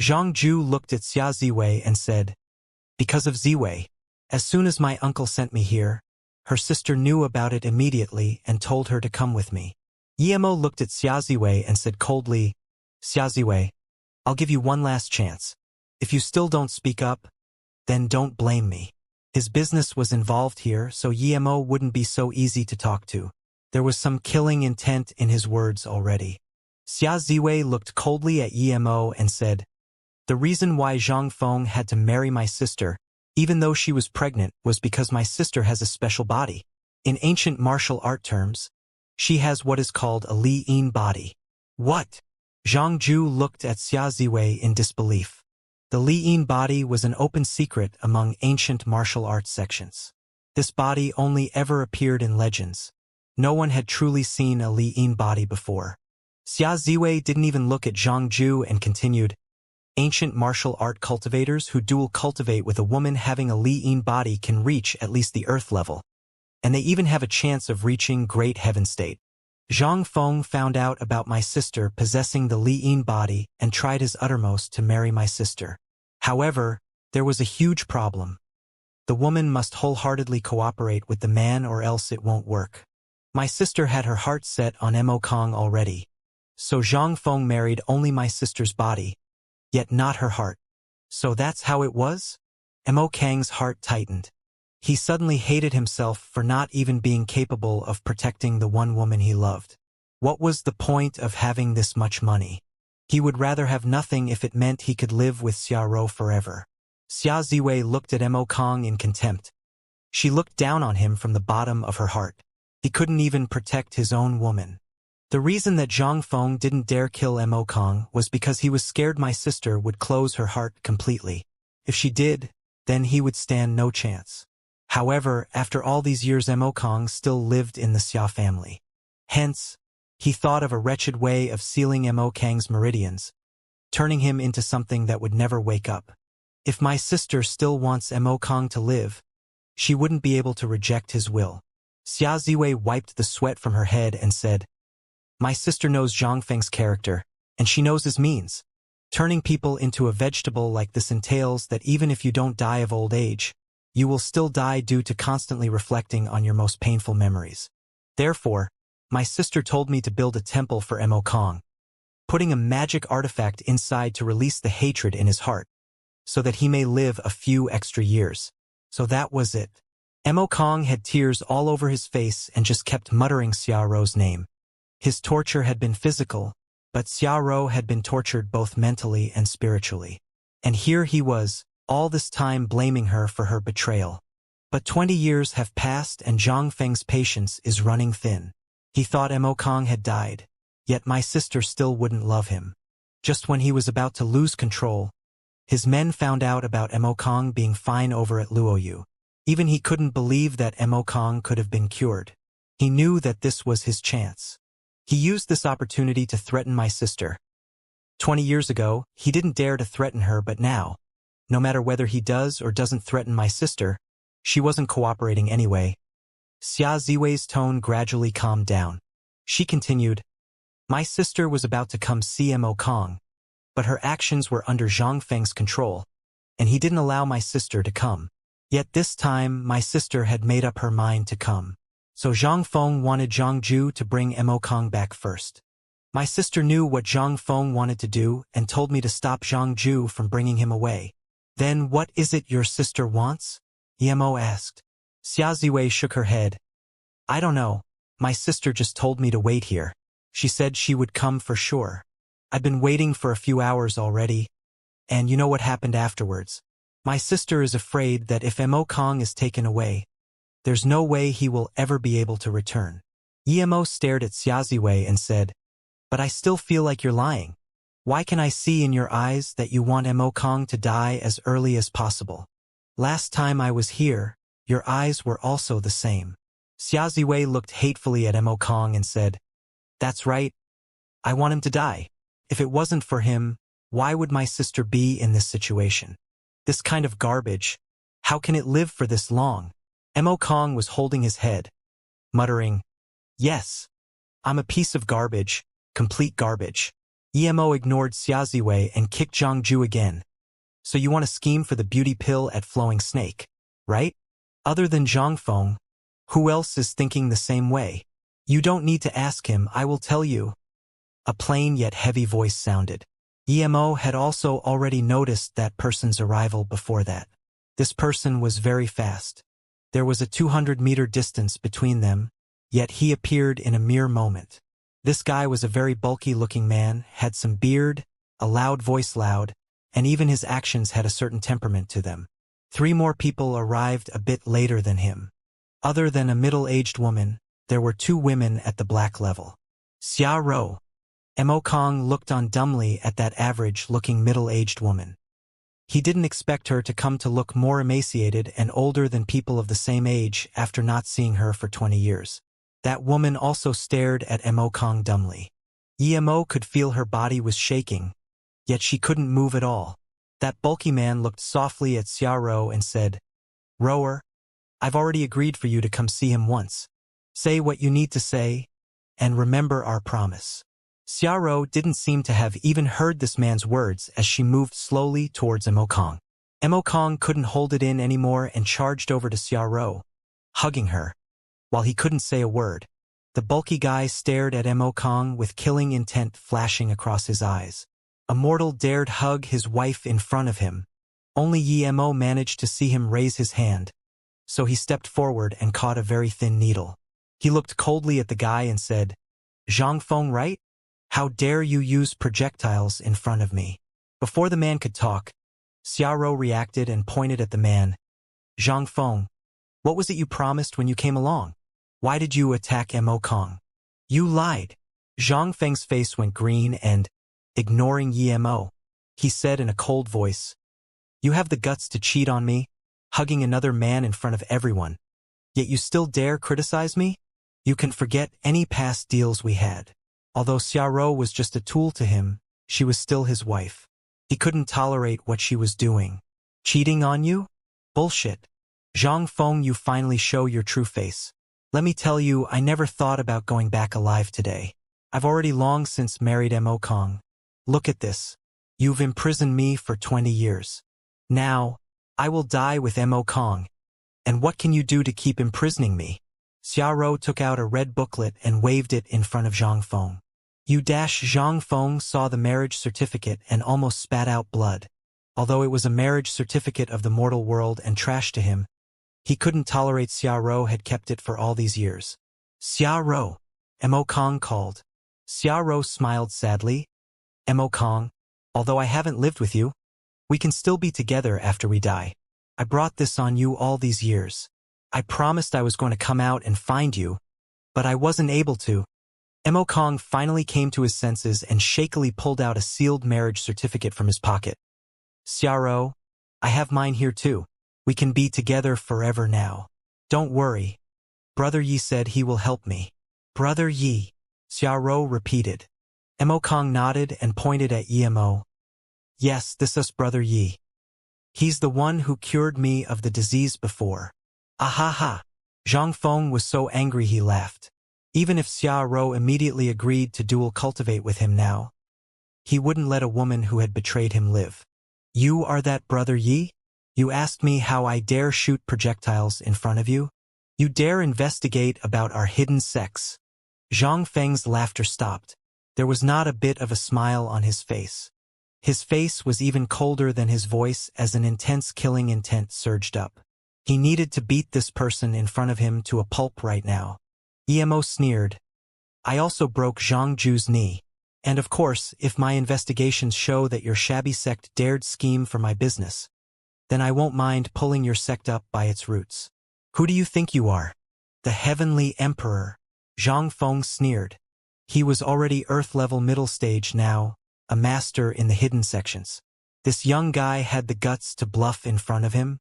Zhang Ju looked at Xia Ziwei and said, "Because of Ziwei. As soon as my uncle sent me here, her sister knew about it immediately and told her to come with me." Yemo looked at Xia Ziwei and said coldly, "Xia Ziwei, I'll give you one last chance. If you still don't speak up, then don't blame me." His business was involved here, so Yemo wouldn't be so easy to talk to. There was some killing intent in his words already. Xia Ziwei looked coldly at Yemo and said, "The reason why Zhang Feng had to marry my sister, even though she was pregnant, was because my sister has a special body. In ancient martial art terms, she has what is called a Li Yin body." "What?" Zhang Ju looked at Xia Ziwei in disbelief. The Li Yin body was an open secret among ancient martial arts sections. This body only ever appeared in legends. No one had truly seen a Li Yin body before. Xia Ziwei didn't even look at Zhang Ju and continued, "Ancient martial art cultivators who dual cultivate with a woman having a Li Yin body can reach at least the earth level. And they even have a chance of reaching great heaven state. Zhang Feng found out about my sister possessing the Li Yin body and tried his uttermost to marry my sister. However, there was a huge problem. The woman must wholeheartedly cooperate with the man or else it won't work. My sister had her heart set on Mo Kong already. So Zhang Feng married only my sister's body, yet not her heart. So that's how it was?" Mo Kang's heart tightened. He suddenly hated himself for not even being capable of protecting the one woman he loved. What was the point of having this much money? He would rather have nothing if it meant he could live with Xia Rou forever. Xia Ziwei looked at Mo Kong in contempt. She looked down on him from the bottom of her heart. He couldn't even protect his own woman. "The reason that Zhang Feng didn't dare kill Mo Kong was because he was scared my sister would close her heart completely. If she did, then he would stand no chance. However, after all these years Mo Kong still lived in the Xia family. Hence, he thought of a wretched way of sealing Mo Kang's meridians, turning him into something that would never wake up. If my sister still wants Mo Kong to live, she wouldn't be able to reject his will." Xia Ziwei wiped the sweat from her head and said, "My sister knows Zhang Feng's character, and she knows his means. Turning people into a vegetable like this entails that even if you don't die of old age, you will still die due to constantly reflecting on your most painful memories. Therefore, my sister told me to build a temple for Mo Kong, putting a magic artifact inside to release the hatred in his heart, so that he may live a few extra years. So that was it." Mo Kong had tears all over his face and just kept muttering Xia Rou's name. His torture had been physical, but Xia Rou had been tortured both mentally and spiritually. And here he was, all this time blaming her for her betrayal. But 20 years have passed and Zhang Feng's patience is running thin. He thought Mo Kong had died, yet my sister still wouldn't love him. Just when he was about to lose control, his men found out about Mo Kong being fine over at Luoyu. Even he couldn't believe that Mo Kong could have been cured. He knew that this was his chance. He used this opportunity to threaten my sister. 20 years ago, he didn't dare to threaten her, but now, no matter whether he does or doesn't threaten my sister, she wasn't cooperating anyway. Xia Ziwei's tone gradually calmed down. She continued, "My sister was about to come see Mo Kong, but her actions were under Zhang Feng's control, and he didn't allow my sister to come. Yet this time, my sister had made up her mind to come. So Zhang Feng wanted Zhang Ju to bring Mo Kong back first. My sister knew what Zhang Feng wanted to do and told me to stop Zhang Ju from bringing him away." "Then what is it your sister wants?" Yemo asked. Xia Ziwei shook her head. "I don't know. My sister just told me to wait here. She said she would come for sure. I've been waiting for a few hours already, and you know what happened afterwards. My sister is afraid that if Mo Kong is taken away, there's no way he will ever be able to return." Yemo stared at Xia Ziwei and said, "But I still feel like you're lying. Why can I see in your eyes that you want Mo Kong to die as early as possible? Last time I was here, your eyes were also the same." Xia Ziwei looked hatefully at Mo Kong and said, "That's right. I want him to die. If it wasn't for him, why would my sister be in this situation? This kind of garbage, how can it live for this long?" Mo Kong was holding his head, muttering, "Yes, I'm a piece of garbage, complete garbage. Emo ignored Xia Ziwei and kicked Zhang Ju again. So you want to scheme for the beauty pill at Flowing Snake, right? Other than Zhang Feng, who else is thinking the same way? You don't need to ask him, I will tell you. A plain yet heavy voice sounded. Emo had also already noticed that person's arrival before that. This person was very fast. There was a 200-meter distance between them, yet he appeared in a mere moment. This guy was a very bulky-looking man, had some beard, a loud voice loud, and even his actions had a certain temperament to them. 3 more people arrived a bit later than him. Other than a middle-aged woman, there were 2 women at the black level. Xia Rou. Mo Kong looked on dumbly at that average-looking middle-aged woman. He didn't expect her to come to look more emaciated and older than people of the same age after not seeing her for 20 years. That woman also stared at Mo Kong dumbly. Emo could feel her body was shaking, yet she couldn't move at all. That bulky man looked softly at Xia Rou and said, Rower, I've already agreed for you to come see him once. Say what you need to say, and remember our promise. Xia Rou didn't seem to have even heard this man's words as she moved slowly towards Mo Kong. Mo Kong couldn't hold it in anymore and charged over to Xia Rou, hugging her. While he couldn't say a word, the bulky guy stared at Mo Kong with killing intent flashing across his eyes. Immortal dared hug his wife in front of him. Only Emo managed to see him raise his hand, so he stepped forward and caught a very thin needle. He looked coldly at the guy and said, Zhang Feng, right? How dare you use projectiles in front of me? Before the man could talk, Xia Rou reacted and pointed at the man. Zhang Feng, what was it you promised when you came along? Why did you attack Mo Kong? You lied. Zhang Feng's face went green and, ignoring Emo, he said in a cold voice, You have the guts to cheat on me, hugging another man in front of everyone. Yet you still dare criticize me? You can forget any past deals we had. Although Xia Rou was just a tool to him, she was still his wife. He couldn't tolerate what she was doing. Cheating on you? Bullshit. Zhang Feng, you finally show your true face. Let me tell you, I never thought about going back alive today. I've already long since married Mo Kong. Look at this. You've imprisoned me for 20 years. Now, I will die with Mo Kong. And what can you do to keep imprisoning me? Xia Rou took out a red booklet and waved it in front of Zhang Feng. Zhang Feng saw the marriage certificate and almost spat out blood. Although it was a marriage certificate of the mortal world and trash to him, he couldn't tolerate Xia Rou had kept it for all these years. Xia Rou, Mo Kong called. Xia Rou smiled sadly. Mo Kong, although I haven't lived with you, we can still be together after we die. I brought this on you all these years. I promised I was going to come out and find you, but I wasn't able to. Mo Kong finally came to his senses and shakily pulled out a sealed marriage certificate from his pocket. Xia Rou, I have mine here too. We can be together forever now. Don't worry. Brother Yi said he will help me. Brother Yi, Xia Rou repeated. Mo Kong nodded and pointed at Emo. Yes, this is Brother Yi. He's the one who cured me of the disease before. Ahaha. Zhang Feng was so angry he laughed. Even if Xia Rou immediately agreed to dual cultivate with him now, he wouldn't let a woman who had betrayed him live. You are that Brother Yi? You asked me how I dare shoot projectiles in front of you? You dare investigate about our hidden sex? Zhang Feng's laughter stopped. There was not a bit of a smile on his face. His face was even colder than his voice as an intense killing intent surged up. He needed to beat this person in front of him to a pulp right now. Emo sneered. I also broke Zhang Ju's knee. And of course, if my investigations show that your shabby sect dared scheme for my business, then I won't mind pulling your sect up by its roots. Who do you think you are? The Heavenly Emperor. Zhang Feng sneered. He was already Earth-level middle stage now, a master in the hidden sections. This young guy had the guts to bluff in front of him.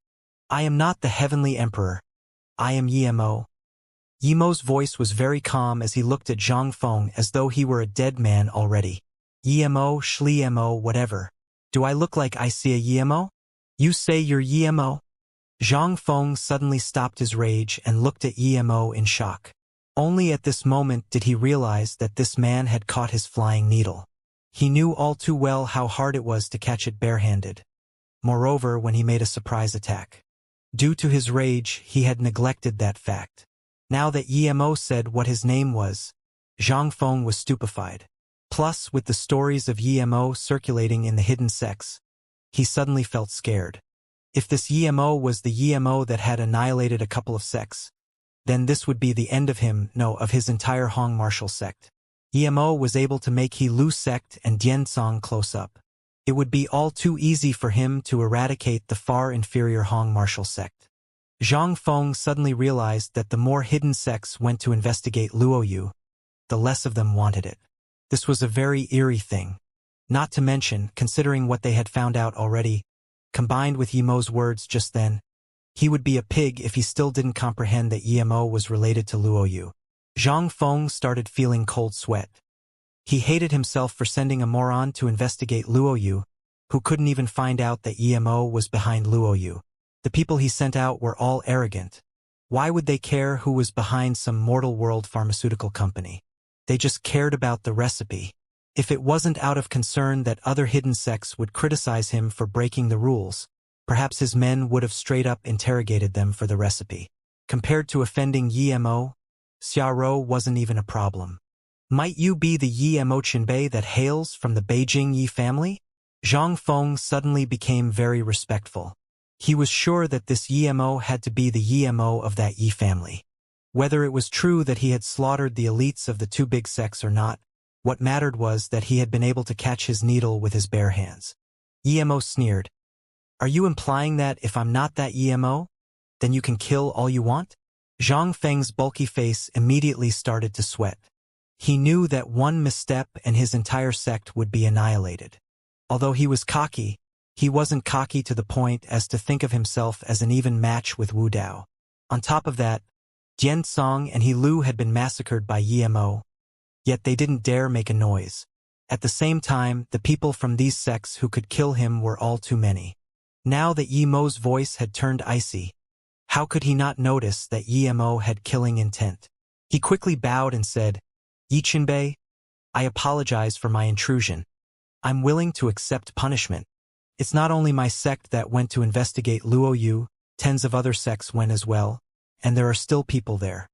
I am not the Heavenly Emperor. I am Emo. Yemo's voice was very calm as he looked at Zhang Feng as though he were a dead man already. Emo, Shli-Emo, whatever. Do I look like I see a Emo? You say you're Emo? Zhang Feng suddenly stopped his rage and looked at Emo in shock. Only at this moment did he realize that this man had caught his flying needle. He knew all too well how hard it was to catch it barehanded. Moreover, when he made a surprise attack. Due to his rage, he had neglected that fact. Now that Emo said what his name was, Zhang Feng was stupefied. Plus, with the stories of Emo circulating in the hidden sects, he suddenly felt scared. If this Emo was the Emo that had annihilated a couple of sects, then this would be the end of him, no, of his entire Hong martial sect. Emo was able to make He Lu sect and Diansong close up. It would be all too easy for him to eradicate the far inferior Hong martial sect. Zhang Feng suddenly realized that the more hidden sects went to investigate Luoyu, the less of them wanted it. This was a very eerie thing. Not to mention, considering what they had found out already, combined with Yemo's words just then, he would be a pig if he still didn't comprehend that Yemo was related to Luoyu. Zhang Feng started feeling cold sweat. He hated himself for sending a moron to investigate Luoyu, who couldn't even find out that Yemo was behind Luoyu. The people he sent out were all arrogant. Why would they care who was behind some mortal world pharmaceutical company? They just cared about the recipe. If it wasn't out of concern that other hidden sects would criticize him for breaking the rules, perhaps his men would have straight up interrogated them for the recipe. Compared to offending Yemo, Xiaoro wasn't even a problem. Might you be the Yemo Qinbei that hails from the Beijing Yi family? Zhang Feng suddenly became very respectful. He was sure that this Yemo had to be the Yemo of that Yi family. Whether it was true that he had slaughtered the elites of the two big sects or not, what mattered was that he had been able to catch his needle with his bare hands. Yemo sneered. Are you implying that if I'm not that Yemo, then you can kill all you want? Zhang Feng's bulky face immediately started to sweat. He knew that one misstep and his entire sect would be annihilated. Although he was cocky, he wasn't cocky to the point as to think of himself as an even match with Wu Dao. On top of that, Jian Song and He Lu had been massacred by Yemo, yet they didn't dare make a noise. At the same time, the people from these sects who could kill him were all too many. Now that Yemo's voice had turned icy, how could he not notice that Yemo had killing intent? He quickly bowed and said, Yi Qinbei, I apologize for my intrusion. I'm willing to accept punishment. It's not only my sect that went to investigate Luoyu, tens of other sects went as well, and there are still people there.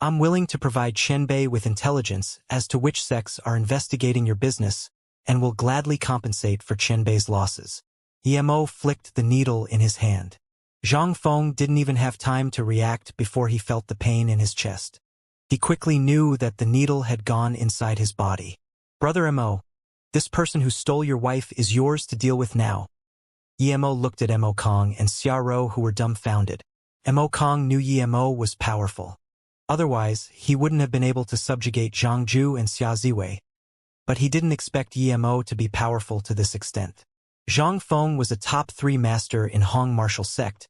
I'm willing to provide Qianbei with intelligence as to which sects are investigating your business, and will gladly compensate for Qianbei's losses. Yemo flicked the needle in his hand. Zhang Feng didn't even have time to react before he felt the pain in his chest. He quickly knew that the needle had gone inside his body. Brother Mo, this person who stole your wife is yours to deal with now. Yemo looked at Mo Kong and Xiaoro, who were dumbfounded. Mo Kong knew Yemo was powerful. Otherwise, he wouldn't have been able to subjugate Zhang Ju and Xia Ziwei. But he didn't expect Yemo to be powerful to this extent. Zhang Feng was a top 3 master in Hong martial sect,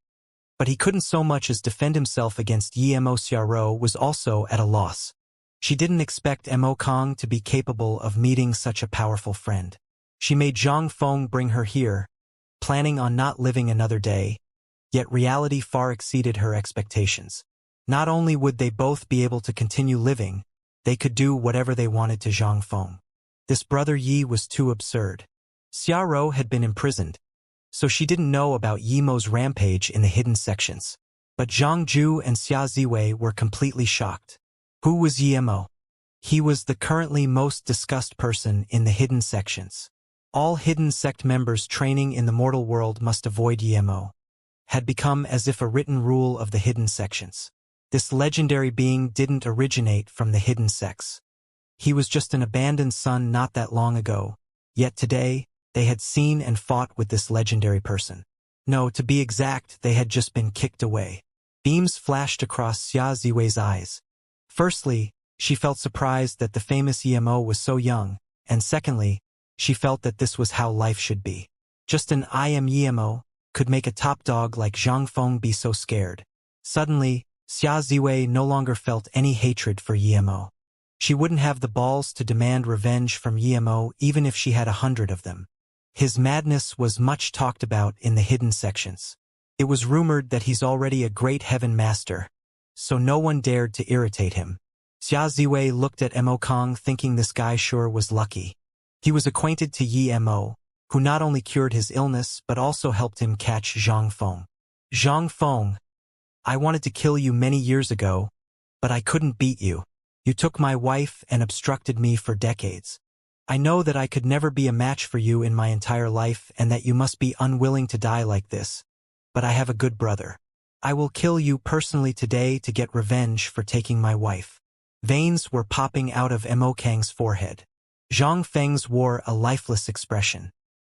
but he couldn't so much as defend himself against Yemo. Xiaoro was also at a loss. She didn't expect Mo Kong to be capable of meeting such a powerful friend. She made Zhang Feng bring her here, planning on not living another day, yet reality far exceeded her expectations. Not only would they both be able to continue living, they could do whatever they wanted to Zhang Feng. This brother Yi was too absurd. Xiaoro had been imprisoned, so she didn't know about Yemo's rampage in the hidden sections. But Zhang Ju and Xia Ziwei were completely shocked. Who was Yemo? He was the currently most discussed person in the hidden sections. All hidden sect members training in the mortal world must avoid Yemo. Had become as if a written rule of the hidden sections. This legendary being didn't originate from the hidden sects. He was just an abandoned son not that long ago, yet today, they had seen and fought with this legendary person. No, to be exact, they had just been kicked away. Beams flashed across Xia Ziwei's eyes. Firstly, she felt surprised that the famous Yemo was so young, and secondly, she felt that this was how life should be. Just an I am Yemo could make a top dog like Zhang Feng be so scared. Suddenly, Xia Ziwei no longer felt any hatred for Yemo. She wouldn't have the balls to demand revenge from Yemo even if she had 100 of them. His madness was much talked about in the hidden sections. It was rumored that he's already a great heaven master, so no one dared to irritate him. Xia Ziwei looked at Mo Kong thinking this guy sure was lucky. He was acquainted to Yi Mo, who not only cured his illness but also helped him catch Zhang Feng. Zhang Feng, I wanted to kill you many years ago, but I couldn't beat you. You took my wife and obstructed me for decades. I know that I could never be a match for you in my entire life and that you must be unwilling to die like this, but I have a good brother. I will kill you personally today to get revenge for taking my wife. Veins were popping out of Mo Kang's forehead. Zhang Feng's wore a lifeless expression.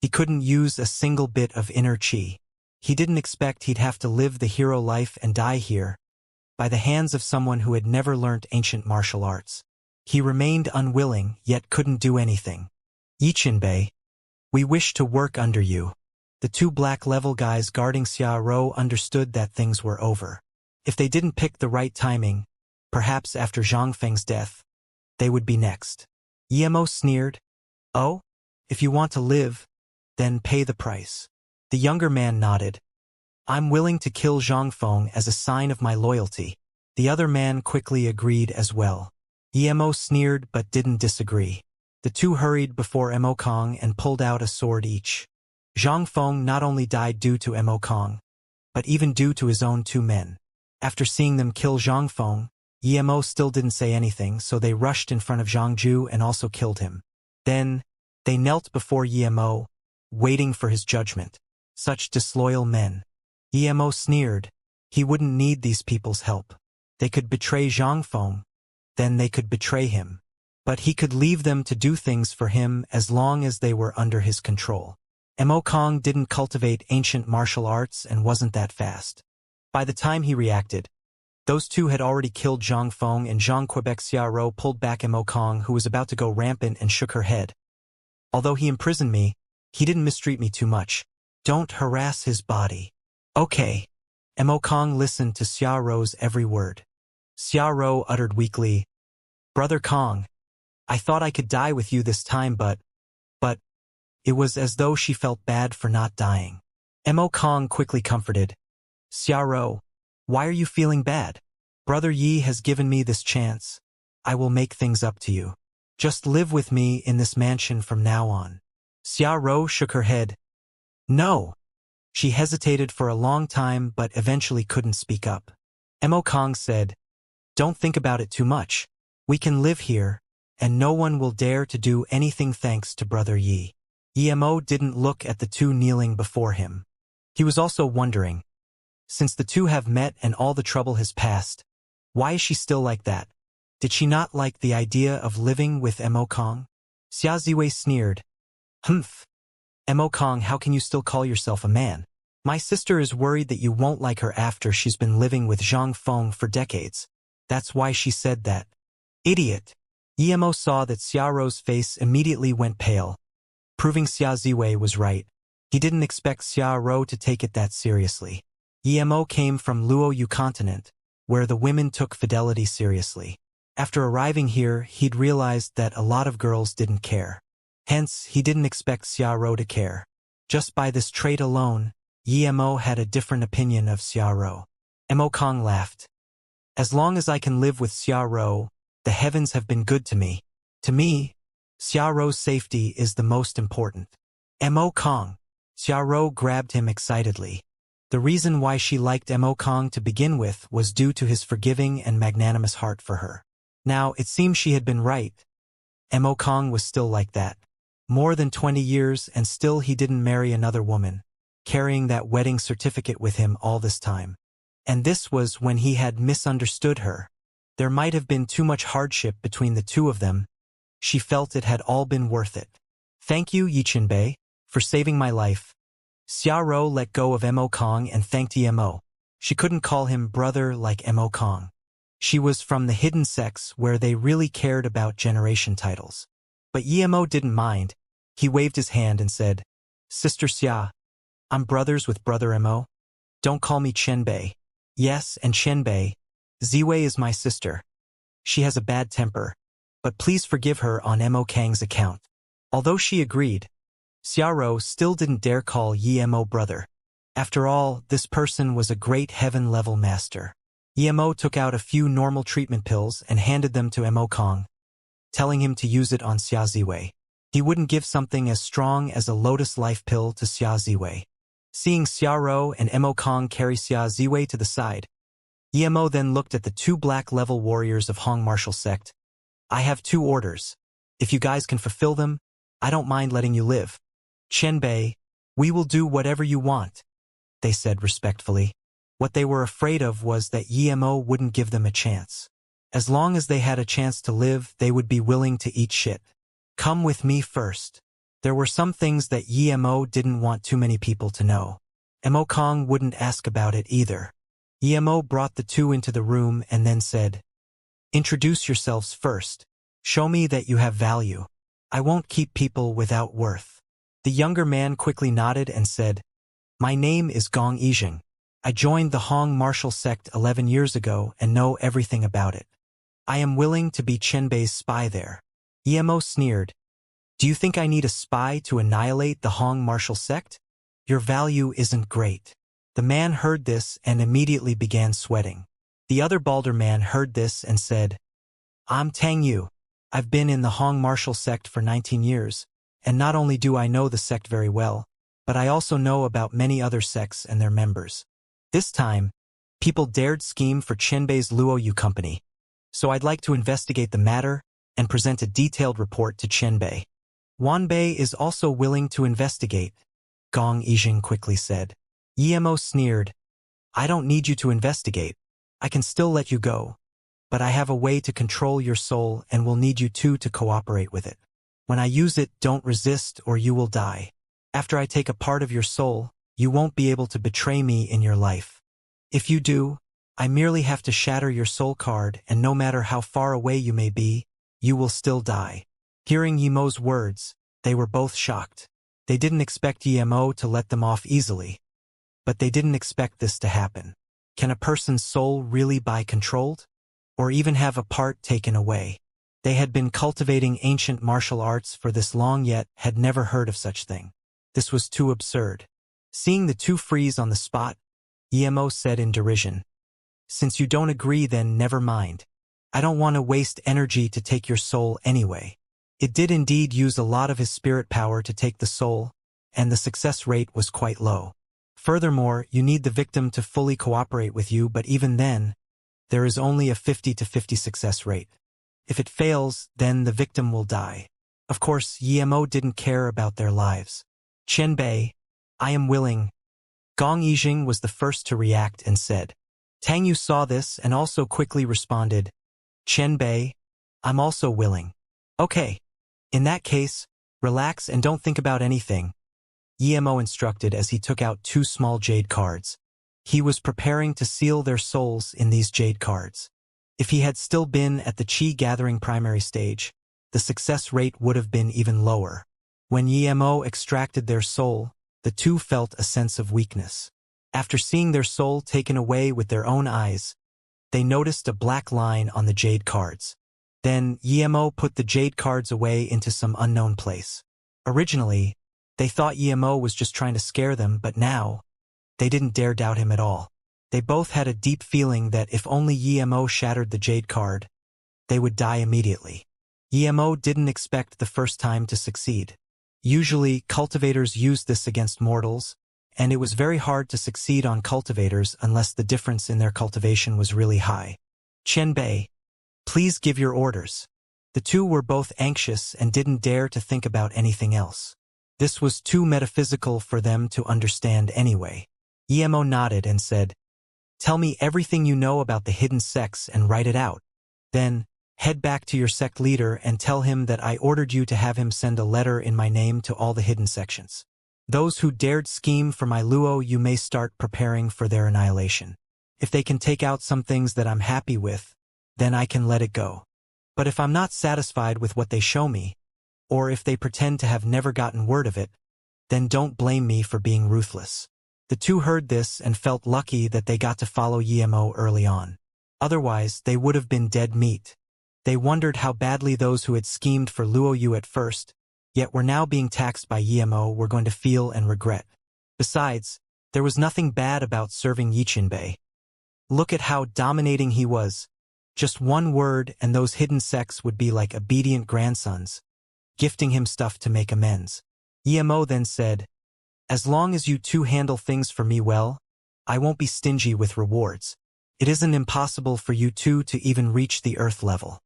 He couldn't use a single bit of inner qi. He didn't expect he'd have to live the hero life and die here, by the hands of someone who had never learnt ancient martial arts. He remained unwilling, yet couldn't do anything. Yichinbei, we wish to work under you. The two black-level guys guarding Xia Rou understood that things were over. If they didn't pick the right timing, perhaps after Zhang Feng's death, they would be next. Mo sneered. Oh? If you want to live, then pay the price. The younger man nodded. I'm willing to kill Zhang Feng as a sign of my loyalty. The other man quickly agreed as well. Mo sneered but didn't disagree. The two hurried before Mo Kang and pulled out a sword each. Zhang Feng not only died due to Mo Kang, but even due to his own two men. After seeing them kill Zhang Feng, Mo still didn't say anything, so they rushed in front of Zhang Ju and also killed him. Then, they knelt before Mo, waiting for his judgment. Such disloyal men. Mo sneered. He wouldn't need these people's help. They could betray Zhang Feng, then they could betray him. But he could leave them to do things for him as long as they were under his control. Mo Kang didn't cultivate ancient martial arts and wasn't that fast. By the time he reacted, those two had already killed Zhang Feng, and Zhang Quebec Xia Rou pulled back Mo Kang, who was about to go rampant, and shook her head. Although he imprisoned me, he didn't mistreat me too much. Don't harass his body. Okay. Mo Kang listened to Xia Rou's every word. Xia Rou uttered weakly, Brother Kang, I thought I could die with you this time, but it was as though she felt bad for not dying. Mo Kang quickly comforted. Xia Rou, why are you feeling bad? Brother Yi has given me this chance. I will make things up to you. Just live with me in this mansion from now on. Xia Rou shook her head. No. She hesitated for a long time but eventually couldn't speak up. Mo Kang said, Don't think about it too much. We can live here, and no one will dare to do anything thanks to Brother Yi. Mo didn't look at the two kneeling before him. He was also wondering, since the two have met and all the trouble has passed, why is she still like that? Did she not like the idea of living with Mo Kang? Xia Ziwei sneered. Humph. Mo Kang, how can you still call yourself a man? My sister is worried that you won't like her after she's been living with Zhang Feng for decades. That's why she said that. Idiot. Mo saw that Xia Rou's face immediately went pale, proving Xia Ziwei was right. He didn't expect Xia Rou to take it that seriously. Mo came from Luo Yu continent, where the women took fidelity seriously. After arriving here, he'd realized that a lot of girls didn't care. Hence, he didn't expect Xia Rou to care. Just by this trait alone, Mo had a different opinion of Xia Rou. Mo Kang laughed. As long as I can live with Xia Rou, the heavens have been good to me. To me, Xia Rou's safety is the most important. Mo Kang. Xia Rou grabbed him excitedly. The reason why she liked Mo Kang to begin with was due to his forgiving and magnanimous heart for her. Now, it seemed she had been right. Mo Kang was still like that. More than 20 years and still he didn't marry another woman, carrying that wedding certificate with him all this time. And this was when he had misunderstood her. There might have been too much hardship between the two of them. She felt it had all been worth it. Thank you, Yichinbei, for saving my life. Xia Rou let go of Mo Kang and thanked Mo. She couldn't call him brother like Mo Kang. She was from the hidden sects where they really cared about generation titles. But Mo didn't mind. He waved his hand and said, Sister Xia, I'm brothers with Brother Mo. Don't call me Qianbei. Yes, and Qianbei, Ziwei is my sister. She has a bad temper, but please forgive her on Mo Kang's account. Although she agreed, Xia Rou still didn't dare call Mo brother. After all, this person was a great heaven-level master. Mo took out a few normal treatment pills and handed them to Mo Kang, telling him to use it on Xia Ziwei. He wouldn't give something as strong as a lotus life pill to Xia Ziwei. Seeing Xiao and Emo Kong carry Xia Ziwei to the side, Emo then looked at the two black-level warriors of Hong martial sect. I have 2 orders. If you guys can fulfill them, I don't mind letting you live. Qianbei, we will do whatever you want, they said respectfully. What they were afraid of was that Emo wouldn't give them a chance. As long as they had a chance to live, they would be willing to eat shit. Come with me first. There were some things that Emo didn't want too many people to know. Emo Kong wouldn't ask about it either. Emo brought the 2 into the room and then said, Introduce yourselves first. Show me that you have value. I won't keep people without worth. The younger man quickly nodded and said, My name is Gong Yijing. I joined the Hong martial sect 11 years ago and know everything about it. I am willing to be Qianbei's spy there. Emo sneered. Do you think I need a spy to annihilate the Hong martial sect? Your value isn't great. The man heard this and immediately began sweating. The other balder man heard this and said, I'm Tang Yu. I've been in the Hong martial sect for 19 years, and not only do I know the sect very well, but I also know about many other sects and their members. This time, people dared scheme for Qianbei's Luo Yu company, so I'd like to investigate the matter and present a detailed report to Qianbei. Wanbei is also willing to investigate, Gong Yijing quickly said. Emo sneered. I don't need you to investigate. I can still let you go. But I have a way to control your soul and will need you 2 to cooperate with it. When I use it, don't resist or you will die. After I take a part of your soul, you won't be able to betray me in your life. If you do, I merely have to shatter your soul card and no matter how far away you may be, you will still die. Hearing Yemo's words, they were both shocked. They didn't expect Yemo to let them off easily. But they didn't expect this to happen. Can a person's soul really be controlled? Or even have a part taken away? They had been cultivating ancient martial arts for this long yet had never heard of such thing. This was too absurd. Seeing the 2 freeze on the spot, Yemo said in derision, Since you don't agree then never mind. I don't want to waste energy to take your soul anyway. It did indeed use a lot of his spirit power to take the soul, and the success rate was quite low. Furthermore, you need the victim to fully cooperate with you, but even then, there is only a 50 to 50 success rate. If it fails, then the victim will die. Of course, Yemo didn't care about their lives. Qianbei, I am willing. Gong Yijing was the first to react and said. Tang Yu saw this and also quickly responded, Qianbei, I'm also willing. Okay. In that case, relax and don't think about anything, Yemo instructed as he took out 2 small jade cards. He was preparing to seal their souls in these jade cards. If he had still been at the Qi gathering primary stage, the success rate would have been even lower. When Yemo extracted their soul, the 2 felt a sense of weakness. After seeing their soul taken away with their own eyes, they noticed a black line on the jade cards. Then Yemo put the jade cards away into some unknown place. Originally, they thought Yemo was just trying to scare them, but now, they didn't dare doubt him at all. They both had a deep feeling that if only Yemo shattered the jade card, they would die immediately. Yemo didn't expect the first time to succeed. Usually, cultivators used this against mortals, and it was very hard to succeed on cultivators unless the difference in their cultivation was really high. Qianbei, please give your orders. The 2 were both anxious and didn't dare to think about anything else. This was too metaphysical for them to understand anyway. Yemo nodded and said, Tell me everything you know about the hidden sects and write it out. Then, head back to your sect leader and tell him that I ordered you to have him send a letter in my name to all the hidden sections. Those who dared scheme for my Luo, you may start preparing for their annihilation. If they can take out some things that I'm happy with, then I can let it go. But if I'm not satisfied with what they show me, or if they pretend to have never gotten word of it, then don't blame me for being ruthless. The 2 heard this and felt lucky that they got to follow Yemo early on. Otherwise, they would have been dead meat. They wondered how badly those who had schemed for Luo Yu at first, yet were now being taxed by Yemo, were going to feel and regret. Besides, there was nothing bad about serving Yiqinbei. Look at how dominating he was. Just one word and those hidden sects would be like obedient grandsons. gifting him stuff to make amends. Emo then said, "As long as you two handle things for me well, I won't be stingy with rewards. It isn't impossible for you two to even reach the Earth level.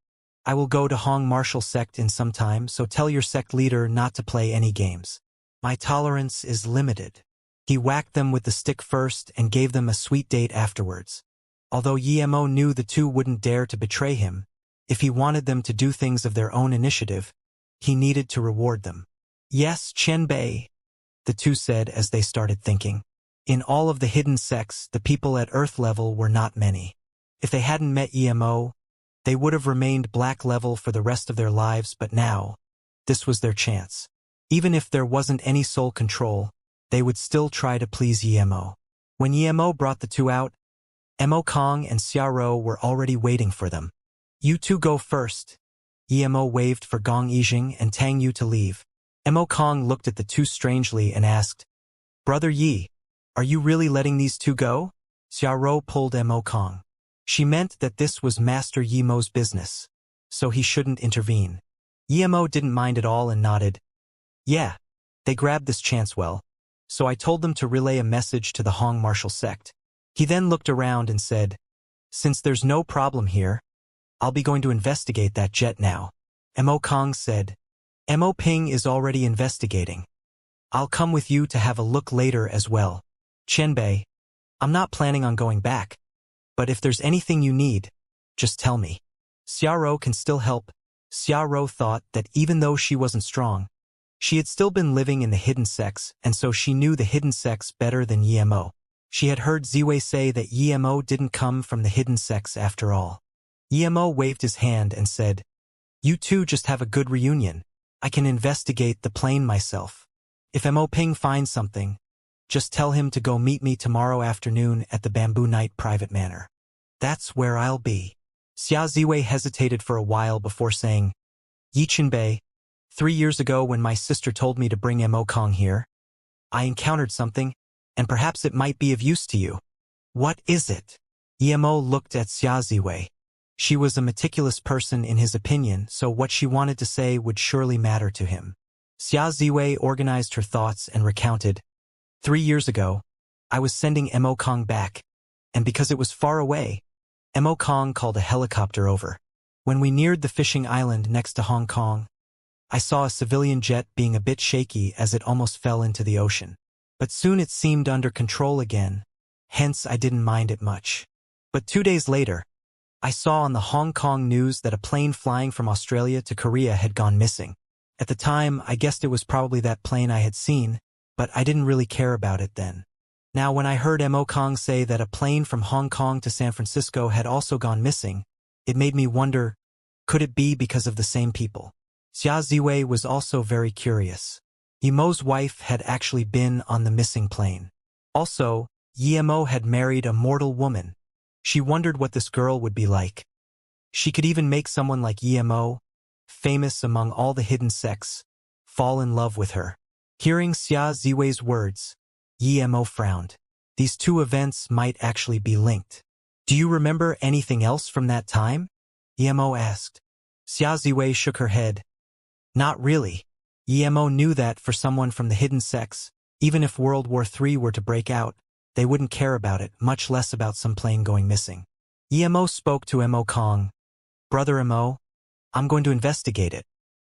I will go to Hong Martial Sect in some time, so tell your sect leader not to play any games. My tolerance is limited." He whacked them with the stick first and gave them a sweet date afterwards. Although Emo knew the two wouldn't dare to betray him, if he wanted them to do things of their own initiative, he needed to reward them. "Yes, Qianbei," the two said as they started thinking. In all of the hidden sects, the people at Earth level were not many. If they hadn't met Emo, they would have remained black level for the rest of their lives, but now, this was their chance. Even if there wasn't any soul control, they would still try to please Emo. When Emo brought the two out, Emo Kong and Xiao were already waiting for them. "You two go first." Emo waved for Gong Yijing and Tang Yu to leave. Emo Kong looked at the two strangely and asked, "Brother Yi, are you really letting these two go?" Xiao pulled Emo Kong. She meant that this was Master Yemo's business, so he shouldn't intervene. Emo didn't mind at all and nodded. "Yeah, they grabbed this chance well, so I told them to relay a message to the Hong Martial Sect." He then looked around and said, "Since there's no problem here, I'll be going to investigate that jet now." Emo Kong said, "Emo Ping is already investigating. I'll come with you to have a look later as well. Qianbei, I'm not planning on going back, but if there's anything you need, just tell me." Xiao can still help. Xiao thought that even though she wasn't strong, she had still been living in the hidden sects, and so she knew the hidden sects better than Emo. She had heard Ziwei say that Emo didn't come from the hidden sects after all. Emo waved his hand and said, "You two just have a good reunion. I can investigate the plane myself. If Mo Ping finds something, just tell him to go meet me tomorrow afternoon at the Bamboo Night private manor. That's where I'll be." Xia Ziwei hesitated for a while before saying, "Yiqinbei, 3 years ago when my sister told me to bring Mo Kong here, I encountered something, and perhaps it might be of use to you." "What is it?" Emo looked at Xia Ziwei. She was a meticulous person in his opinion, so what she wanted to say would surely matter to him. Xia Ziwei organized her thoughts and recounted, 3 years ago, I was sending Mo Kong back, and because it was far away, Mo Kong called a helicopter over. When we neared the fishing island next to Hong Kong, I saw a civilian jet being a bit shaky as it almost fell into the ocean. But soon it seemed under control again, hence I didn't mind it much. But 2 days later, I saw on the Hong Kong news that a plane flying from Australia to Korea had gone missing. At the time, I guessed it was probably that plane I had seen, but I didn't really care about it then. Now when I heard Mo Kong say that a plane from Hong Kong to San Francisco had also gone missing, it made me wonder, could it be because of the same people? Xia Ziwei was also very curious. Yemo's wife had actually been on the missing plane. Also, Yemo had married a mortal woman. She wondered what this girl would be like. She could even make someone like Yemo, famous among all the hidden sects, fall in love with her. Hearing Xia Ziwei's words, Yemo frowned. These two events might actually be linked. "Do you remember anything else from that time?" Yemo asked. Xia Ziwei shook her head. "Not really." Yemo knew that for someone from the hidden sects, even if World War III were to break out, they wouldn't care about it, much less about some plane going missing. Yemo spoke to Mo Kong. "Brother Mo, I'm going to investigate it.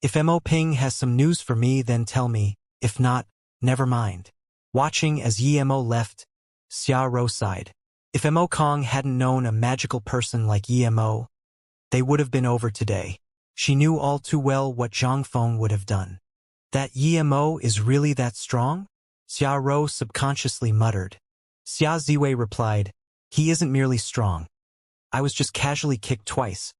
If Mo Ping has some news for me, then tell me. If not, never mind." Watching as Yemo left, Xiao sighed. If Mo Kong hadn't known a magical person like Yemo, they would have been over today. She knew all too well what Zhang Feng would have done. That Yemo is really that strong? Xiao subconsciously muttered. Xia Ziwei replied, "He isn't merely strong. I was just casually kicked twice,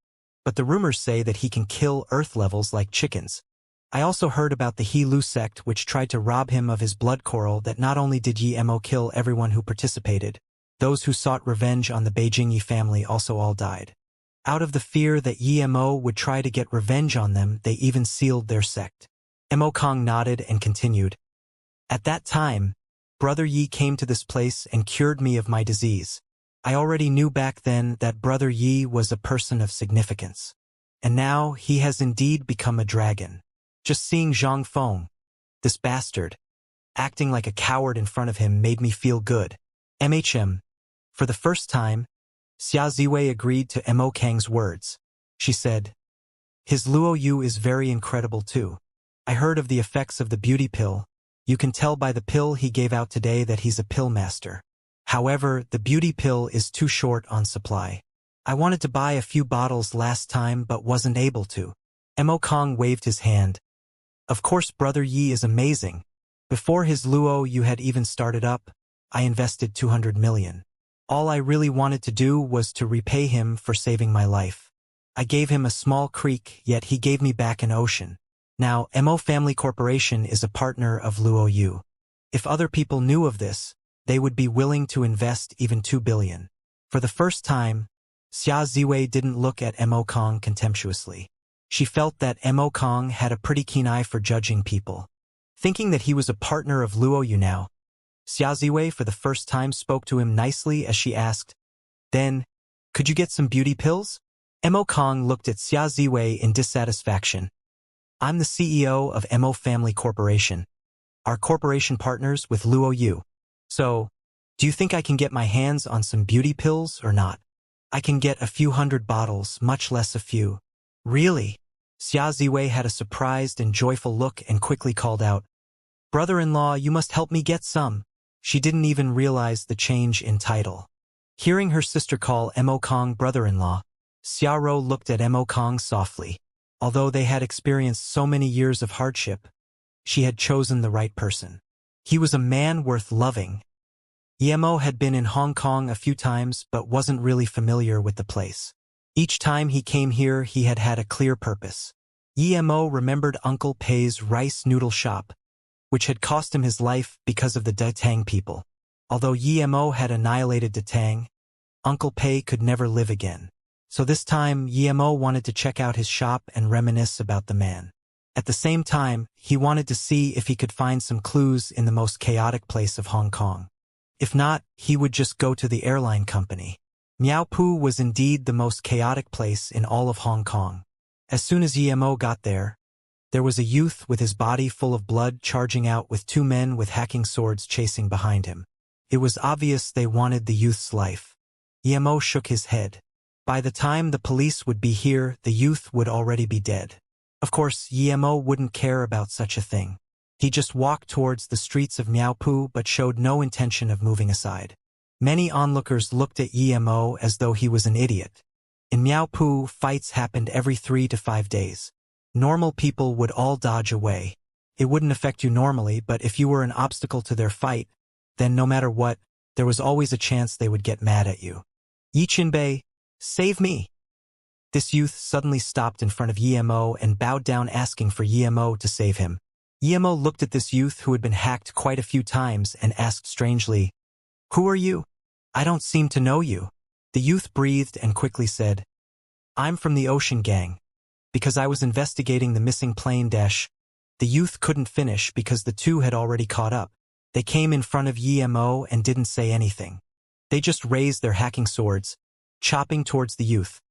but the rumors say that he can kill Earth levels like chickens. I also heard about the He Lu sect which tried to rob him of his blood coral. That not only did Yemo kill everyone who participated, those who sought revenge on the Beijing Yi family also all died. Out of the fear that Yemo would try to get revenge on them, they even sealed their sect." Mo Kong nodded and continued, "At that time, Brother Yi came to this place and cured me of my disease. I already knew back then that Brother Yi was a person of significance. And now he has indeed become a dragon. Just seeing Zhang Feng, this bastard, acting like a coward in front of him made me feel good. MHM. For the first time, Xia Ziwei agreed to Mo Kang's words. She said, "His Luo Yu is very incredible too. I heard of the effects of the beauty pill. You can tell by the pill he gave out today that he's a pill master. However, the beauty pill is too short on supply. I wanted to buy a few bottles last time but wasn't able to." Mo Kang waved his hand. "Of course Brother Yi is amazing. Before his Luo Yu had even started up, I invested 200 million. All I really wanted to do was to repay him for saving my life. I gave him a small creek, yet he gave me back an ocean. Now, Mo Family Corporation is a partner of Luo Yu. If other people knew of this, they would be willing to invest even 2 billion. For the first time, Xia Ziwei didn't look at Mo Kang contemptuously. She felt that Mo Kang had a pretty keen eye for judging people. Thinking that he was a partner of Luo Yu now, Xia Ziwei for the first time spoke to him nicely as she asked, "Then, could you get some beauty pills?" Mo Kang looked at Xia Ziwei in dissatisfaction. "I'm the CEO of Mo Family Corporation. Our corporation partners with Luo Yu. So, do you think I can get my hands on some beauty pills or not? I can get a few hundred bottles, much less a few." "Really?" Xia Ziwei had a surprised and joyful look and quickly called out, "Brother-in-law, you must help me get some." She didn't even realize the change in title. Hearing her sister call Mo Kang brother-in-law, Xiao looked at Mo Kang softly. Although they had experienced so many years of hardship, she had chosen the right person. He was a man worth loving. Mo had been in Hong Kong a few times but wasn't really familiar with the place. Each time he came here he had had a clear purpose. Mo remembered Uncle Pei's rice noodle shop, which had cost him his life because of the Datang people. Although Mo had annihilated Datang, Uncle Pei could never live again. So this time Mo wanted to check out his shop and reminisce about the man. At the same time, he wanted to see if he could find some clues in the most chaotic place of Hong Kong. If not, he would just go to the airline company. Miaopu was indeed the most chaotic place in all of Hong Kong. As soon as Mo got there was a youth with his body full of blood charging out with 2 men with hacking swords chasing behind him. It was obvious they wanted the youth's life. Mo shook his head. By the time the police would be here, the youth would already be dead. Of course, Mo wouldn't care about such a thing. He just walked towards the streets of Miaopu but showed no intention of moving aside. Many onlookers looked at Mo as though he was an idiot. In Miaopu, fights happened every 3 to 5 days. Normal people would all dodge away. It wouldn't affect you normally, but if you were an obstacle to their fight, then no matter what, there was always a chance they would get mad at you. "Yichinbei, save me!" This youth suddenly stopped in front of Mo and bowed down asking for Mo to save him. Mo looked at this youth who had been hacked quite a few times and asked strangely, "Who are you? I don't seem to know you." The youth breathed and quickly said, "I'm from the Ocean Gang. Because I was investigating the missing plane dash." The youth couldn't finish because the two had already caught up. They came in front of Mo and didn't say anything. They just raised their hacking swords, chopping towards the youth,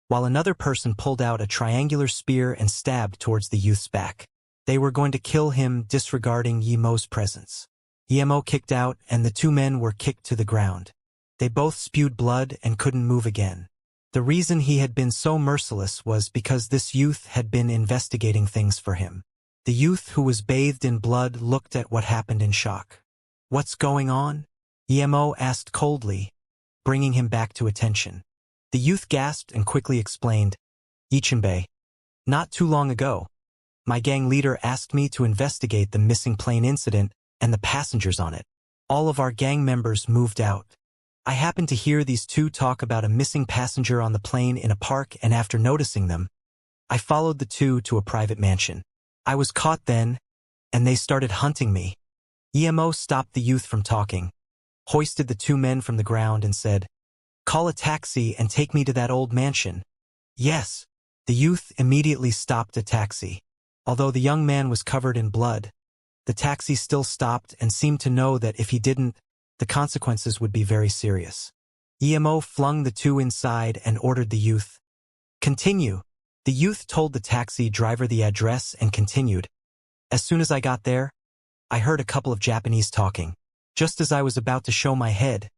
while another person pulled out a triangular spear and stabbed towards the youth's back. They were going to kill him, disregarding Mo's presence. Mo kicked out and the 2 men were kicked to the ground. They both spewed blood and couldn't move again. The reason he had been so merciless was because this youth had been investigating things for him. The youth who was bathed in blood looked at what happened in shock. "What's going on?" Mo asked coldly, bringing him back to attention. The youth gasped and quickly explained, "Yichinbei, not too long ago, my gang leader asked me to investigate the missing plane incident and the passengers on it. All of our gang members moved out. I happened to hear these 2 talk about a missing passenger on the plane in a park, and after noticing them, I followed the 2 to a private mansion. I was caught then, and they started hunting me." Mo stopped the youth from talking, hoisted the 2 men from the ground and said, "Call a taxi and take me to that old mansion." "Yes." The youth immediately stopped a taxi. Although the young man was covered in blood, the taxi still stopped and seemed to know that if he didn't, the consequences would be very serious. Mo flung the 2 inside and ordered the youth, "Continue." The youth told the taxi driver the address and continued, As soon as I got there, I heard a couple of Japanese talking. Just as I was about to show my head,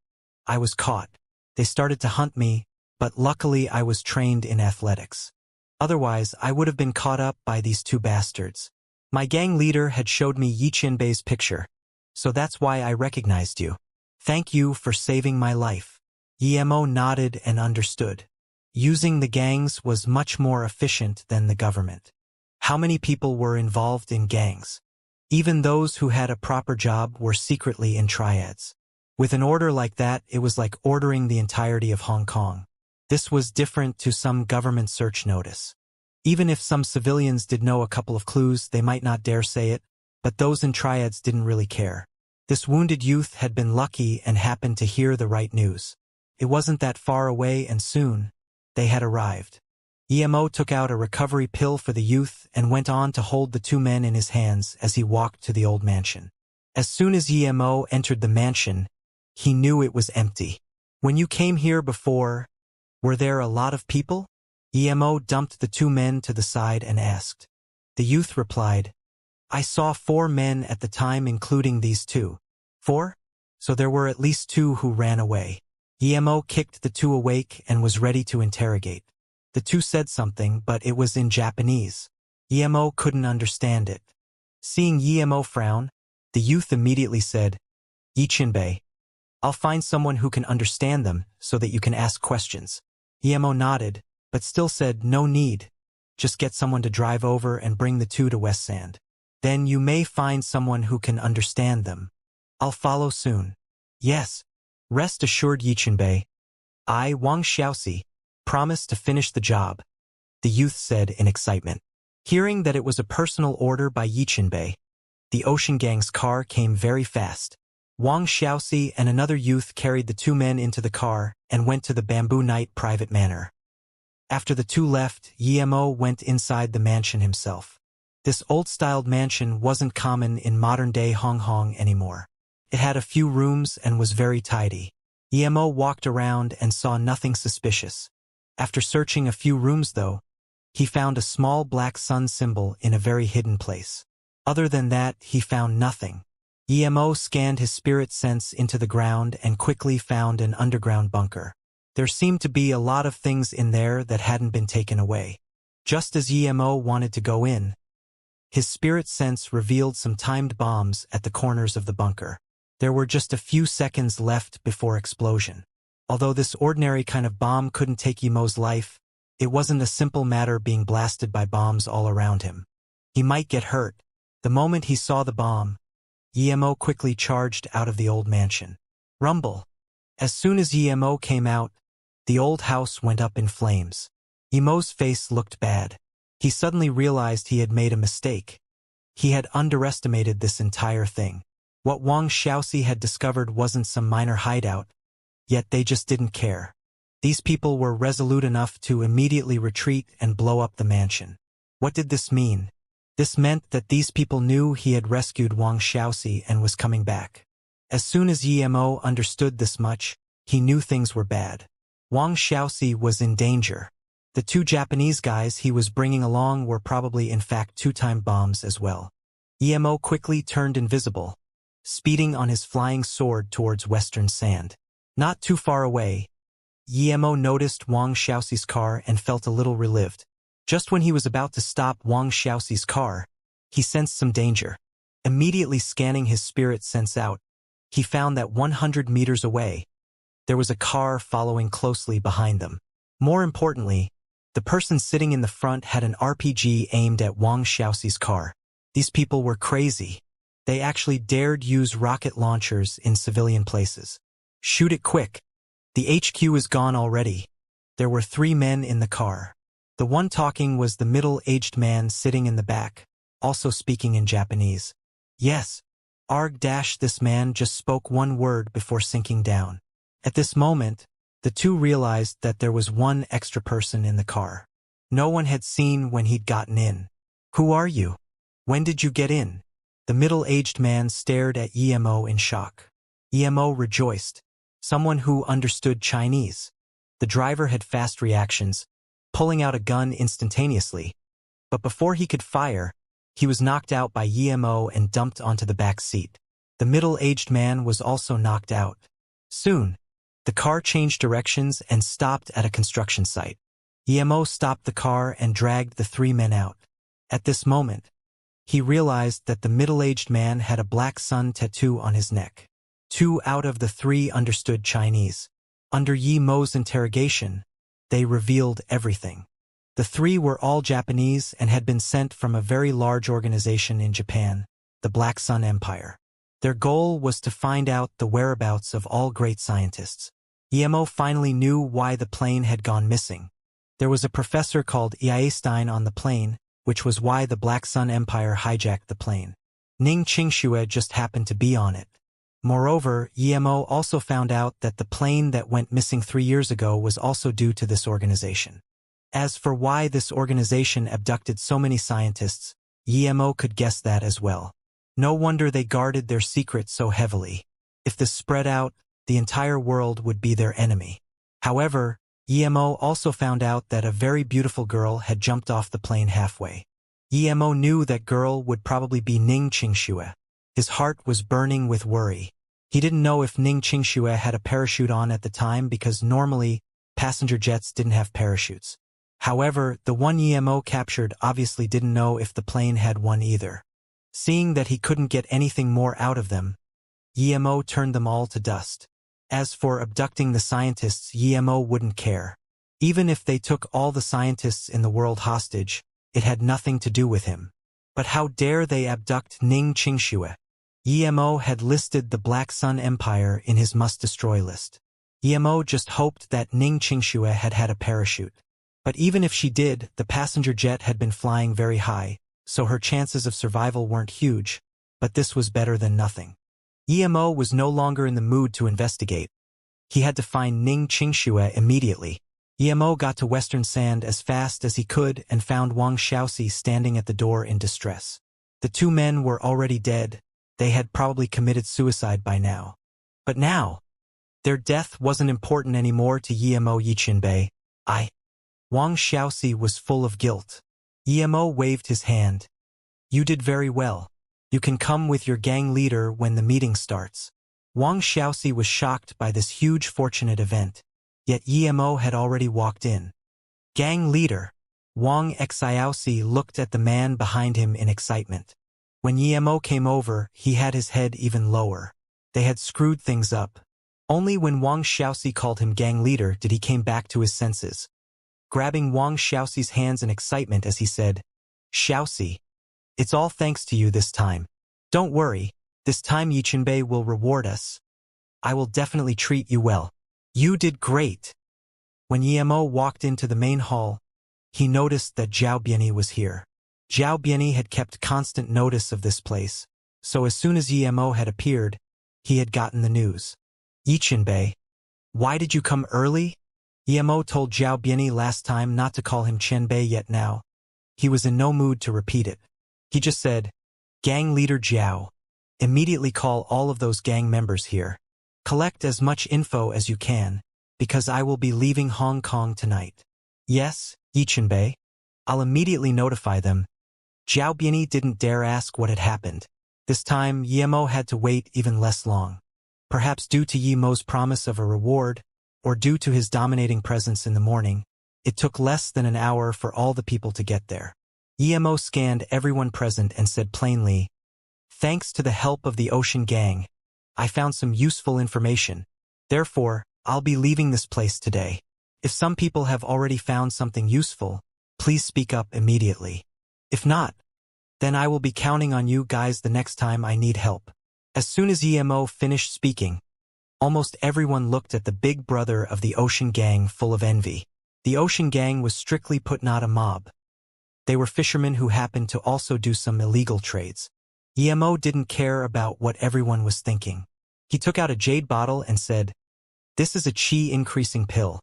I was caught. They started to hunt me, but luckily I was trained in athletics. Otherwise, I would have been caught up by these two bastards. My gang leader had showed me Yichinbei's picture, so that's why I recognized you. Thank you for saving my life. Emo nodded and understood. Using the gangs was much more efficient than the government. How many people were involved in gangs? Even those who had a proper job were secretly in triads. With an order like that, it was like ordering the entirety of Hong Kong. This was different to some government search notice. Even if some civilians did know a couple of clues, they might not dare say it, but those in triads didn't really care. This wounded youth had been lucky and happened to hear the right news. It wasn't that far away, and soon, they had arrived. Emo took out a recovery pill for the youth and went on to hold the two men in his hands as he walked to the old mansion. As soon as Emo entered the mansion, he knew it was empty. When you came here before, were there a lot of people? Emo dumped the two men to the side and asked. The youth replied, I saw 4 men at the time, including these two. 4? So there were at least 2 who ran away. Emo kicked the 2 awake and was ready to interrogate. The 2 said something, but it was in Japanese. Emo couldn't understand it. Seeing Emo frown, the youth immediately said, Yichinbei, I'll find someone who can understand them so that you can ask questions. Emo nodded, but still said, no need. Just get someone to drive over and bring the 2 to West Sand. Then you may find someone who can understand them. I'll follow soon. Yes. Rest assured, Yichinbei. I, Wang Xiaoxi, promise to finish the job, the youth said in excitement. Hearing that it was a personal order by Yichinbei, the Ocean Gang's car came very fast. Wang Xiaoxi and another youth carried the 2 men into the car and went to the Bamboo Night private manor. After the 2 left, Emo went inside the mansion himself. This old-styled mansion wasn't common in modern-day Hong Kong anymore. It had a few rooms and was very tidy. Emo walked around and saw nothing suspicious. After searching a few rooms, though, he found a small black sun symbol in a very hidden place. Other than that, he found nothing. Emo scanned his spirit sense into the ground and quickly found an underground bunker. There seemed to be a lot of things in there that hadn't been taken away. Just as Emo wanted to go in, his spirit sense revealed some timed bombs at the corners of the bunker. There were just a few seconds left before explosion. Although this ordinary kind of bomb couldn't take Emo's life, it wasn't a simple matter being blasted by bombs all around him. He might get hurt. The moment he saw the bomb, Emo quickly charged out of the old mansion. Rumble. As soon as Emo came out, the old house went up in flames. Emo's face looked bad. He suddenly realized he had made a mistake. He had underestimated this entire thing. What Wang Xiaoxi had discovered wasn't some minor hideout, yet they just didn't care. These people were resolute enough to immediately retreat and blow up the mansion. What did this mean? This meant that these people knew he had rescued Wang Xiaoxi and was coming back. As soon as Emo understood this much, he knew things were bad. Wang Xiaoxi was in danger. The 2 Japanese guys he was bringing along were probably in fact 2-time bombs as well. Emo quickly turned invisible, speeding on his flying sword towards Western Sand. Not too far away, Emo noticed Wang Xiaoxi's car and felt a little relieved. Just when he was about to stop Wang Xiaoxi's car, he sensed some danger. Immediately scanning his spirit sense out, he found that 100 meters away, there was a car following closely behind them. More importantly, the person sitting in the front had an RPG aimed at Wang Xiaoxi's car. These people were crazy. They actually dared use rocket launchers in civilian places. Shoot it quick. The HQ is gone already. There were 3 men in the car. The one talking was the middle-aged man sitting in the back, also speaking in Japanese. Yes. This man just spoke one word before sinking down. At this moment, the 2 realized that there was 1 extra person in the car. No one had seen when he'd gotten in. Who are you? When did you get in? The middle-aged man stared at Emo in shock. Emo rejoiced. Someone who understood Chinese. The driver had fast reactions, pulling out a gun instantaneously. But before he could fire, He was knocked out by Emo and dumped onto the back seat. The middle-aged man was also knocked out. Soon, the car changed directions and stopped at a construction site. Emo stopped the car and dragged the three men out. At this moment, he realized that the middle-aged man had a black sun tattoo on his neck. 2 out of the 3 understood Chinese. Under Emo's interrogation, they revealed everything. The 3 were all Japanese and had been sent from a very large organization in Japan, the Black Sun Empire. Their goal was to find out the whereabouts of all great scientists. Emo finally knew why the plane had gone missing. There was a professor called Einstein on the plane, which was why the Black Sun Empire hijacked the plane. Ning Qingxue just happened to be on it. Moreover, Emo also found out that the plane that went missing 3 years ago was also due to this organization. As for why this organization abducted so many scientists, Emo could guess that as well. No wonder they guarded their secret so heavily. If this spread out, the entire world would be their enemy. However, Emo also found out that a very beautiful girl had jumped off the plane halfway. Emo knew that girl would probably be Ning Qingxue. His heart was burning with worry. He didn't know if Ning Qingxue had a parachute on at the time because normally, passenger jets didn't have parachutes. However, the one Emo captured obviously didn't know if the plane had one either. Seeing that he couldn't get anything more out of them, Emo turned them all to dust. As for abducting the scientists, Emo wouldn't care. Even if they took all the scientists in the world hostage, it had nothing to do with him. But how dare they abduct Ning Qingxue? Emo had listed the Black Sun Empire in his must-destroy list. Emo just hoped that Ning Qingxue had had a parachute. But even if she did, the passenger jet had been flying very high, so her chances of survival weren't huge, but this was better than nothing. Emo was no longer in the mood to investigate. He had to find Ning Qingxue immediately. Emo got to Western Sand as fast as he could and found Wang Xiaoxi standing at the door in distress. The 2 men were already dead. They had probably committed suicide by now. But now, their death wasn't important anymore to Emo Yiqinbei. Wang Xiaoxi was full of guilt. Emo waved his hand. You did very well. You can come with your gang leader when the meeting starts. Wang Xiaoxi was shocked by this huge fortunate event, yet Emo had already walked in. Gang leader. Wang Xiaoxi looked at the man behind him in excitement. When Emo came over, he had his head even lower. They had screwed things up. Only when Wang Xiaoxi called him gang leader did he came back to his senses. Grabbing Wang Xiaoxi's hands in excitement as he said, Xiaoxi, it's all thanks to you this time. Don't worry, this time Yiqinbei will reward us. I will definitely treat you well. You did great. When Emo walked into the main hall, he noticed that Zhao Bianyi was here. Zhao Bianyi had kept constant notice of this place, so as soon as Emo had appeared, he had gotten the news. Yiqinbei, why did you come early? Emo told Zhao Bianyi last time not to call him Qianbei yet now. He was in no mood to repeat it. He just said, Gang leader Zhao, immediately call all of those gang members here. Collect as much info as you can, because I will be leaving Hong Kong tonight. Yes, Yiqinbei. I'll immediately notify them. Zhao Bianyi didn't dare ask what had happened. This time, Emo had to wait even less long. Perhaps due to Emo's promise of a reward, or due to his dominating presence in the morning, it took less than an hour for all the people to get there. Emo scanned everyone present and said plainly, Thanks to the help of the Ocean Gang, I found some useful information. Therefore, I'll be leaving this place today. If some people have already found something useful, please speak up immediately. If not, then I will be counting on you guys the next time I need help. As soon as Emo finished speaking, almost everyone looked at the big brother of the Ocean Gang full of envy. The Ocean Gang was strictly put not a mob. They were fishermen who happened to also do some illegal trades. Emo didn't care about what everyone was thinking. He took out a jade bottle and said, This is a chi-increasing pill.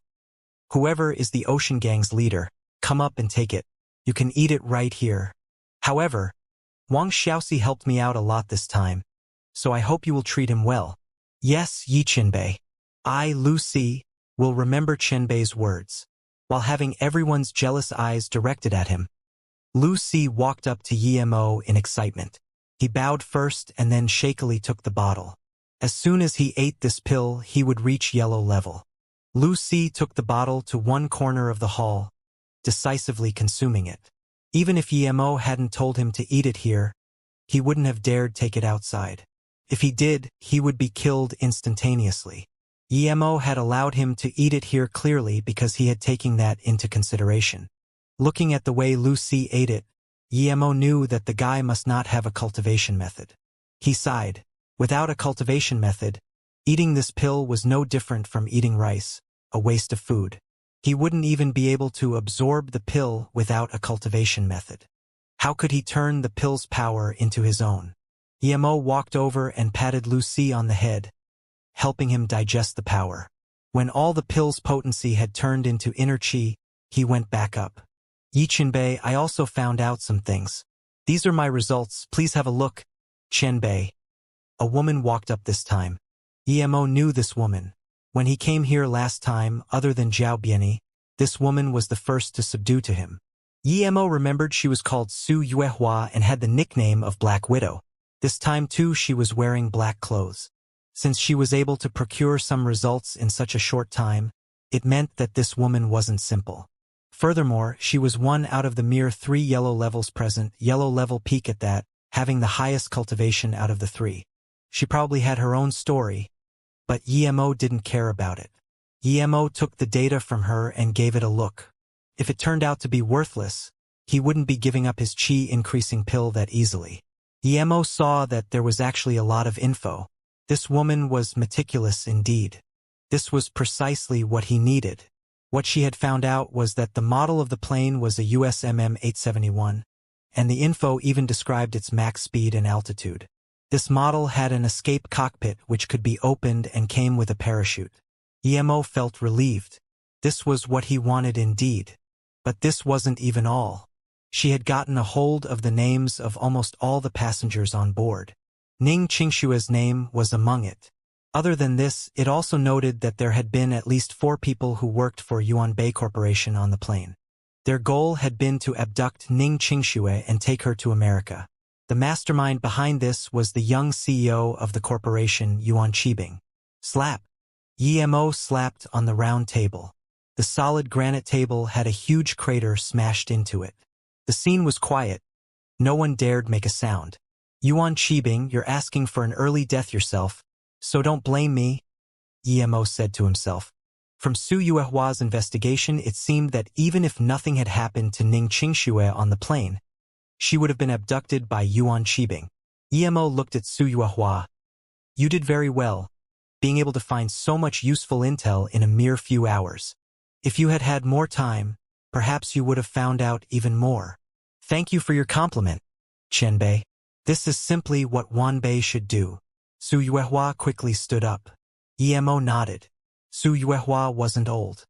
Whoever is the Ocean Gang's leader, come up and take it. You can eat it right here. However, Wang Xiaoxi helped me out a lot this time, so I hope you will treat him well. Yes, Yiqinbei. I, Lucy, will remember Qianbei's words, while having everyone's jealous eyes directed at him. Lu Si walked up to Yemo in excitement. He bowed first and then shakily took the bottle. As soon as he ate this pill, he would reach yellow level. Lu Si took the bottle to one corner of the hall, decisively consuming it. Even if Yemo hadn't told him to eat it here, he wouldn't have dared take it outside. If he did, he would be killed instantaneously. Yemo had allowed him to eat it here clearly because he had taken that into consideration. Looking at the way Lu Si ate it, Yemo knew that the guy must not have a cultivation method. He sighed. Without a cultivation method, eating this pill was no different from eating rice, a waste of food. He wouldn't even be able to absorb the pill without a cultivation method. How could he turn the pill's power into his own? Yemo walked over and patted Lu Si on the head, helping him digest the power. When all the pill's potency had turned into inner qi, he went back up. Yiqianbei, I also found out some things. These are my results, please have a look. Qianbei. A woman walked up this time. Yemo knew this woman. When he came here last time, other than Zhao Biani, this woman was the first to subdue to him. Yemo remembered she was called Su Yuehua and had the nickname of Black Widow. This time too she was wearing black clothes. Since she was able to procure some results in such a short time, it meant that this woman wasn't simple. Furthermore, she was one out of the mere 3 yellow levels present, yellow level peak at that, having the highest cultivation out of the 3. She probably had her own story, but Yemo didn't care about it. Yemo took the data from her and gave it a look. If it turned out to be worthless, he wouldn't be giving up his qi increasing pill that easily. Yemo saw that there was actually a lot of info. This woman was meticulous indeed. This was precisely what he needed. What she had found out was that the model of the plane was a USMM 871, and the info even described its max speed and altitude. This model had an escape cockpit which could be opened and came with a parachute. Yemo felt relieved. This was what he wanted indeed. But this wasn't even all. She had gotten a hold of the names of almost all the passengers on board. Ning Qingshua's name was among it. Other than this, it also noted that there had been at least 4 people who worked for Yuanbei Corporation on the plane. Their goal had been to abduct Ning Qingxue and take her to America. The mastermind behind this was the young CEO of the corporation, Yuan Qibing. Slap. Yemo slapped on the round table. The solid granite table had a huge crater smashed into it. The scene was quiet. No one dared make a sound. Yuan Qibing, you're asking for an early death yourself, so don't blame me, Yemo said to himself. From Su Yuehua's investigation, it seemed that even if nothing had happened to Ning Qingxue on the plane, she would have been abducted by Yuan Qibing. Yemo looked at Su Yuehua. You did very well, being able to find so much useful intel in a mere few hours. If you had had more time, perhaps you would have found out even more. Thank you for your compliment, Qianbei. This is simply what Wanbei should do. Su Yuehua quickly stood up. Yemo nodded. Su Yuehua wasn't old.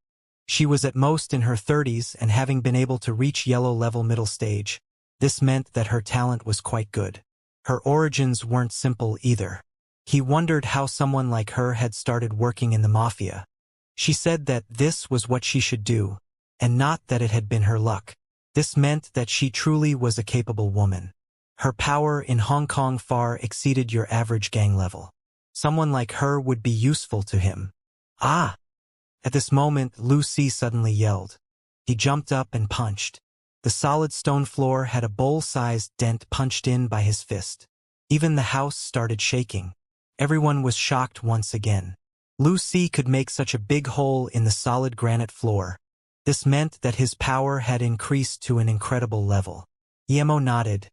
She was at most in her 30s and having been able to reach yellow level middle stage. This meant that her talent was quite good. Her origins weren't simple either. He wondered how someone like her had started working in the mafia. She said that this was what she should do, and not that it had been her luck. This meant that she truly was a capable woman. Her power in Hong Kong far exceeded your average gang level. Someone like her would be useful to him. Ah! At this moment, Lu Si suddenly yelled. He jumped up and punched. The solid stone floor had a bowl-sized dent punched in by his fist. Even the house started shaking. Everyone was shocked once again. Lu Si could make such a big hole in the solid granite floor. This meant that his power had increased to an incredible level. Yemo nodded.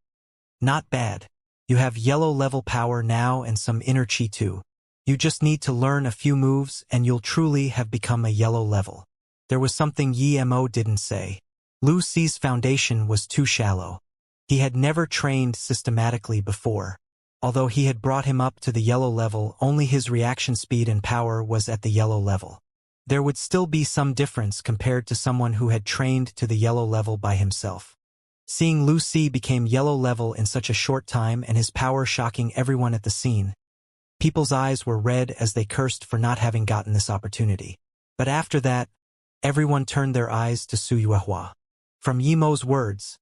Not bad. You have yellow level power now and some inner chi too. You just need to learn a few moves and you'll truly have become a yellow level. There was something Yemo didn't say. Lu Si's foundation was too shallow. He had never trained systematically before. Although he had brought him up to the yellow level, only his reaction speed and power was at the yellow level. There would still be some difference compared to someone who had trained to the yellow level by himself. Seeing Lu Si became yellow level in such a short time and his power shocking everyone at the scene, people's eyes were red as they cursed for not having gotten this opportunity. But after that, everyone turned their eyes to Su Yuehua. From Yemo's words,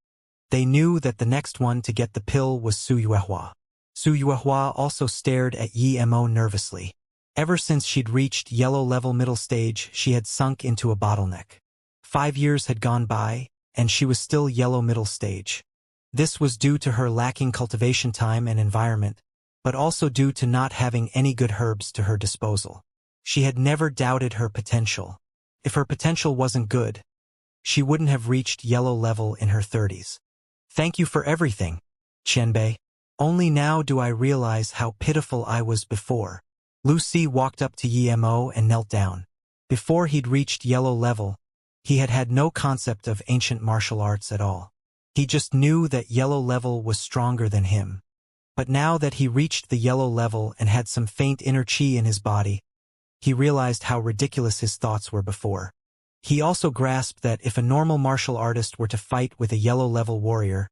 They knew that the next one to get the pill was Su Yuehua. Su Yuehua also stared at Yi-Mo nervously. Ever since she'd reached yellow level middle stage, she had sunk into a bottleneck. 5 years had gone by, and she was still yellow middle stage. This was due to her lacking cultivation time and environment, but also due to not having any good herbs to her disposal. She had never doubted her potential. If her potential wasn't good, she wouldn't have reached yellow level in her 30s. Thank you for everything, Qianbei. Only now do I realize how pitiful I was before. Lu Si walked up to Yi-Mo and knelt down. Before he'd reached yellow level, he had had no concept of ancient martial arts at all. He just knew that yellow level was stronger than him. But now that he reached the yellow level and had some faint inner chi in his body, he realized how ridiculous his thoughts were before. He also grasped that if a normal martial artist were to fight with a yellow level warrior,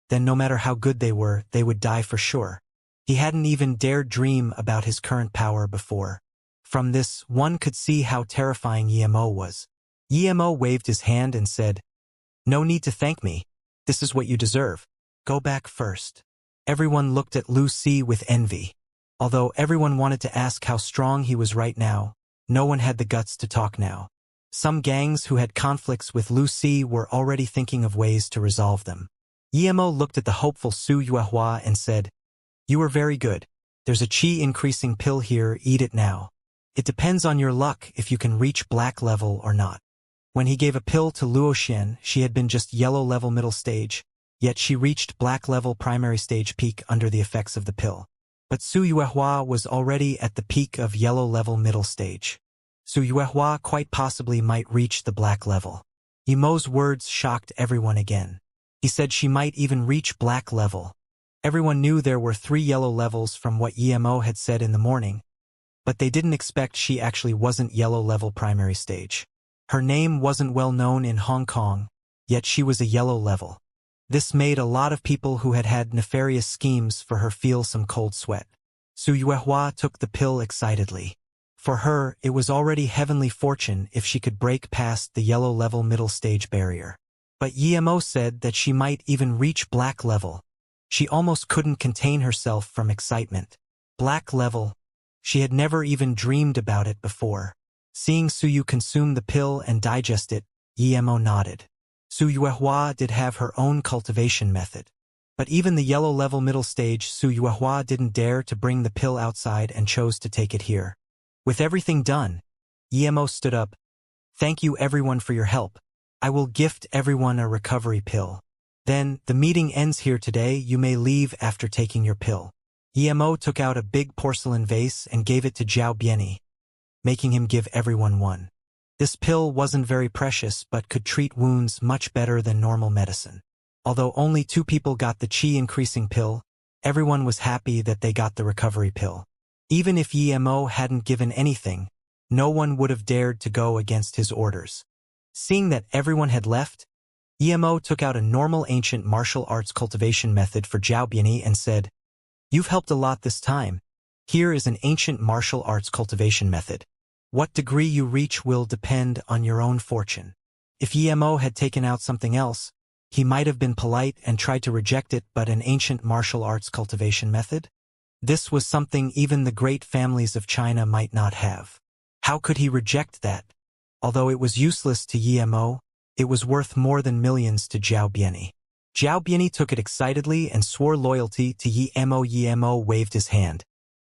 then no matter how good they were, they would die for sure. He hadn't even dared dream about his current power before. From this, one could see how terrifying Yi-Mo was. Yi-Mo waved his hand and said, "No need to thank me. This is what you deserve. Go back first." Everyone looked at Lu Si with envy. Although everyone wanted to ask how strong he was right now, no one had the guts to talk now. Some gangs who had conflicts with Lu Si were already thinking of ways to resolve them. Yi-Mo looked at the hopeful Su Yuehua and said, "You are very good. There's a chi increasing pill here, eat it now. It depends on your luck if you can reach black level or not." When he gave a pill to Luoxian, she had been just yellow level middle stage, yet she reached black level primary stage peak under the effects of the pill. But Su Yuehua was already at the peak of yellow level middle stage. Su Yuehua quite possibly might reach the black level. Yi-Mo's words shocked everyone again. He said she might even reach black level. Everyone knew there were 3 yellow levels from what Yi-Mo had said in the morning, but they didn't expect she actually wasn't yellow level primary stage. Her name wasn't well known in Hong Kong, yet she was a yellow level. This made a lot of people who had had nefarious schemes for her feel some cold sweat. Su Yuehua took the pill excitedly. For her, it was already heavenly fortune if she could break past the yellow level middle stage barrier. But Yi-Mo said that she might even reach black level. She almost couldn't contain herself from excitement. Black level. She had never even dreamed about it before. Seeing Su Yu consume the pill and digest it, Yi-Mo nodded. Su Yuehua did have her own cultivation method. But even the yellow level middle stage Su Yuehua didn't dare to bring the pill outside and chose to take it here. With everything done, Yi-Mo stood up. "Thank you everyone for your help. I will gift everyone a recovery pill. Then, the meeting ends here today, you may leave after taking your pill." Yi-Mo took out a big porcelain vase and gave it to Zhao Bieni, making him give everyone one. This pill wasn't very precious but could treat wounds much better than normal medicine. Although only 2 people got the chi-increasing pill, everyone was happy that they got the recovery pill. Even if Yi-Mo hadn't given anything, no one would have dared to go against his orders. Seeing that everyone had left, Yi-Mo took out a normal ancient martial arts cultivation method for Zhao Bieni and said, "You've helped a lot this time. Here is an ancient martial arts cultivation method. What degree you reach will depend on your own fortune." If Yi-Mo had taken out something else, he might have been polite and tried to reject it, but an ancient martial arts cultivation method? This was something even the great families of China might not have. How could he reject that? Although it was useless to Yi-Mo, it was worth more than millions to Zhao Bieni. Zhao Bieni took it excitedly and swore loyalty to Yi-Mo. Yi-Mo waved his hand.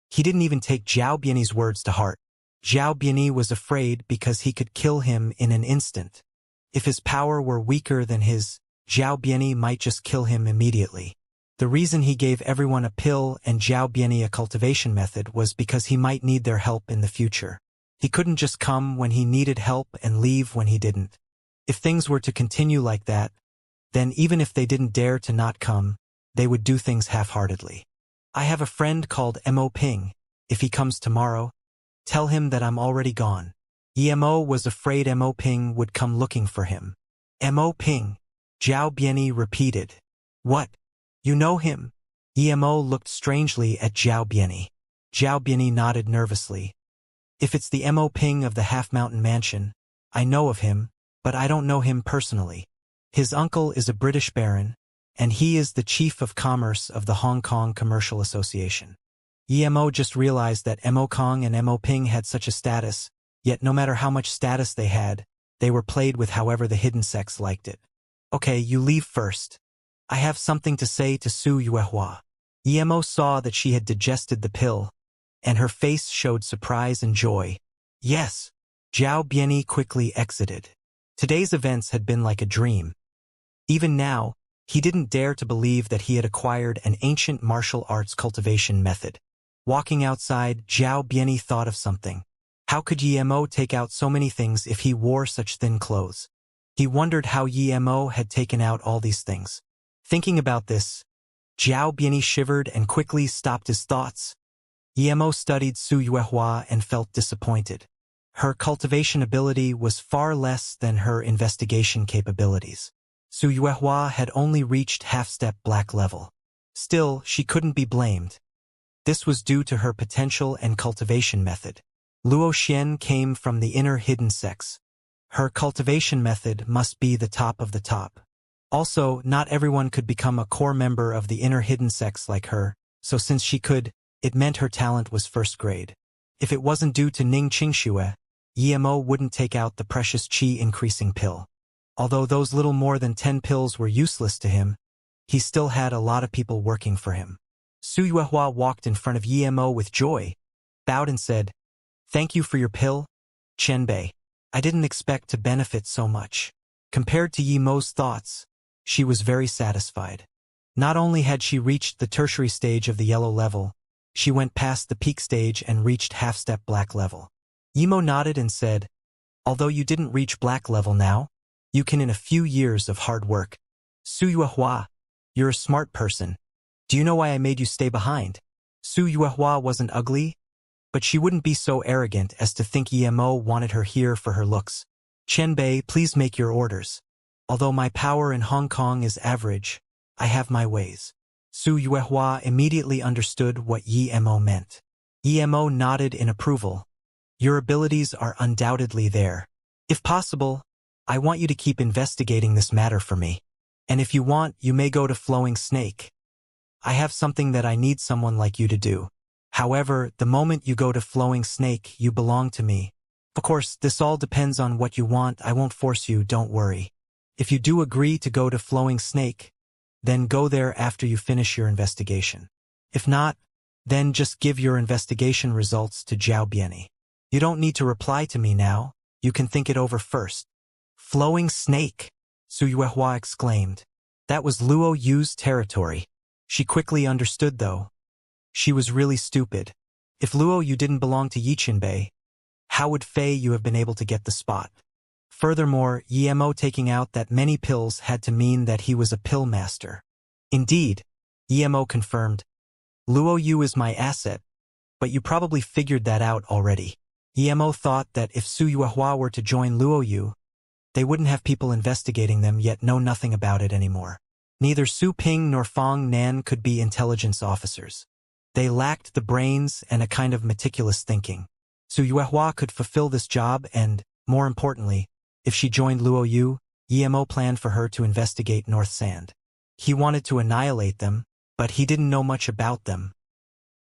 He didn't even take Zhao Bieni's words to heart. Zhao Bieni was afraid because he could kill him in an instant. If his power were weaker than his, Zhao Bieni might just kill him immediately. The reason he gave everyone a pill and Zhao Bieni a cultivation method was because he might need their help in the future. He couldn't just come when he needed help and leave when he didn't. If things were to continue like that, then even if they didn't dare to not come, they would do things half-heartedly. "I have a friend called Mo Ping. If he comes tomorrow, tell him that I'm already gone." Yi-Mo was afraid Mo Ping would come looking for him. "Mo Ping," Zhao Bieni repeated. "What? You know him?" Yi-Mo looked strangely at Zhao Bieni. Zhao Bieni nodded nervously. "If it's the Mo Ping of the Half-Mountain Mansion, I know of him, but I don't know him personally. His uncle is a British baron, and he is the Chief of Commerce of the Hong Kong Commercial Association. Emo just realized that Mo Kong and Mo Ping had such a status, yet no matter how much status they had, they were played with however the hidden sex liked it. Okay, you leave first. I have something to say to Su Yuehua. Emo saw that she had digested the pill, and her face showed surprise and joy. Yes. Zhao Bianyi quickly exited. Today's events had been like a dream. Even now, he didn't dare to believe that he had acquired an ancient martial arts cultivation method. Walking outside, Zhao Bianyi thought of something. How could Mo take out so many things if he wore such thin clothes? He wondered how Mo had taken out all these things. Thinking about this, Zhao Bianyi shivered and quickly stopped his thoughts. Mo studied Su Yuehua and felt disappointed. Her cultivation ability was far less than her investigation capabilities. Su Yuehua had only reached half-step black level. Still, she couldn't be blamed. This was due to her potential and cultivation method. Luo Xian came from the inner hidden sex. Her cultivation method must be the top of the top. Also, not everyone could become a core member of the inner hidden sex like her, so since she could, it meant her talent was first grade. If it wasn't due to Ning Qingxue, Mo wouldn't take out the precious qi increasing pill. Although those little more than 10 pills were useless to him, he still had a lot of people working for him. Su Yuehua walked in front of Mo with joy, bowed and said, "Thank you for your pill, Qianbei. I didn't expect to benefit so much." Compared to Mo's thoughts, she was very satisfied. Not only had she reached the tertiary stage of the yellow level, she went past the peak stage and reached half-step black level. Mo nodded and said, "Although you didn't reach black level now, you can in a few years of hard work. Su Yuehua, you're a smart person. Do you know why I made you stay behind?" Su Yuehua wasn't ugly, but she wouldn't be so arrogant as to think Mo wanted her here for her looks. "Qianbei, please make your orders. Although my power in Hong Kong is average, I have my ways." Su Yuehua immediately understood what Mo meant. Mo nodded in approval. "Your abilities are undoubtedly there. If possible, I want you to keep investigating this matter for me. And if you want, you may go to Flowing Snake. I have something that I need someone like you to do. However, the moment you go to Flowing Snake, you belong to me. Of course, this all depends on what you want. I won't force you, don't worry. If you do agree to go to Flowing Snake, then go there after you finish your investigation. If not, then just give your investigation results to Zhao Bianyi. You don't need to reply to me now, you can think it over first." "Flowing Snake!" Su Yuehua exclaimed. That was Luo Yu's territory. She quickly understood though. She was really stupid. If Luo Yu didn't belong to Qianbei, how would Fei Yu have been able to get the spot? Furthermore, Mo taking out that many pills had to mean that he was a pill master. Indeed, Mo confirmed, "Luo Yu is my asset, but you probably figured that out already." Mo thought that if Su Yuehua were to join Luo Yu, they wouldn't have people investigating them yet know nothing about it anymore. Neither Su Ping nor Fong Nan could be intelligence officers. They lacked the brains and a kind of meticulous thinking. Su Yuehua could fulfill this job and, more importantly, if she joined Luo Yu, Mo planned for her to investigate North Sand. He wanted to annihilate them, but he didn't know much about them.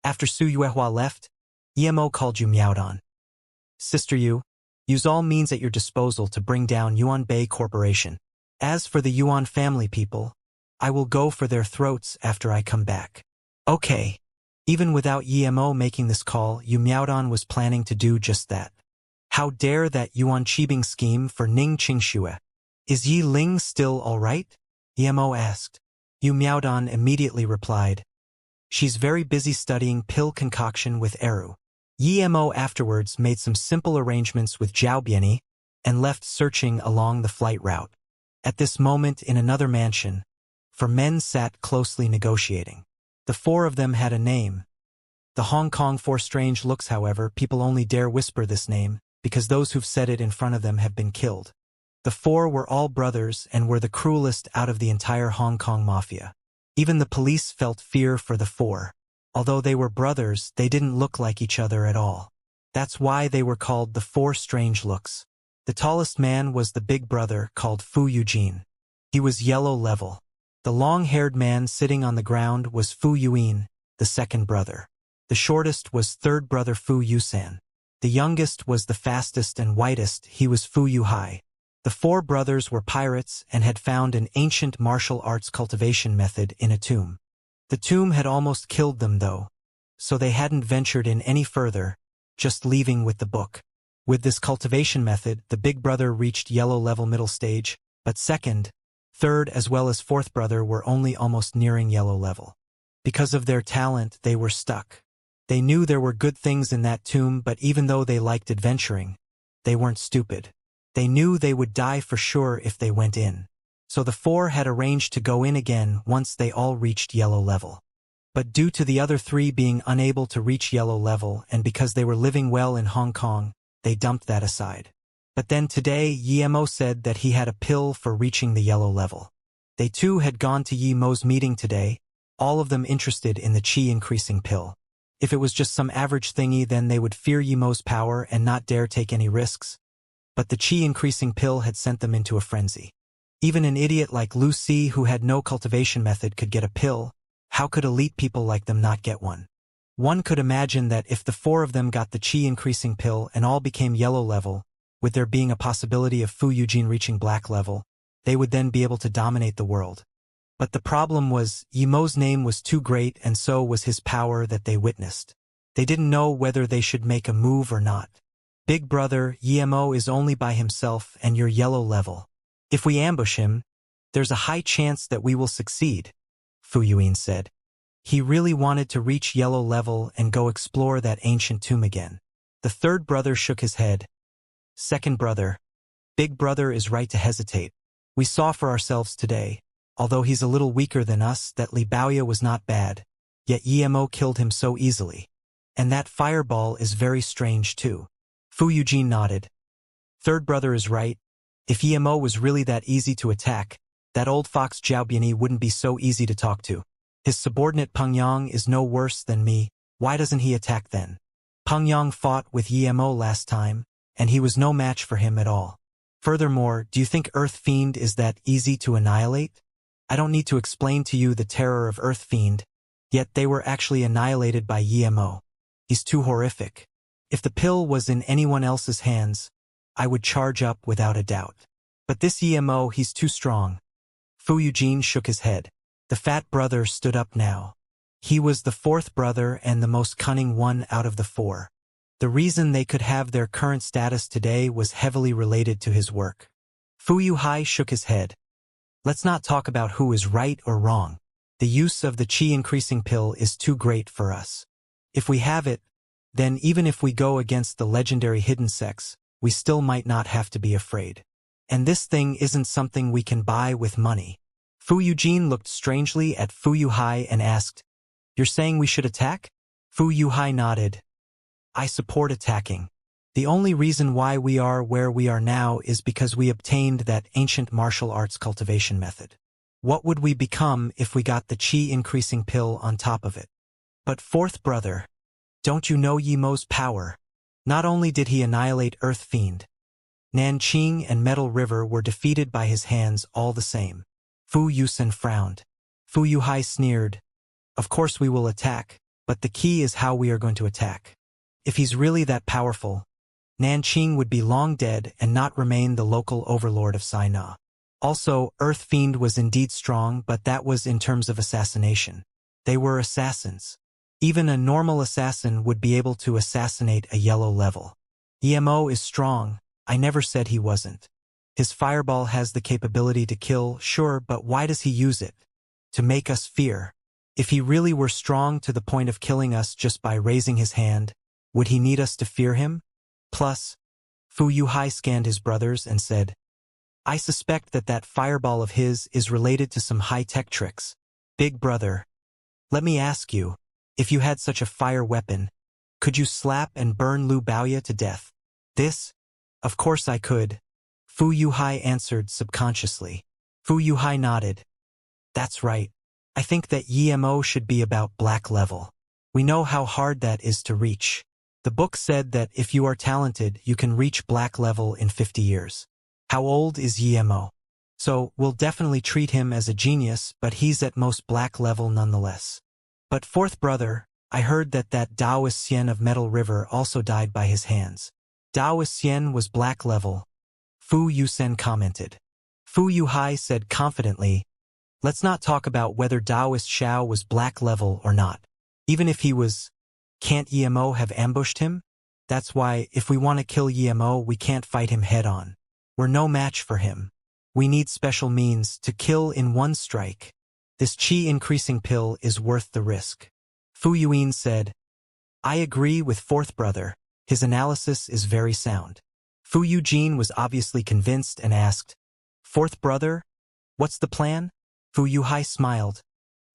After Su Yuehua left, Mo called Yu Miaodan. "Sister Yu, use all means at your disposal to bring down Yuan Bei Corporation. As for the Yuan family people, I will go for their throats after I come back." Okay. Even without Mo making this call, Yu Miaodan was planning to do just that. How dare that Yuan Qibing scheme for Ning Qingxue? "Is Yi Ling still all right?" Mo asked. Yu Miaodan immediately replied, "She's very busy studying pill concoction with Eru." Mo afterwards made some simple arrangements with Zhao Bianyi and left searching along the flight route. At this moment in another mansion, 4 men sat closely negotiating. The 4 of them had a name. The Hong Kong 4 strange looks, however, people only dare whisper this name, because those who've said it in front of them have been killed. The 4 were all brothers and were the cruelest out of the entire Hong Kong mafia. Even the police felt fear for the 4. Although they were brothers, they didn't look like each other at all. That's why they were called the 4 strange looks. The tallest man was the big brother called Fu Eugene. He was yellow level. The long-haired man sitting on the ground was Fu Yuan, the second brother. The shortest was third brother Fu Yusan. The youngest was the fastest and whitest, he was Fu Yuhai. The four brothers were pirates and had found an ancient martial arts cultivation method in a tomb. The tomb had almost killed them though, so they hadn't ventured in any further, just leaving with the book. With this cultivation method, the big brother reached yellow level middle stage, but second, third as well as fourth brother were only almost nearing yellow level. Because of their talent, they were stuck. They knew there were good things in that tomb, but even though they liked adventuring, they weren't stupid. They knew they would die for sure if they went in. So the four had arranged to go in again once they all reached yellow level. But due to the other three being unable to reach yellow level and because they were living well in Hong Kong, they dumped that aside. But then today, Yimo said that he had a pill for reaching the yellow level. They too had gone to Yimo's meeting today, all of them interested in the chi increasing pill. If it was just some average thingy, then they would fear Yimo's power and not dare take any risks. But the chi increasing pill had sent them into a frenzy. Even an idiot like Lucy who had no cultivation method could get a pill. How could elite people like them not get one? One could imagine that if the four of them got the chi increasing pill and all became yellow level, with there being a possibility of Fu Eugene reaching black level, they would then be able to dominate the world. But the problem was, Yimo's name was too great and so was his power that they witnessed. They didn't know whether they should make a move or not. Big brother, Yimo is only by himself and you're yellow level. If we ambush him, there's a high chance that we will succeed, Fu Yuan said. He really wanted to reach yellow level and go explore that ancient tomb again. The third brother shook his head. Second brother, big brother is right to hesitate. We saw for ourselves today, although he's a little weaker than us, that Li Baoya was not bad, yet Yimo killed him so easily. And that fireball is very strange too. Fu Eugene nodded. Third brother is right. If Yimo was really that easy to attack, that old fox Zhao Biani wouldn't be so easy to talk to. His subordinate Peng Yang is no worse than me, why doesn't he attack then? Peng Yang fought with Yimo last time, and he was no match for him at all. Furthermore, do you think Earth Fiend is that easy to annihilate? I don't need to explain to you the terror of Earth Fiend, yet they were actually annihilated by Yimo. He's too horrific. If the pill was in anyone else's hands, I would charge up without a doubt. But this Yimo, he's too strong. Fu Eugene shook his head. The fat brother stood up now. He was the fourth brother and the most cunning one out of the four. The reason they could have their current status today was heavily related to his work. Fu Yuhai shook his head. Let's not talk about who is right or wrong. The use of the chi increasing pill is too great for us. If we have it, then even if we go against the legendary hidden sex, we still might not have to be afraid. And this thing isn't something we can buy with money. Fu Eugene looked strangely at Fu Yuhai and asked, "You're saying we should attack?" Fu Yuhai nodded. "I support attacking. The only reason why we are where we are now is because we obtained that ancient martial arts cultivation method. What would we become if we got the chi increasing pill on top of it? But fourth brother, don't you know Yimo's power? Not only did he annihilate Earth Fiend, Nanqing and Metal River were defeated by his hands all the same." Fu Yusen frowned. Fu Yuhai sneered. "Of course we will attack, but the key is how we are going to attack. If he's really that powerful, Nanqing would be long dead and not remain the local overlord of Sina. Also, Earth Fiend was indeed strong, but that was in terms of assassination. They were assassins. Even a normal assassin would be able to assassinate a yellow level. Yimo is strong, I never said he wasn't. His fireball has the capability to kill, sure, but why does he use it? To make us fear. If he really were strong to the point of killing us just by raising his hand, would he need us to fear him? Plus, Fu Yuhai scanned his brothers and said, "I suspect that fireball of his is related to some high-tech tricks. Big brother, let me ask you, if you had such a fire weapon, could you slap and burn Lu Baoya to death?" "This? Of course I could," Fu Yuhai answered subconsciously. Fu Yuhai nodded. "That's right. I think that Yimo should be about black level. We know how hard that is to reach. The book said that if you are talented, you can reach black level in 50 years. How old is Yimo?" So we'll definitely treat him as a genius, but he's at most black level nonetheless. But fourth brother, I heard that Taoist Xian of Metal River also died by his hands. Taoist Xian was black level, Fu Yusen commented. Fu Yuhai said confidently, let's not talk about whether Taoist Xiao was black level or not. Even if he was, can't Yemo have ambushed him? That's why, if we want to kill Yemo, we can't fight him head-on. We're no match for him. We need special means to kill in one strike. This chi-increasing pill is worth the risk. Fu Yuin said, I agree with fourth brother. His analysis is very sound. Fu Eugene was obviously convinced and asked, fourth brother, what's the plan? Fu Yuhai smiled.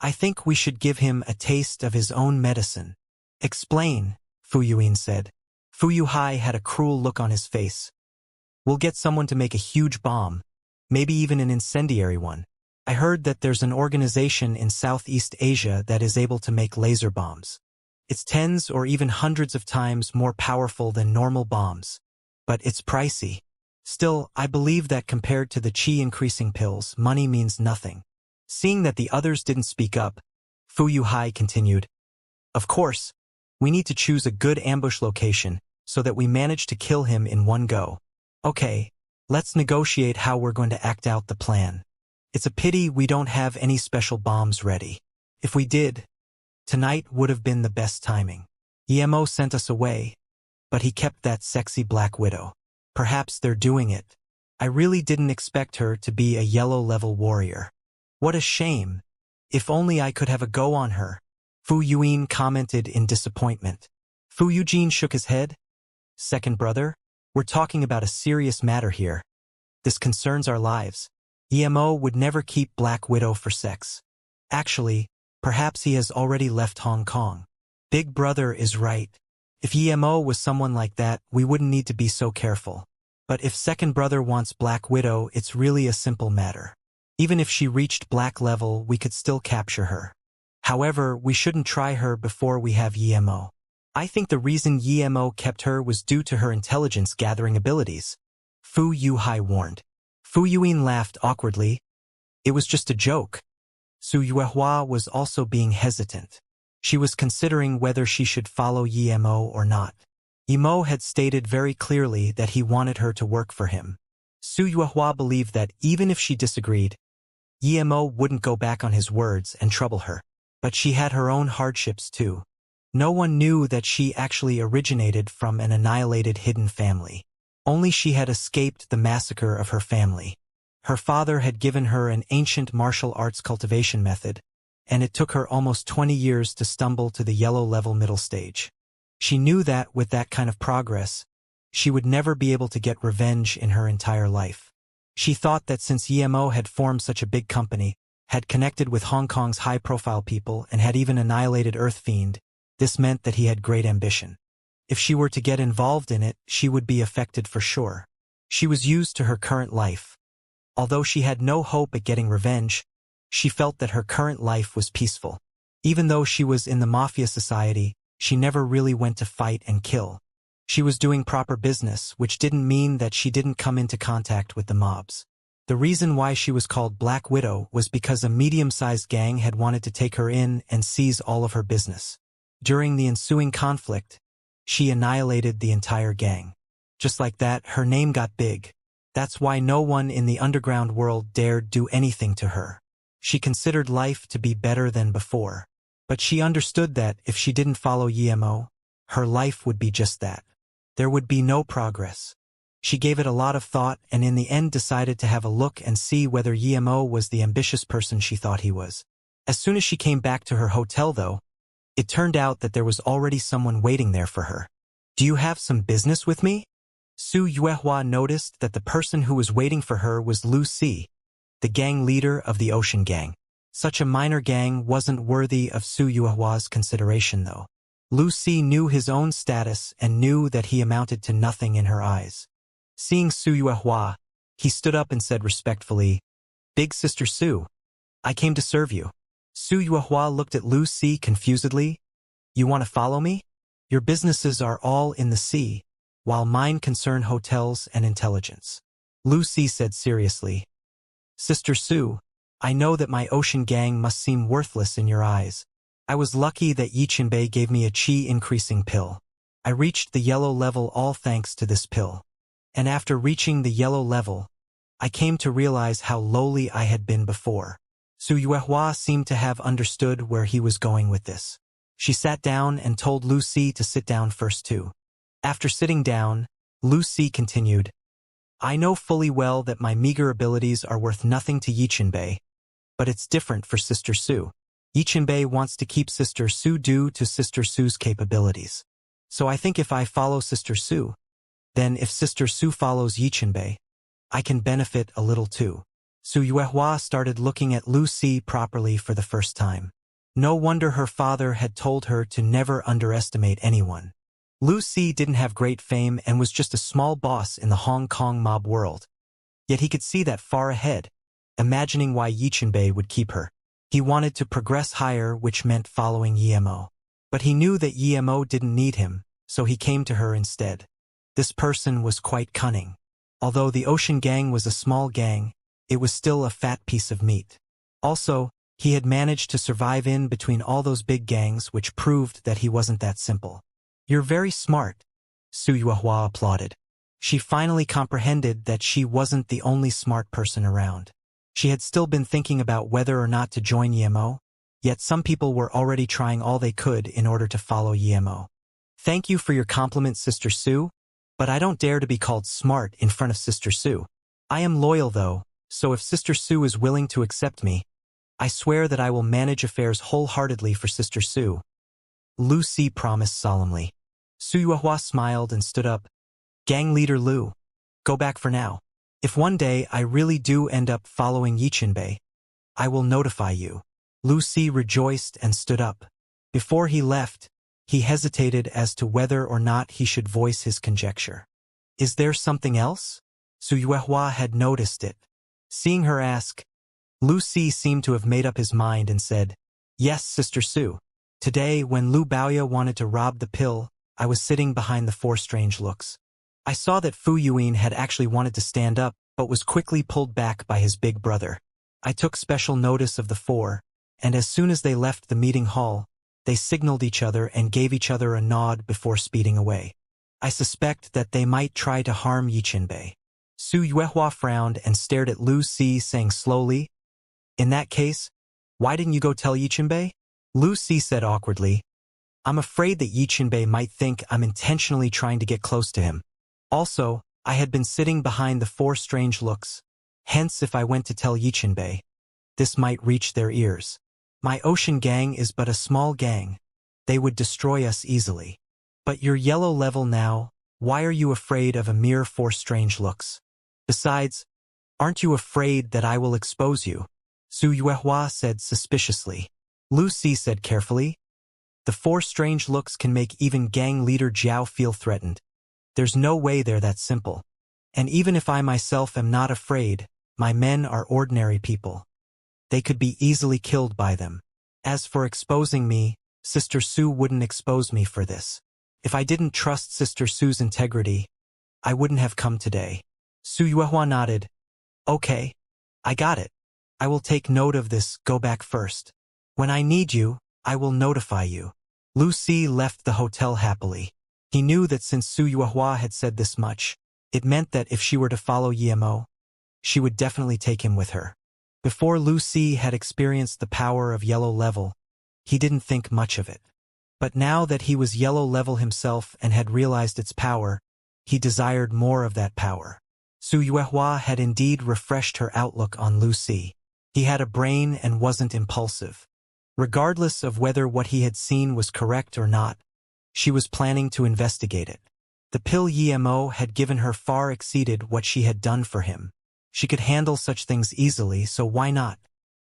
I think we should give him a taste of his own medicine. Explain, Fu Yuin said. Fu Yuhai had a cruel look on his face. We'll get someone to make a huge bomb, maybe even an incendiary one. I heard that there's an organization in Southeast Asia that is able to make laser bombs. It's tens or even hundreds of times more powerful than normal bombs. But it's pricey. Still, I believe that compared to the chi-increasing pills, money means nothing. Seeing that the others didn't speak up, Fu Yuhai continued, of course, we need to choose a good ambush location so that we manage to kill him in one go. Okay, let's negotiate how we're going to act out the plan. It's a pity we don't have any special bombs ready. If we did, tonight would have been the best timing. Yemo sent us away, but he kept that sexy Black Widow. Perhaps they're doing it. I really didn't expect her to be a yellow-level warrior. What a shame. If only I could have a go on her. Fu Yuin commented in disappointment. Fu Eugene shook his head. Second brother, we're talking about a serious matter here. This concerns our lives. Yemo would never keep Black Widow for sex. Actually, perhaps he has already left Hong Kong. Big brother is right. If Yemo was someone like that, we wouldn't need to be so careful. But if second brother wants Black Widow, it's really a simple matter. Even if she reached black level, we could still capture her. However, we shouldn't try her before we have Yemo. I think the reason Yemo kept her was due to her intelligence-gathering abilities. Fu Yuhai warned. Fu Yuin laughed awkwardly. It was just a joke. Su Yuehua was also being hesitant. She was considering whether she should follow Yemo or not. Yemo had stated very clearly that he wanted her to work for him. Su Yuehua believed that even if she disagreed, Yemo wouldn't go back on his words and trouble her. But she had her own hardships too. No one knew that she actually originated from an annihilated hidden family. Only she had escaped the massacre of her family. Her father had given her an ancient martial arts cultivation method, and it took her almost 20 years to stumble to the yellow-level middle stage. She knew that with that kind of progress, she would never be able to get revenge in her entire life. She thought that since Yemo had formed such a big company, had connected with Hong Kong's high-profile people, and had even annihilated Earth Fiend, this meant that he had great ambition. If she were to get involved in it, she would be affected for sure. She was used to her current life. Although she had no hope at getting revenge, she felt that her current life was peaceful. Even though she was in the mafia society, she never really went to fight and kill. She was doing proper business, which didn't mean that she didn't come into contact with the mobs. The reason why she was called Black Widow was because a medium-sized gang had wanted to take her in and seize all of her business. During the ensuing conflict, she annihilated the entire gang. Just like that, her name got big. That's why no one in the underground world dared do anything to her. She considered life to be better than before. But she understood that if she didn't follow Yemo, her life would be just that. There would be no progress. She gave it a lot of thought and in the end decided to have a look and see whether Yemo was the ambitious person she thought he was. As soon as she came back to her hotel, though, it turned out that there was already someone waiting there for her. Do you have some business with me? Su Yuehua noticed that the person who was waiting for her was Lu Si, the gang leader of the Ocean Gang. Such a minor gang wasn't worthy of Su Yuehua's consideration, though. Lu Si knew his own status and knew that he amounted to nothing in her eyes. Seeing Su Yuehua, he stood up and said respectfully, Big Sister Su, I came to serve you. Su Yuehua looked at Lu Si confusedly. You want to follow me? Your businesses are all in the sea, while mine concern hotels and intelligence. Lu Si said seriously. Sister Su, I know that my ocean gang must seem worthless in your eyes. I was lucky that Yichinbei gave me a chi increasing pill. I reached the yellow level all thanks to this pill. And after reaching the yellow level, I came to realize how lowly I had been before. Su Yuehua seemed to have understood where he was going with this. She sat down and told Lu Si to sit down first too. After sitting down, Lu Si continued, I know fully well that my meager abilities are worth nothing to Yichinbei, but it's different for Sister Su. Yichinbei wants to keep Sister Su due to Sister Su's capabilities. So I think if I follow Sister Su, then if Sister Su follows Yichinbei, I can benefit a little too. Su Yuehua started looking at Lu Si properly for the first time. No wonder her father had told her to never underestimate anyone. Lu Si didn't have great fame and was just a small boss in the Hong Kong mob world. Yet he could see that far ahead, imagining why Yichinbei would keep her. He wanted to progress higher, which meant following Yemo. But he knew that Yemo didn't need him, so he came to her instead. This person was quite cunning. Although the Ocean Gang was a small gang, it was still a fat piece of meat. Also, he had managed to survive in between all those big gangs, which proved that he wasn't that simple. You're very smart, Su Yuehua applauded. She finally comprehended that she wasn't the only smart person around. She had still been thinking about whether or not to join Yemo, yet some people were already trying all they could in order to follow Yemo. Thank you for your compliment, Sister Su, but I don't dare to be called smart in front of Sister Su. I am loyal though, so if Sister Su is willing to accept me, I swear that I will manage affairs wholeheartedly for Sister Su. Lu Si promised solemnly. Su Yuehua smiled and stood up. Gang leader Lu, go back for now. If one day I really do end up following Yichinbei, I will notify you. Lu Si rejoiced and stood up. Before he left, he hesitated as to whether or not he should voice his conjecture. Is there something else? Su Yuehua had noticed it. Seeing her ask, Lu Si seemed to have made up his mind and said, Yes, Sister Su. Today, when Lu Baoya wanted to rob the pill, I was sitting behind the four strange looks. I saw that Fu Yuin had actually wanted to stand up, but was quickly pulled back by his big brother. I took special notice of the four, and as soon as they left the meeting hall, they signaled each other and gave each other a nod before speeding away. I suspect that they might try to harm Yichinbei. Su Yuehua frowned and stared at Lu Si, saying slowly, In that case, why didn't you go tell Yichinbei? Lu Si said awkwardly, I'm afraid that Yichinbei might think I'm intentionally trying to get close to him. Also, I had been sitting behind the four strange looks. Hence, if I went to tell Yichinbei, this might reach their ears. My ocean gang is but a small gang. They would destroy us easily. But you're yellow level now, why are you afraid of a mere four strange looks? Besides, aren't you afraid that I will expose you? Su Yuehua said suspiciously. Lu Si said carefully, The four strange looks can make even gang leader Jiao feel threatened. There's no way they're that simple. And even if I myself am not afraid, my men are ordinary people. They could be easily killed by them. As for exposing me, Sister Su wouldn't expose me for this. If I didn't trust Sister Su's integrity, I wouldn't have come today. Su Yuehua nodded. Okay, I got it. I will take note of this, go back first. When I need you, I will notify you. Lu Si left the hotel happily. He knew that since Su Yuehua had said this much, it meant that if she were to follow Yemo, she would definitely take him with her. Before Lu Si had experienced the power of yellow level, he didn't think much of it. But now that he was yellow level himself and had realized its power, he desired more of that power. Su Yuehua had indeed refreshed her outlook on Lu Si. He had a brain and wasn't impulsive. Regardless of whether what he had seen was correct or not, she was planning to investigate it. The pill Yemo had given her far exceeded what she had done for him. She could handle such things easily, so why not?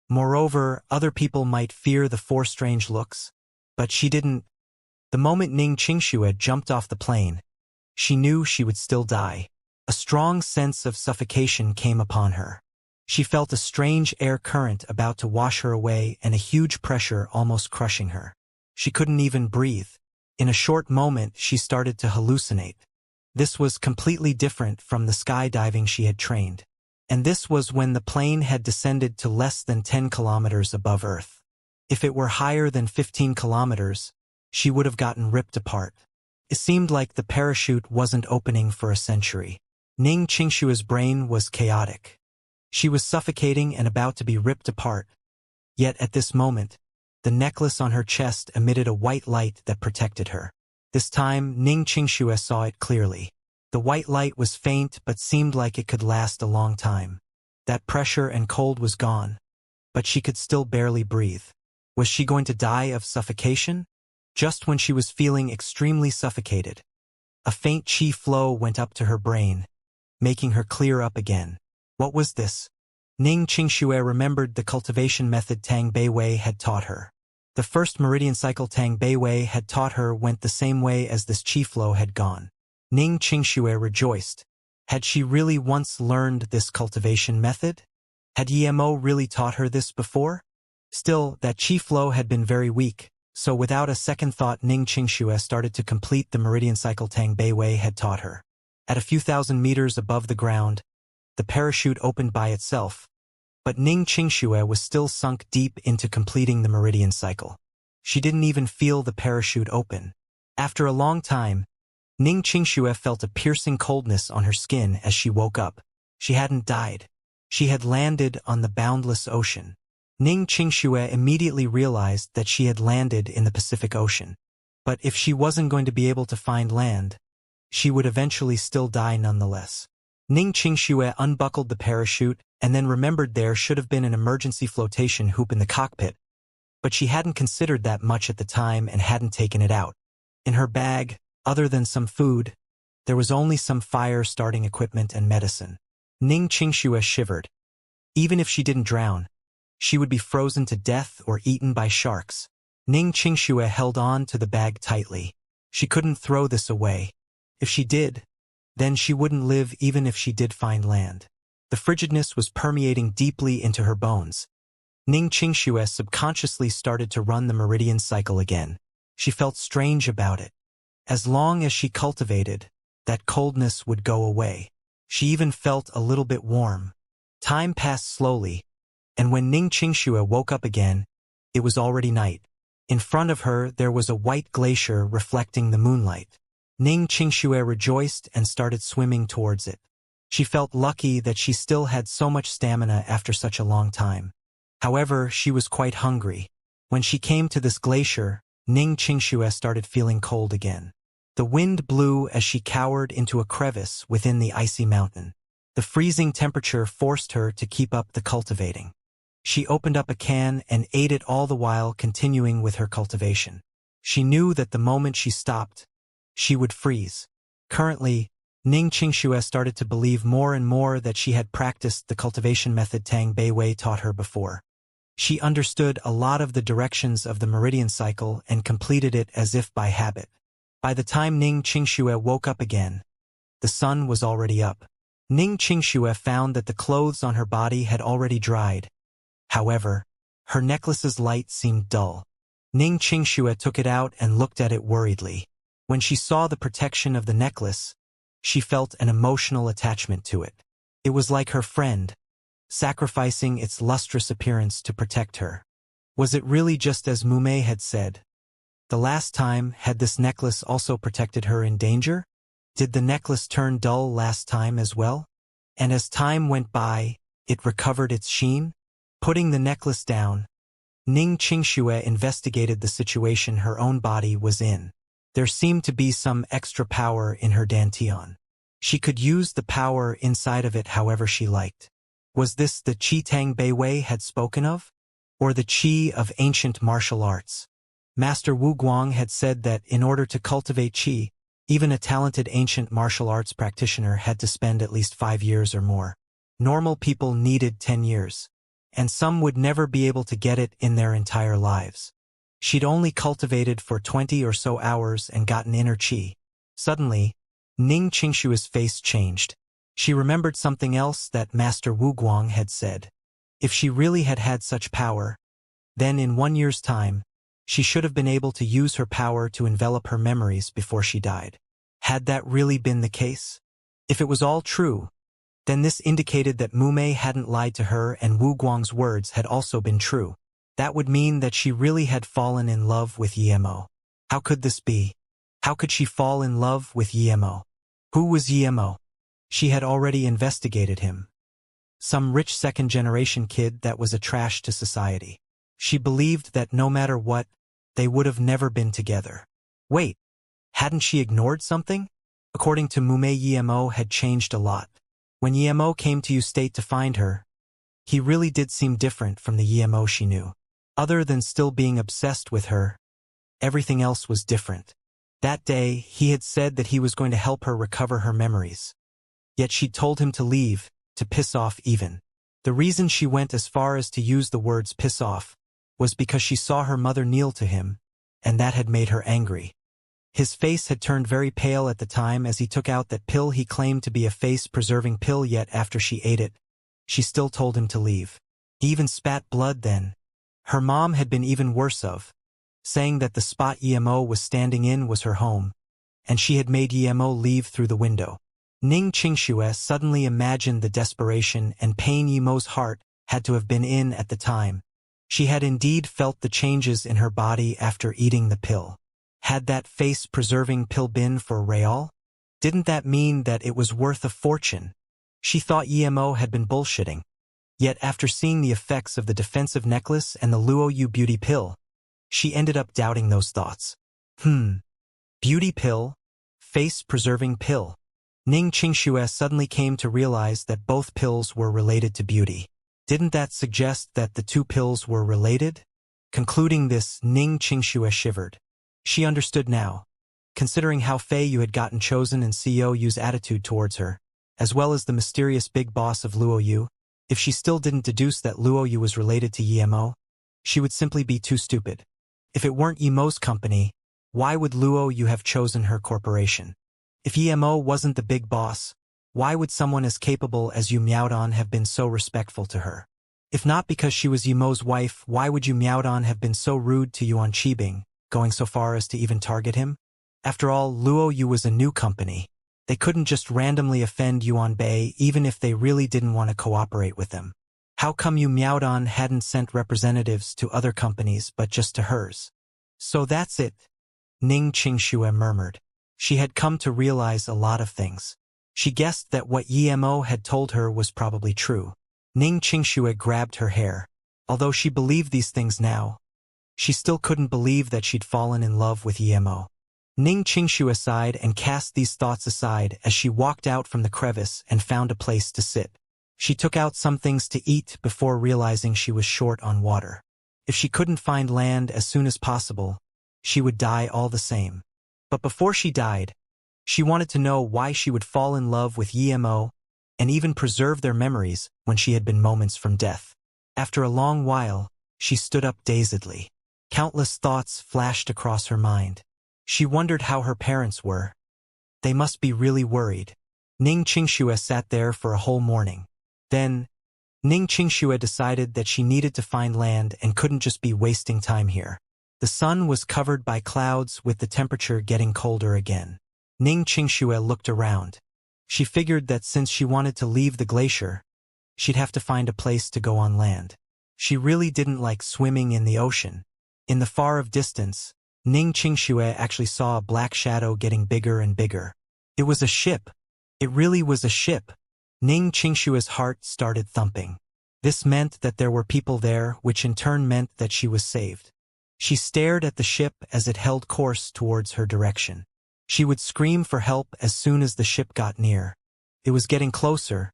Moreover, other people might fear the four strange looks, but she didn't. The moment Ning Qingxue jumped off the plane, she knew she would still die. A strong sense of suffocation came upon her. She felt a strange air current about to wash her away and a huge pressure almost crushing her. She couldn't even breathe. In a short moment, she started to hallucinate. This was completely different from the skydiving she had trained. And this was when the plane had descended to less than 10 kilometers above Earth. If it were higher than 15 kilometers, she would have gotten ripped apart. It seemed like the parachute wasn't opening for a century. Ning Qingshua's brain was chaotic. She was suffocating and about to be ripped apart. Yet at this moment, the necklace on her chest emitted a white light that protected her. This time, Ning Qingxue saw it clearly. The white light was faint but seemed like it could last a long time. That pressure and cold was gone, but she could still barely breathe. Was she going to die of suffocation? Just when she was feeling extremely suffocated, a faint qi flow went up to her brain, making her clear up again. What was this? Ning Qingxue remembered the cultivation method Tang Beiwei had taught her. The first meridian cycle Tang Beiwei had taught her went the same way as this qi flow had gone. Ning Qingxue rejoiced. Had she really once learned this cultivation method? Had Yemo really taught her this before? Still, that qi flow had been very weak, so without a second thought Ning Qingxue started to complete the meridian cycle Tang Beiwei had taught her. At a few thousand meters above the ground, the parachute opened by itself, but Ning Qingxue was still sunk deep into completing the meridian cycle. She didn't even feel the parachute open. After a long time, Ning Qingxue felt a piercing coldness on her skin as she woke up. She hadn't died. She had landed on the boundless ocean. Ning Qingxue immediately realized that she had landed in the Pacific Ocean. But if she wasn't going to be able to find land, she would eventually still die nonetheless. Ning Qingxue unbuckled the parachute and then remembered there should have been an emergency flotation hoop in the cockpit, but she hadn't considered that much at the time and hadn't taken it out. In her bag, other than some food, there was only some fire-starting equipment and medicine. Ning Qingxue shivered. Even if she didn't drown, she would be frozen to death or eaten by sharks. Ning Qingxue held on to the bag tightly. She couldn't throw this away. If she did, then she wouldn't live even if she did find land. The frigidness was permeating deeply into her bones. Ning Qingxue subconsciously started to run the meridian cycle again. She felt strange about it. As long as she cultivated, that coldness would go away. She even felt a little bit warm. Time passed slowly, and when Ning Qingxue woke up again, it was already night. In front of her there was a white glacier reflecting the moonlight. Ning Qingxue rejoiced and started swimming towards it. She felt lucky that she still had so much stamina after such a long time. However, she was quite hungry. When she came to this glacier, Ning Qingxue started feeling cold again. The wind blew as she cowered into a crevice within the icy mountain. The freezing temperature forced her to keep up the cultivating. She opened up a can and ate it, all the while continuing with her cultivation. She knew that the moment she stopped, she would freeze. Currently, Ning Qingxue started to believe more and more that she had practiced the cultivation method Tang Beiwei taught her before. She understood a lot of the directions of the meridian cycle and completed it as if by habit. By the time Ning Qingxue woke up again, the sun was already up. Ning Qingxue found that the clothes on her body had already dried. However, her necklace's light seemed dull. Ning Qingxue took it out and looked at it worriedly. When she saw the protection of the necklace, she felt an emotional attachment to it. It was like her friend, sacrificing its lustrous appearance to protect her. Was it really just as Mumei had said? The last time, had this necklace also protected her in danger? Did the necklace turn dull last time as well? And as time went by, it recovered its sheen? Putting the necklace down, Ning Qingxue investigated the situation her own body was in. There seemed to be some extra power in her dantian. She could use the power inside of it however she liked. Was this the Qi Tang Beiwei had spoken of? Or the Qi of ancient martial arts? Master Wu Guang had said that in order to cultivate Qi, even a talented ancient martial arts practitioner had to spend at least 5 years or more. Normal people needed 10 years. And some would never be able to get it in their entire lives. She'd only cultivated for 20 or so hours and gotten inner Qi. Suddenly, Ning Qingshue's face changed. She remembered something else that Master Wu Guang had said. If she really had had such power, then in 1 year's time, she should have been able to use her power to envelop her memories before she died. Had that really been the case? If it was all true, Then this indicated that Mumei hadn't lied to her and Wu Guang's words had also been true. That would mean that she really had fallen in love with Yemo. How could this be? How could she fall in love with Yemo? Who was Yemo? She had already investigated him. Some rich second-generation kid that was a trash to society. She believed that no matter what, they would have never been together. Wait, hadn't she ignored something? According to Mumei, Yemo had changed a lot. When Yemo came to U-State to find her, he really did seem different from the Yemo she knew. Other than still being obsessed with her, everything else was different. That day, he had said that he was going to help her recover her memories. Yet she'd told him to leave, to piss off even. The reason she went as far as to use the words piss off was because she saw her mother kneel to him, and that had made her angry. His face had turned very pale at the time as he took out that pill he claimed to be a face-preserving pill, yet after she ate it, she still told him to leave. He even spat blood then. Her mom had been even worse of, saying that the spot Yemo was standing in was her home, and she had made Yemo leave through the window. Ning Qingxue suddenly imagined the desperation and pain Yemo's heart had to have been in at the time. She had indeed felt the changes in her body after eating the pill. Had that face-preserving pill been for real? Didn't that mean that it was worth a fortune? She thought Yemo had been bullshitting. Yet after seeing the effects of the defensive necklace and the Luoyu beauty pill, she ended up doubting those thoughts. Beauty pill, face-preserving pill. Ning Qingxue suddenly came to realize that both pills were related to beauty. Didn't that suggest that the two pills were related? Concluding this, Ning Qingxue shivered. She understood now. Considering how Fei Yu had gotten chosen and CEO Yu's attitude towards her, as well as the mysterious big boss of Luoyu, if she still didn't deduce that Luoyu was related to Yemo, she would simply be too stupid. If it weren't Yemo's company, why would Luoyu have chosen her corporation? If Yemo wasn't the big boss, why would someone as capable as Yu Miaodong have been so respectful to her? If not because she was Yemo's wife, why would Yu Miaodong have been so rude to Yuan Qibing, going so far as to even target him? After all, Luoyu was a new company. They couldn't just randomly offend Yuan Bei even if they really didn't want to cooperate with them. How come Yu Miaodong hadn't sent representatives to other companies but just to hers? So that's it, Ning Qingxue murmured. She had come to realize a lot of things. She guessed that what Yemo had told her was probably true. Ning Qingxue grabbed her hair. Although she believed these things now, she still couldn't believe that she'd fallen in love with Yemo. Ning Qingxue sighed and cast these thoughts aside as she walked out from the crevice and found a place to sit. She took out some things to eat before realizing she was short on water. If she couldn't find land as soon as possible, she would die all the same. But before she died, she wanted to know why she would fall in love with Yemo and even preserve their memories when she had been moments from death. After a long while, she stood up dazedly. Countless thoughts flashed across her mind. She wondered how her parents were. They must be really worried. Ning Qingxue sat there for a whole morning. Then, Ning Qingxue decided that she needed to find land and couldn't just be wasting time here. The sun was covered by clouds with the temperature getting colder again. Ning Qingxue looked around. She figured that since she wanted to leave the glacier, she'd have to find a place to go on land. She really didn't like swimming in the ocean. In the far-off distance, Ning Qingxue actually saw a black shadow getting bigger and bigger. It was a ship. It really was a ship. Ning Qingxue's heart started thumping. This meant that there were people there, which in turn meant that she was saved. She stared at the ship as it held course towards her direction. She would scream for help as soon as the ship got near. It was getting closer,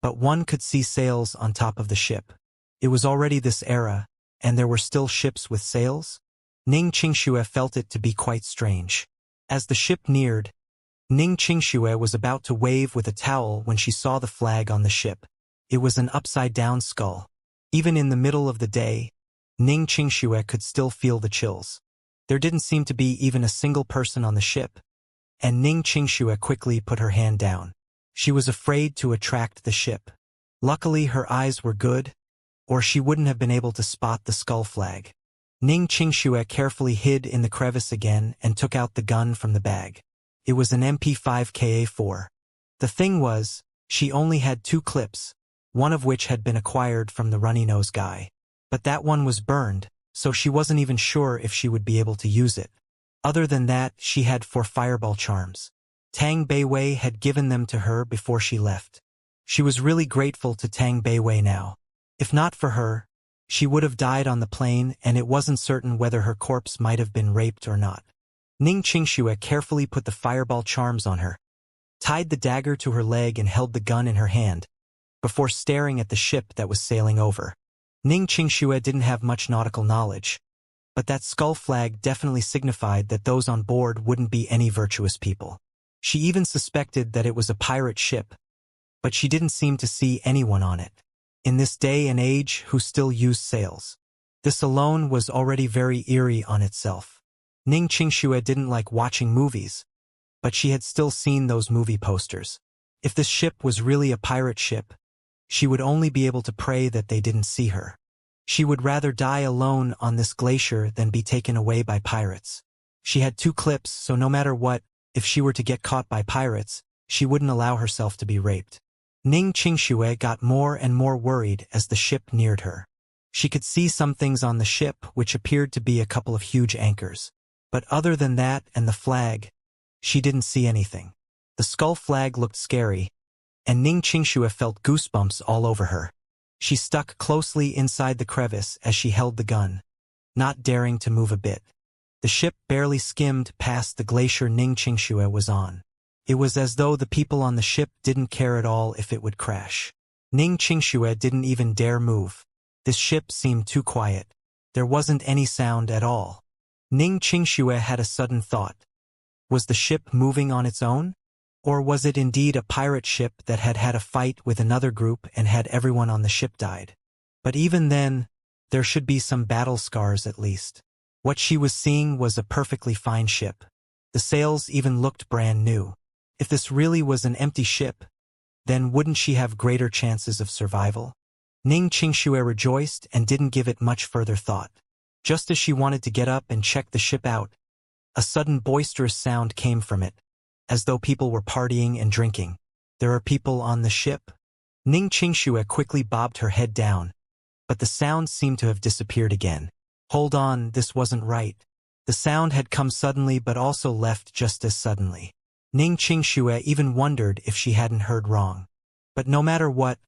but one could see sails on top of the ship. It was already this era, and there were still ships with sails? Ning Qingxue felt it to be quite strange. As the ship neared, Ning Qingxue was about to wave with a towel when she saw the flag on the ship. It was an upside-down skull. Even in the middle of the day, Ning Qingxue could still feel the chills. There didn't seem to be even a single person on the ship, and Ning Qingxue quickly put her hand down. She was afraid to attract the ship. Luckily, her eyes were good, or she wouldn't have been able to spot the skull flag. Ning Qingxue carefully hid in the crevice again and took out the gun from the bag. It was an MP5Ka4. The thing was, She only had 2 clips, one of which had been acquired from the runny-nosed guy. But that one was burned, so she wasn't even sure if she would be able to use it. Other than that, she had 4 fireball charms. Tang Beiwei had given them to her before she left. She was really grateful to Tang Beiwei now. If not for her, she would have died on the plane, and it wasn't certain whether her corpse might have been raped or not. Ning Qingxue carefully put the fireball charms on her, tied the dagger to her leg and held the gun in her hand, before staring at the ship that was sailing over. Ning Qingxue didn't have much nautical knowledge, but that skull flag definitely signified that those on board wouldn't be any virtuous people. She even suspected that it was a pirate ship, but she didn't seem to see anyone on it. In this day and age, who still used sails. This alone was already very eerie on itself. Ning Qingxue didn't like watching movies, but she had still seen those movie posters. If this ship was really a pirate ship, she would only be able to pray that they didn't see her. She would rather die alone on this glacier than be taken away by pirates. She had 2 clips, so no matter what, if she were to get caught by pirates, she wouldn't allow herself to be raped. Ning Qingxue got more and more worried as the ship neared her. She could see some things on the ship which appeared to be a couple of huge anchors. But other than that and the flag, she didn't see anything. The skull flag looked scary, and Ning Qingxue felt goosebumps all over her. She stuck closely inside the crevice as she held the gun, not daring to move a bit. The ship barely skimmed past the glacier Ning Qingxue was on. It was as though the people on the ship didn't care at all if it would crash. Ning Qingxue didn't even dare move. This ship seemed too quiet. There wasn't any sound at all. Ning Qingxue had a sudden thought. Was the ship moving on its own? Or was it indeed a pirate ship that had had a fight with another group and had everyone on the ship died? But even then, there should be some battle scars at least. What she was seeing was a perfectly fine ship. The sails even looked brand new. If this really was an empty ship, then wouldn't she have greater chances of survival? Ning Qingxue rejoiced and didn't give it much further thought. Just as she wanted to get up and check the ship out, a sudden boisterous sound came from it, as though people were partying and drinking. There are people on the ship? Ning Qingxue quickly bobbed her head down, but the sound seemed to have disappeared again. Hold on, this wasn't right. The sound had come suddenly but also left just as suddenly. Ning Qingxue even wondered if she hadn't heard wrong. But no matter what,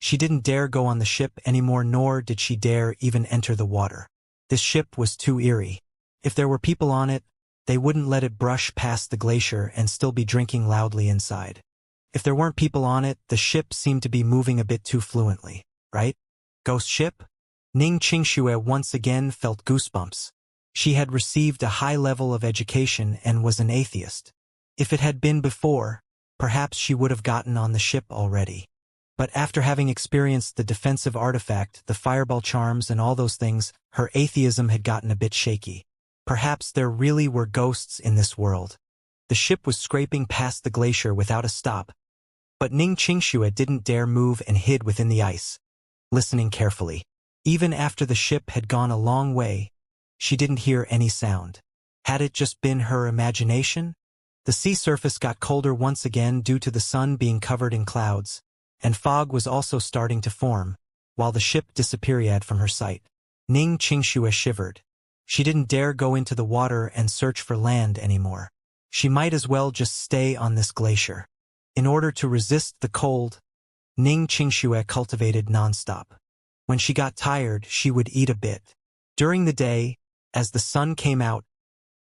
she didn't dare go on the ship anymore, nor did she dare even enter the water. This ship was too eerie. If there were people on it, they wouldn't let it brush past the glacier and still be drinking loudly inside. If there weren't people on it, the ship seemed to be moving a bit too fluently, right? Ghost ship? Ning Qingxue once again felt goosebumps. She had received a high level of education and was an atheist. If it had been before, perhaps she would have gotten on the ship already. But after having experienced the defensive artifact, the fireball charms and all those things, her atheism had gotten a bit shaky. Perhaps there really were ghosts in this world. The ship was scraping past the glacier without a stop, but Ning Qingxue didn't dare move and hid within the ice, listening carefully. Even after the ship had gone a long way, she didn't hear any sound. Had it just been her imagination? The sea surface got colder once again due to the sun being covered in clouds, and fog was also starting to form, while the ship disappeared from her sight. Ning Qingxue shivered. She didn't dare go into the water and search for land anymore. She might as well just stay on this glacier. In order to resist the cold, Ning Qingxue cultivated nonstop. When she got tired, she would eat a bit. During the day, as the sun came out,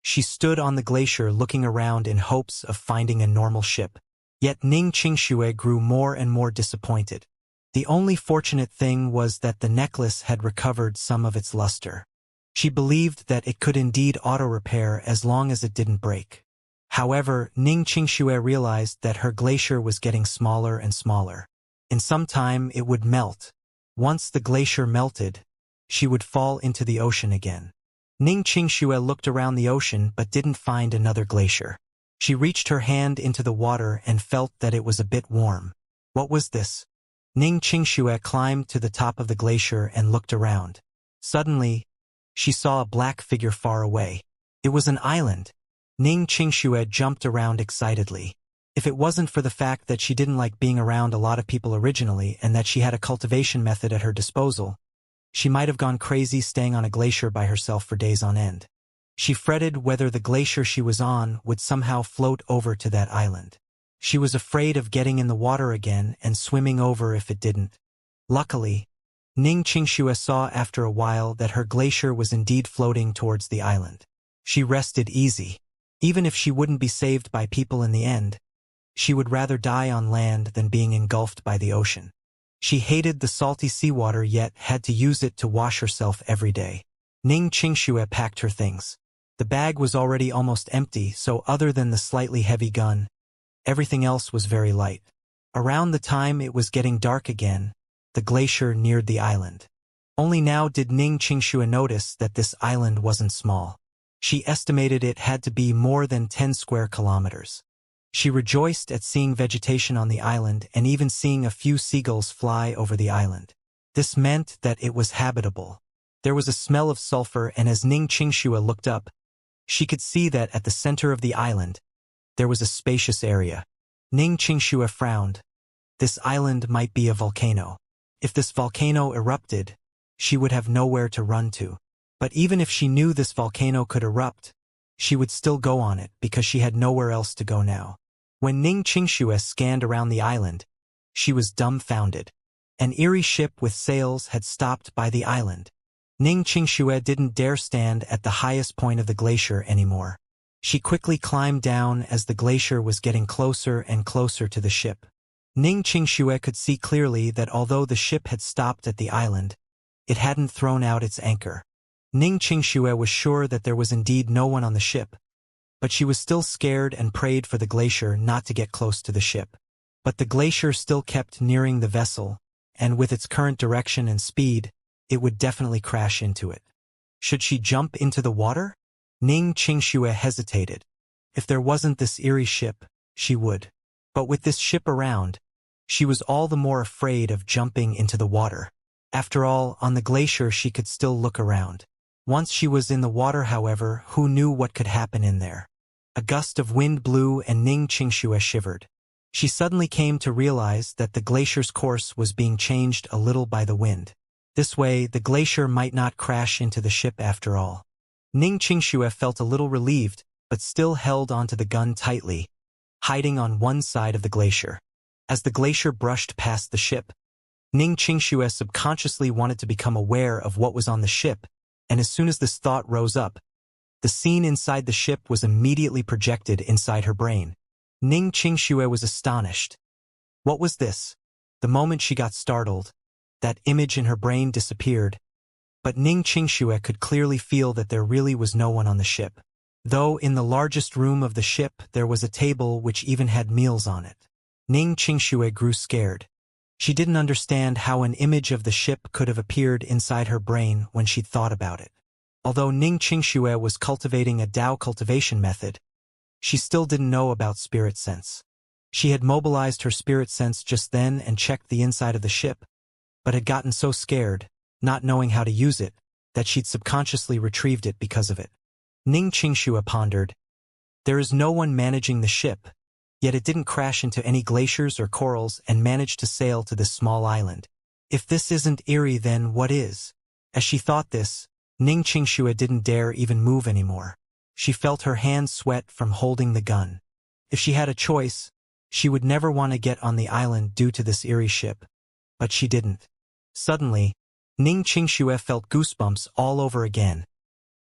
she stood on the glacier looking around in hopes of finding a normal ship. Yet Ning Qingxue grew more and more disappointed. The only fortunate thing was that the necklace had recovered some of its luster. She believed that it could indeed auto-repair as long as it didn't break. However, Ning Qingxue realized that her glacier was getting smaller and smaller. In some time it would melt. Once the glacier melted, she would fall into the ocean again. Ning Qingxue looked around the ocean but didn't find another glacier. She reached her hand into the water and felt that it was a bit warm. What was this? Ning Qingxue climbed to the top of the glacier and looked around. Suddenly, she saw a black figure far away. It was an island. Ning Qingxue jumped around excitedly. If it wasn't for the fact that she didn't like being around a lot of people originally and that she had a cultivation method at her disposal, she might have gone crazy staying on a glacier by herself for days on end. She fretted whether the glacier she was on would somehow float over to that island. She was afraid of getting in the water again and swimming over if it didn't. Luckily, Xianxia saw after a while that her glacier was indeed floating towards the island. She rested easy. Even if she wouldn't be saved by people in the end, she would rather die on land than being engulfed by the ocean. She hated the salty seawater yet had to use it to wash herself every day. Xianxia packed her things. The bag was already almost empty, so other than the slightly heavy gun, everything else was very light. Around the time it was getting dark again, the glacier neared the island. Only now did Xianxia notice that this island wasn't small. She estimated it had to be more than 10 square kilometers. She rejoiced at seeing vegetation on the island and even seeing a few seagulls fly over the island. This meant that it was habitable. There was a smell of sulfur, and as Xianxia looked up, she could see that at the center of the island, there was a spacious area. Xianxia frowned. This island might be a volcano. If this volcano erupted, she would have nowhere to run to. But even if she knew this volcano could erupt, she would still go on it because she had nowhere else to go now. When Xianxia scanned around the island, she was dumbfounded. An eerie ship with sails had stopped by the island. Xianxia didn't dare stand at the highest point of the glacier anymore. She quickly climbed down as the glacier was getting closer and closer to the ship. Xianxia could see clearly that although the ship had stopped at the island, it hadn't thrown out its anchor. Xianxia was sure that there was indeed no one on the ship, but she was still scared and prayed for the glacier not to get close to the ship. But the glacier still kept nearing the vessel, and with its current direction and speed, it would definitely crash into it. Should she jump into the water? Xianxia hesitated. If there wasn't this eerie ship, she would. But with this ship around, she was all the more afraid of jumping into the water. After all, on the glacier she could still look around. Once she was in the water, however, who knew what could happen in there? A gust of wind blew and Xianxia shivered. She suddenly came to realize that the glacier's course was being changed a little by the wind. This way, the glacier might not crash into the ship after all. Xianxia felt a little relieved, but still held onto the gun tightly, hiding on one side of the glacier. As the glacier brushed past the ship, Xianxia subconsciously wanted to become aware of what was on the ship, and as soon as this thought rose up, the scene inside the ship was immediately projected inside her brain. Xianxia was astonished. What was this? The moment she got startled, that image in her brain disappeared, but Xianxia could clearly feel that there really was no one on the ship. Though in the largest room of the ship there was a table which even had meals on it. Xianxia grew scared. She didn't understand how an image of the ship could have appeared inside her brain when she'd thought about it. Although Xianxia was cultivating a Tao cultivation method, she still didn't know about spirit sense. She had mobilized her spirit sense just then and checked the inside of the ship, but had gotten so scared, not knowing how to use it, that she'd subconsciously retrieved it because of it. Xianxia pondered. There is no one managing the ship, yet it didn't crash into any glaciers or corals and managed to sail to this small island. If this isn't eerie, then what is? As she thought this, Xianxia didn't dare even move anymore. She felt her hands sweat from holding the gun. If she had a choice, she would never want to get on the island due to this eerie ship. But she didn't. Suddenly, Xianxia felt goosebumps all over again,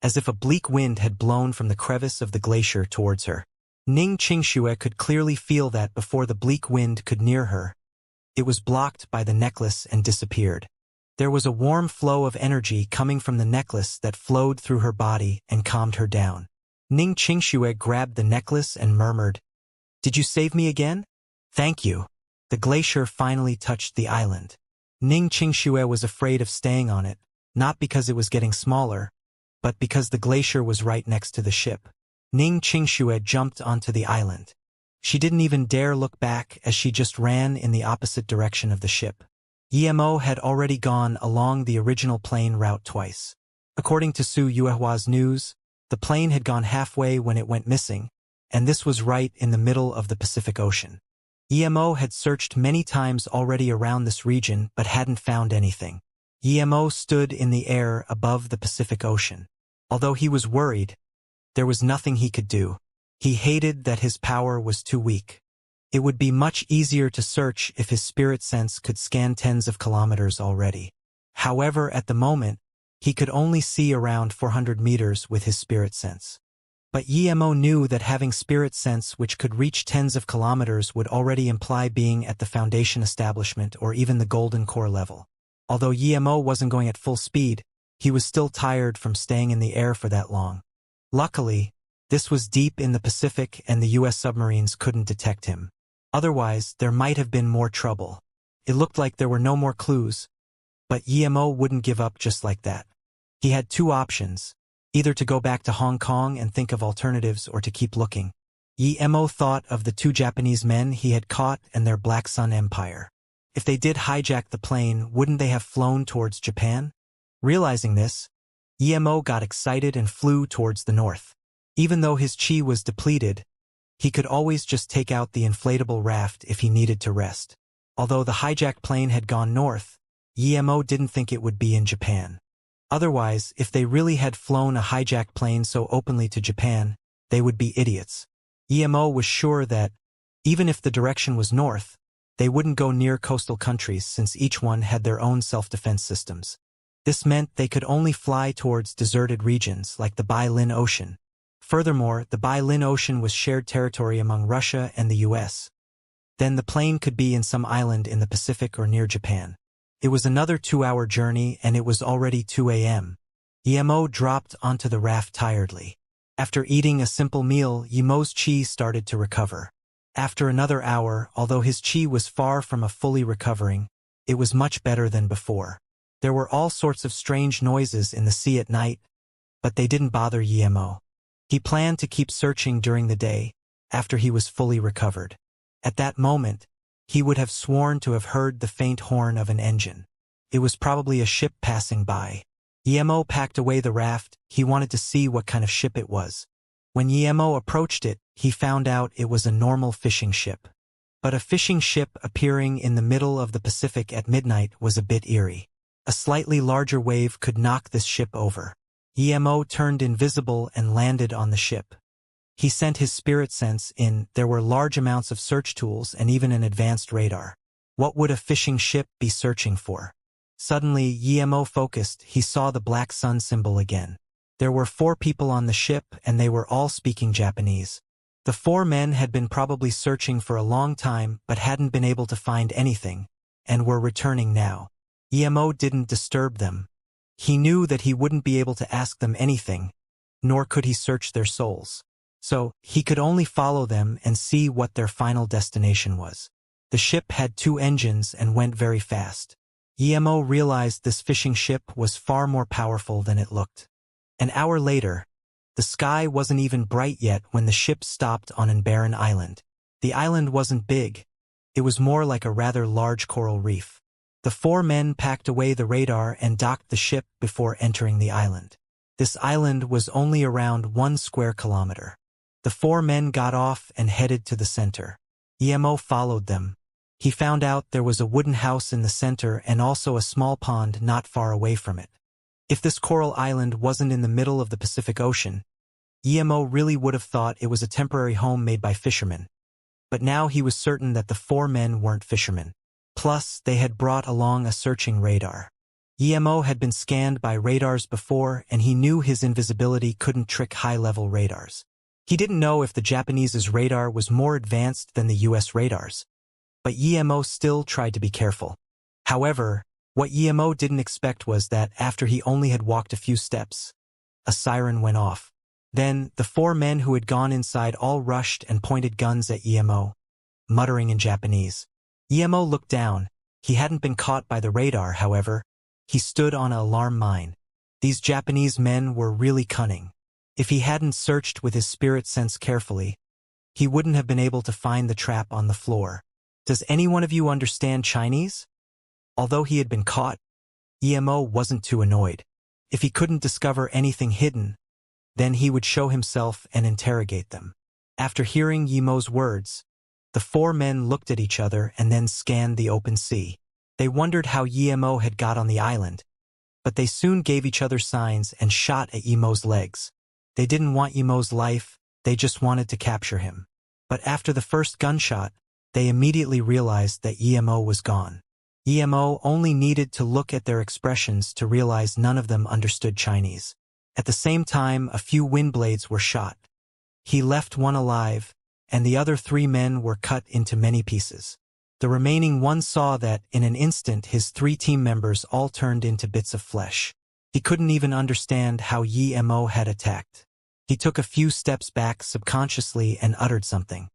as if a bleak wind had blown from the crevice of the glacier towards her. Xianxia could clearly feel that before the bleak wind could near her, it was blocked by the necklace and disappeared. There was a warm flow of energy coming from the necklace that flowed through her body and calmed her down. Xianxia grabbed the necklace and murmured, "Did you save me again?" "Thank you." The glacier finally touched the island. Xianxia was afraid of staying on it, not because it was getting smaller, but because the glacier was right next to the ship. Xianxia jumped onto the island. She didn't even dare look back as she just ran in the opposite direction of the ship. Emo had already gone along the original plane route twice. According to Su Yuehua's news, the plane had gone halfway when it went missing, and this was right in the middle of the Pacific Ocean. EMO had searched many times already around this region but hadn't found anything. EMO stood in the air above the Pacific Ocean. Although he was worried, there was nothing he could do. He hated that his power was too weak. It would be much easier to search if his spirit sense could scan tens of kilometers already. However, at the moment, he could only see around 400 meters with his spirit sense. But EMO knew that having spirit sense which could reach tens of kilometers would already imply being at the Foundation establishment or even the Golden Core level. Although EMO wasn't going at full speed, he was still tired from staying in the air for that long. Luckily, this was deep in the Pacific and the US submarines couldn't detect him. Otherwise, there might have been more trouble. It looked like there were no more clues, but EMO wouldn't give up just like that. He had two options, either to go back to Hong Kong and think of alternatives or to keep looking. EMO thought of the two Japanese men he had caught and their Black Sun Empire. If they did hijack the plane, wouldn't they have flown towards Japan? Realizing this, EMO got excited and flew towards the north. Even though his chi was depleted, he could always just take out the inflatable raft if he needed to rest. Although the hijacked plane had gone north, EMO didn't think it would be in Japan. Otherwise, if they really had flown a hijacked plane so openly to Japan, they would be idiots. EMO was sure that, even if the direction was north, they wouldn't go near coastal countries since each one had their own self-defense systems. This meant they could only fly towards deserted regions like the Bai-Lin Ocean. Furthermore, the Bai-Lin Ocean was shared territory among Russia and the US. Then the plane could be in some island in the Pacific or near Japan. It was another 2-hour journey and it was already 2 a.m. EMO dropped onto the raft tiredly. After eating a simple meal, EMO's chi started to recover. After another hour, although his chi was far from a fully recovering, it was much better than before. There were all sorts of strange noises in the sea at night, but they didn't bother EMO. He planned to keep searching during the day, after he was fully recovered. At that moment, he would have sworn to have heard the faint horn of an engine. It was probably a ship passing by. EMO packed away the raft. He wanted to see what kind of ship it was. When EMO approached it, he found out it was a normal fishing ship. But a fishing ship appearing in the middle of the Pacific at midnight was a bit eerie. A slightly larger wave could knock this ship over. EMO turned invisible and landed on the ship. He sent his spirit sense in. There were large amounts of search tools and even an advanced radar. What would a fishing ship be searching for? Suddenly, EMO focused. He saw the black sun symbol again. There were 4 people on the ship and they were all speaking Japanese. The 4 men had been probably searching for a long time but hadn't been able to find anything, and were returning now. EMO didn't disturb them. He knew that he wouldn't be able to ask them anything, nor could he search their souls. So, he could only follow them and see what their final destination was. The ship had 2 engines and went very fast. EMO realized this fishing ship was far more powerful than it looked. An hour later, the sky wasn't even bright yet when the ship stopped on an barren island. The island wasn't big. It was more like a rather large coral reef. The 4 men packed away the radar and docked the ship before entering the island. This island was only around 1 square kilometer. The 4 men got off and headed to the center. EMO followed them. He found out there was a wooden house in the center and also a small pond not far away from it. If this coral island wasn't in the middle of the Pacific Ocean, EMO really would have thought it was a temporary home made by fishermen. But now he was certain that the 4 men weren't fishermen. Plus, they had brought along a searching radar. EMO had been scanned by radars before, and he knew his invisibility couldn't trick high-level radars. He didn't know if the Japanese's radar was more advanced than the US radars. But EMO still tried to be careful. However, what EMO didn't expect was that after he only had walked a few steps, a siren went off. Then, the 4 men who had gone inside all rushed and pointed guns at EMO, muttering in Japanese. EMO looked down. He hadn't been caught by the radar, however. He stood on an alarm mine. These Japanese men were really cunning. If he hadn't searched with his spirit sense carefully, he wouldn't have been able to find the trap on the floor. Does any one of you understand Chinese? Although he had been caught, EMO wasn't too annoyed. If he couldn't discover anything hidden, then he would show himself and interrogate them. After hearing Yimo's words, the four men looked at each other and then scanned the open sea. They wondered how Yimo had got on the island, but they soon gave each other signs and shot at Yimo's legs. They didn't want Yimo's life, they just wanted to capture him. But after the first gunshot, they immediately realized that Yimo was gone. Yimo only needed to look at their expressions to realize none of them understood Chinese. At the same time, a few windblades were shot. He left one alive, and the other 3 men were cut into many pieces. The remaining one saw that, in an instant, his 3 team members all turned into bits of flesh. He couldn't even understand how Yimo had attacked. He took a few steps back subconsciously and uttered something.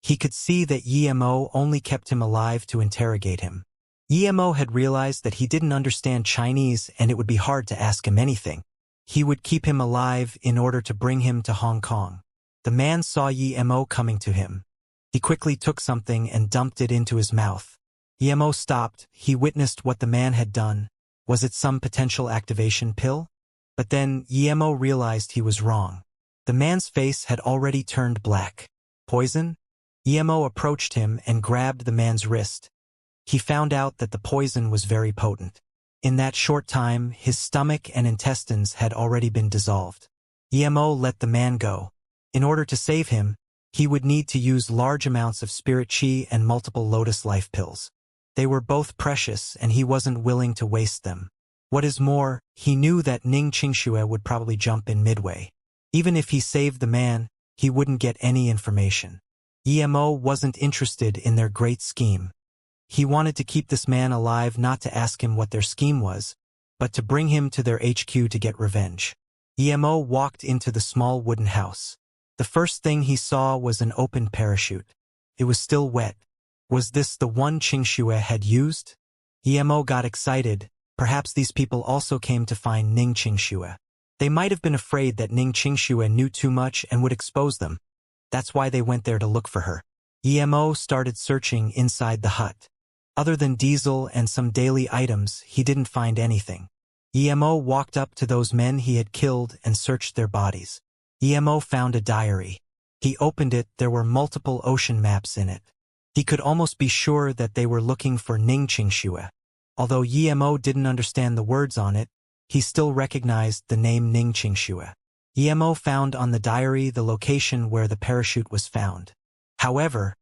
He could see that Yimo only kept him alive to interrogate him. Yimo had realized that he didn't understand Chinese and it would be hard to ask him anything. He would keep him alive in order to bring him to Hong Kong. The man saw Yimo coming to him. He quickly took something and dumped it into his mouth. Yimo stopped. He witnessed what the man had done. Was it some potential activation pill? But then Yimo realized he was wrong. The man's face had already turned black. Poison? Yimo approached him and grabbed the man's wrist. He found out that the poison was very potent. In that short time, his stomach and intestines had already been dissolved. Yimo let the man go. In order to save him, he would need to use large amounts of spirit chi and multiple lotus life pills. They were both precious and he wasn't willing to waste them. What is more, he knew that Ning Qingxue would probably jump in midway. Even if he saved the man, he wouldn't get any information. Yimo wasn't interested in their great scheme. He wanted to keep this man alive, not to ask him what their scheme was, but to bring him to their HQ to get revenge. Yimo walked into the small wooden house. The first thing he saw was an open parachute. It was still wet. Was this the one Qingxue had used? Yimo got excited. Perhaps these people also came to find Ning Qingxue. They might have been afraid that Ning Qingxue knew too much and would expose them. That's why they went there to look for her. Yimo started searching inside the hut. Other than diesel and some daily items, he didn't find anything. Yimo walked up to those men he had killed and searched their bodies. Yimo found a diary. He opened it. There were multiple ocean maps in it. He could almost be sure that they were looking for Ning Qingxue. Although Yimo didn't understand the words on it, he still recognized the name Ning Qingxue. Yimo found on the diary the location where the parachute was found. However,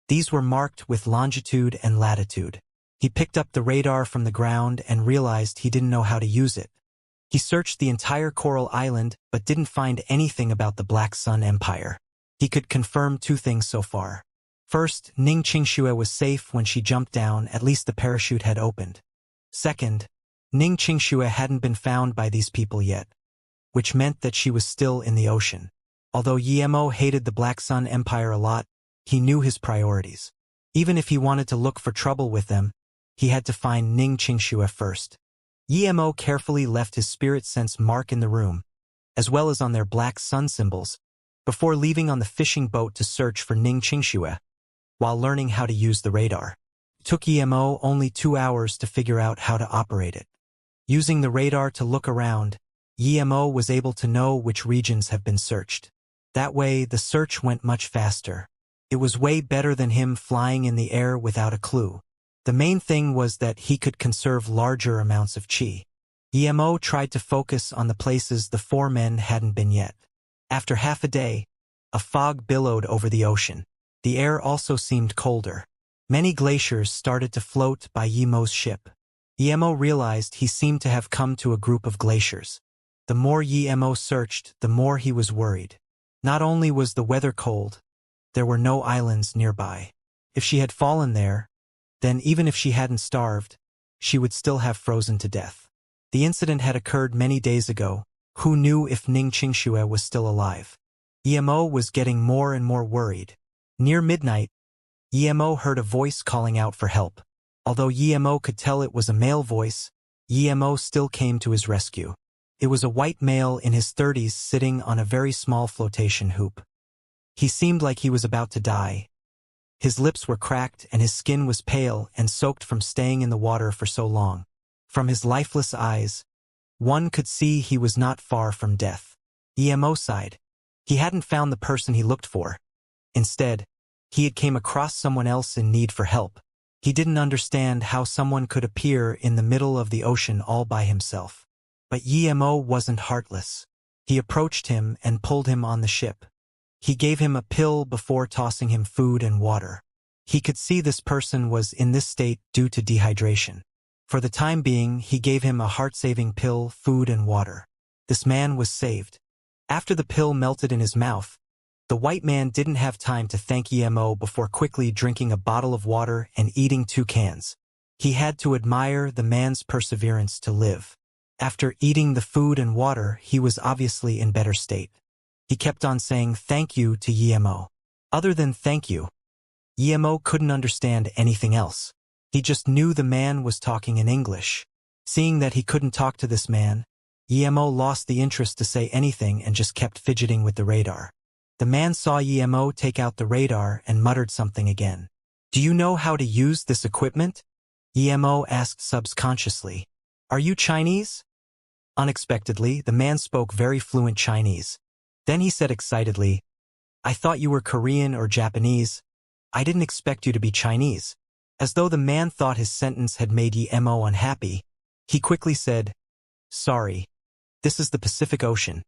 these were marked with longitude and latitude. He picked up the radar from the ground and realized he didn't know how to use it. He searched the entire Coral Island but didn't find anything about the Black Sun Empire. He could confirm 2 things so far. First, Ning Qingxue was safe when she jumped down, at least the parachute had opened. Second, Ning Qingxue hadn't been found by these people yet, which meant that she was still in the ocean. Although Yimo hated the Black Sun Empire a lot, he knew his priorities. Even if he wanted to look for trouble with them, he had to find Ning Qingxue first. Yimo carefully left his spirit sense mark in the room, as well as on their black sun symbols, before leaving on the fishing boat to search for Ning Qingxue, while learning how to use the radar. It took Yimo only 2 hours to figure out how to operate it. Using the radar to look around, Yimo was able to know which regions have been searched. That way, the search went much faster. It was way better than him flying in the air without a clue. The main thing was that he could conserve larger amounts of chi. Yimo tried to focus on the places the 4 men hadn't been yet. After half a day, a fog billowed over the ocean. The air also seemed colder. Many glaciers started to float by Yimo's ship. Yimo realized he seemed to have come to a group of glaciers. The more Yimo searched, the more he was worried. Not only was the weather cold, there were no islands nearby. If she had fallen there, then even if she hadn't starved, she would still have frozen to death. The incident had occurred many days ago. Who knew if Ning Qingxue was still alive? Yimo was getting more and more worried. Near midnight, Yimo heard a voice calling out for help. Although Yimo could tell it was a male voice, Yimo still came to his rescue. It was a white male in his 30s sitting on a very small flotation hoop. He seemed like he was about to die. His lips were cracked and his skin was pale and soaked from staying in the water for so long. From his lifeless eyes, one could see he was not far from death. Yimo sighed. He hadn't found the person he looked for. Instead, he had came across someone else in need for help. He didn't understand how someone could appear in the middle of the ocean all by himself. But Emo wasn't heartless. He approached him and pulled him on the ship. He gave him a pill before tossing him food and water. He could see this person was in this state due to dehydration. For the time being, he gave him a heart-saving pill, food and water. This man was saved. After the pill melted in his mouth, the white man didn't have time to thank Emo before quickly drinking a bottle of water and eating 2 cans. He had to admire the man's perseverance to live. After eating the food and water, he was obviously in better state. He kept on saying thank you to Emo. Other than thank you, Emo couldn't understand anything else. He just knew the man was talking in English. Seeing that he couldn't talk to this man, Emo lost the interest to say anything and just kept fidgeting with the radar. The man saw Emo take out the radar and muttered something again. "Do you know how to use this equipment?" Emo asked subconsciously. "Are you Chinese?" Unexpectedly, the man spoke very fluent Chinese. Then he said excitedly, "I thought you were Korean or Japanese. I didn't expect you to be Chinese." As though the man thought his sentence had made Emo unhappy, he quickly said, "Sorry. This is the Pacific Ocean.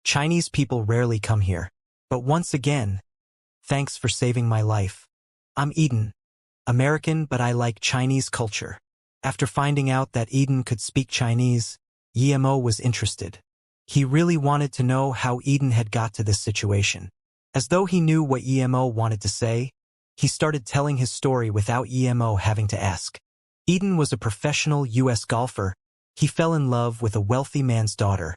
Chinese people rarely come here. But once again, thanks for saving my life. I'm Eden. American, but I like Chinese culture." After finding out that Eden could speak Chinese, Emo was interested. He really wanted to know how Eden had got to this situation. As though he knew what Emo wanted to say, he started telling his story without Emo having to ask. Eden was a professional U.S. golfer. He fell in love with a wealthy man's daughter,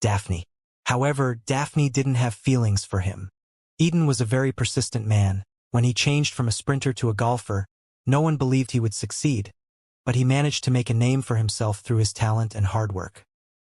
Daphne. However, Daphne didn't have feelings for him. Eden was a very persistent man. When he changed from a sprinter to a golfer, no one believed he would succeed, but he managed to make a name for himself through his talent and hard work.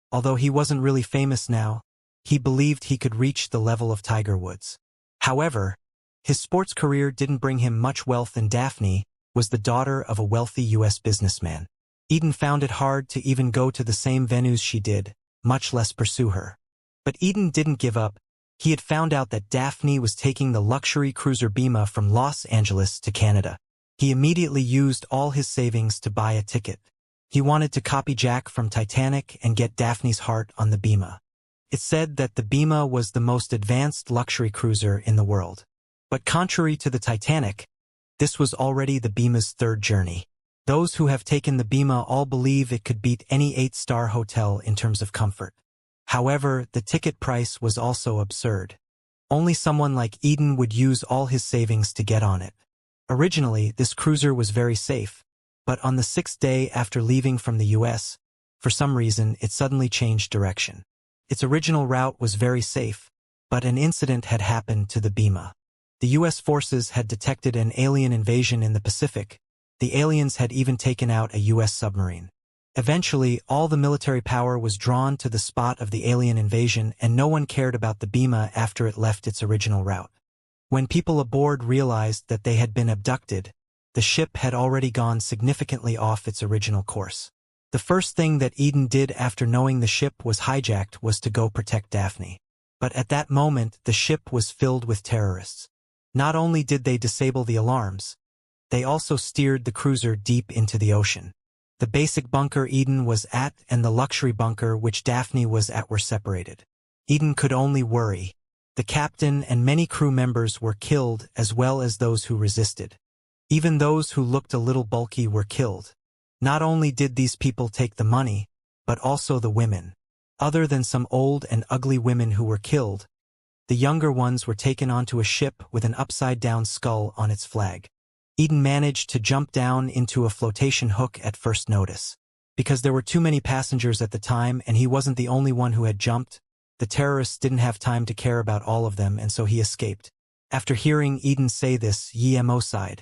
Although he wasn't really famous now, he believed he could reach the level of Tiger Woods. However, his sports career didn't bring him much wealth, and Daphne was the daughter of a wealthy U.S. businessman. Eden found it hard to even go to the same venues she did, much less pursue her. But Eden didn't give up. He had found out that Daphne was taking the luxury cruiser Bima from Los Angeles to Canada. He immediately used all his savings to buy a ticket. He wanted to copy Jack from Titanic and get Daphne's heart on the Bima. It's said that the Bima was the most advanced luxury cruiser in the world. But contrary to the Titanic, this was already the Bima's 3rd journey. Those who have taken the Bima all believe it could beat any 8-star hotel in terms of comfort. However, the ticket price was also absurd. Only someone like Eden would use all his savings to get on it. Originally, this cruiser was very safe, but on the 6th day after leaving from the U.S., for some reason it suddenly changed direction. Its original route was very safe, but an incident had happened to the Bima. The U.S. forces had detected an alien invasion in the Pacific. The aliens had even taken out a U.S. submarine. Eventually, all the military power was drawn to the spot of the alien invasion, and no one cared about the Bima after it left its original route. When people aboard realized that they had been abducted, the ship had already gone significantly off its original course. The first thing that Eden did after knowing the ship was hijacked was to go protect Daphne. But at that moment, the ship was filled with terrorists. Not only did they disable the alarms, they also steered the cruiser deep into the ocean. The basic bunker Eden was at and the luxury bunker which Daphne was at were separated. Eden could only worry. The captain and many crew members were killed, as well as those who resisted. Even those who looked a little bulky were killed. Not only did these people take the money, but also the women. Other than some old and ugly women who were killed, the younger ones were taken onto a ship with an upside-down skull on its flag. Eden managed to jump down into a flotation hook at first notice. Because there were too many passengers at the time and he wasn't the only one who had jumped, the terrorists didn't have time to care about all of them, and so he escaped. After hearing Eden say this, Emo sighed.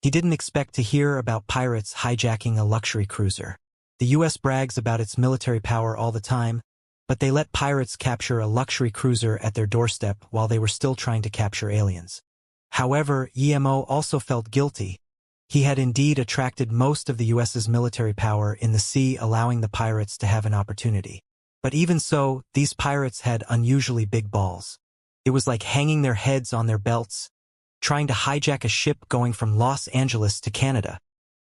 He didn't expect to hear about pirates hijacking a luxury cruiser. The U.S. brags about its military power all the time, but they let pirates capture a luxury cruiser at their doorstep while they were still trying to capture aliens. However, Emo also felt guilty. He had indeed attracted most of the U.S.'s military power in the sea, allowing the pirates to have an opportunity. But even so, these pirates had unusually big balls. It was like hanging their heads on their belts. trying to hijack a ship going from Los Angeles to Canada.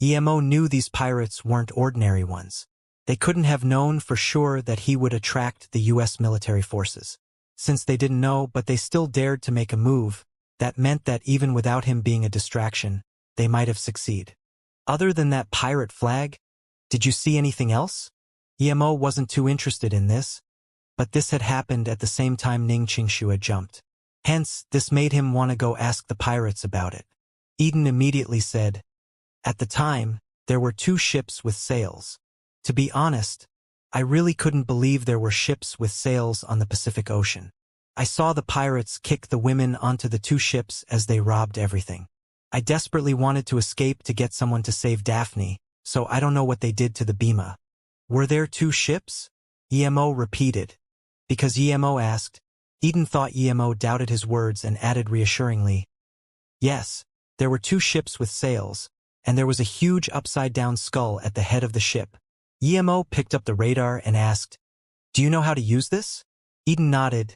Emo knew these pirates weren't ordinary ones. They couldn't have known for sure that he would attract the U.S. military forces. Since they didn't know but they still dared to make a move, that meant that even without him being a distraction, they might have succeeded. Other than that pirate flag, did you see anything else? Emo wasn't too interested in this, but this had happened at the same time Ning Qingxue jumped. Hence, this made him want to go ask the pirates about it. Eden immediately said, "At the time, there were 2 ships with sails. To be honest, I really couldn't believe there were ships with sails on the Pacific Ocean. I saw the pirates kick the women onto the 2 ships as they robbed everything. I desperately wanted to escape to get someone to save Daphne, so I don't know what they did to the Bima." "Were there 2 ships?" Emo repeated. Because Emo asked, Eden thought Emo doubted his words and added reassuringly, "Yes, there were 2 ships with sails, and there was a huge upside-down skull at the head of the ship." Emo picked up the radar and asked, "Do you know how to use this?" Eden nodded.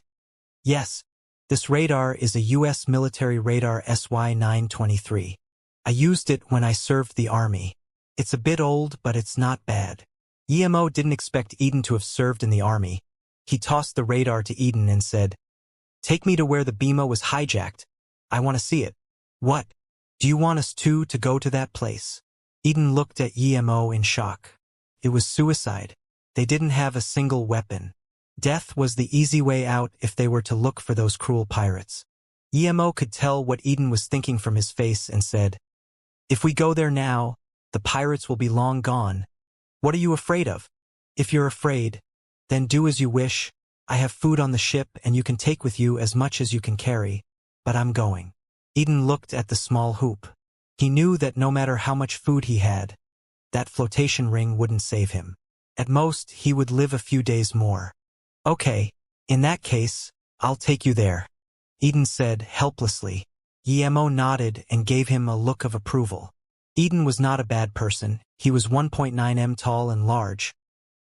"Yes, this radar is a U.S. military radar SY-923. I used it when I served the Army. It's a bit old, but it's not bad." Emo didn't expect Eden to have served in the Army. He tossed the radar to Eden and said, "Take me to where the Bima was hijacked. I want to see it." "What? Do you want us to go to that place?" Eden looked at Emo in shock. It was suicide. They didn't have a single weapon. Death was the easy way out if they were to look for those cruel pirates. Emo could tell what Eden was thinking from his face and said, "If we go there now, the pirates will be long gone. What are you afraid of? If you're afraid, then do as you wish. I have food on the ship and you can take with you as much as you can carry, but I'm going." Eden looked at the small hoop. He knew that no matter how much food he had, that flotation ring wouldn't save him. At most, he would live a few days more. "Okay, in that case, I'll take you there," Eden said helplessly. Emo nodded and gave him a look of approval. Eden was not a bad person. He was 1.9 m tall and large,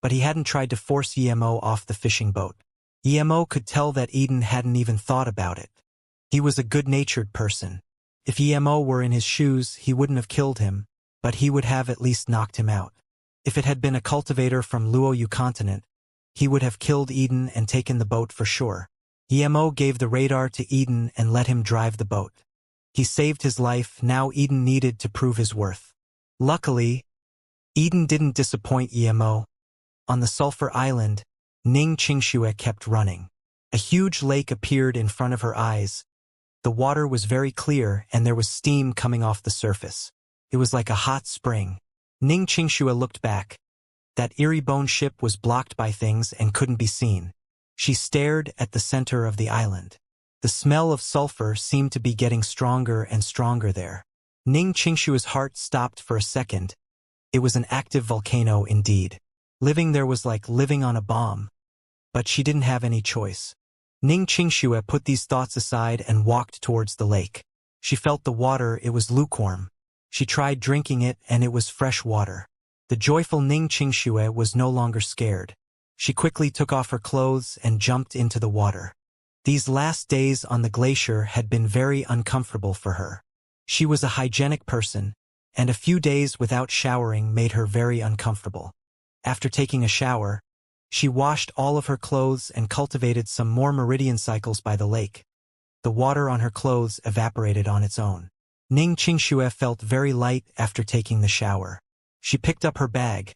but he hadn't tried to force Emo off the fishing boat. Emo could tell that Eden hadn't even thought about it. He was a good-natured person. If Emo were in his shoes, he wouldn't have killed him, but he would have at least knocked him out. If it had been a cultivator from Luoyu continent, he would have killed Eden and taken the boat for sure. Emo gave the radar to Eden and let him drive the boat. He saved his life. Now Eden needed to prove his worth. Luckily, Eden didn't disappoint Emo. On the Sulphur Island, Ning Qingxue kept running. A huge lake appeared in front of her eyes. The water was very clear and there was steam coming off the surface. It was like a hot spring. Ning Qingxue looked back. That eerie bone ship was blocked by things and couldn't be seen. She stared at the center of the island. The smell of sulfur seemed to be getting stronger and stronger there. Ning Qingxue's heart stopped for a second. It was an active volcano indeed. Living there was like living on a bomb. But she didn't have any choice. Ning Qingxue put these thoughts aside and walked towards the lake. She felt the water. It was lukewarm. She tried drinking it and it was fresh water. The joyful Ning Qingxue was no longer scared. She quickly took off her clothes and jumped into the water. These last days on the glacier had been very uncomfortable for her. She was a hygienic person, and a few days without showering made her very uncomfortable. After taking a shower, she washed all of her clothes and cultivated some more meridian cycles by the lake. The water on her clothes evaporated on its own. Ning Qingxue felt very light after taking the shower. She picked up her bag.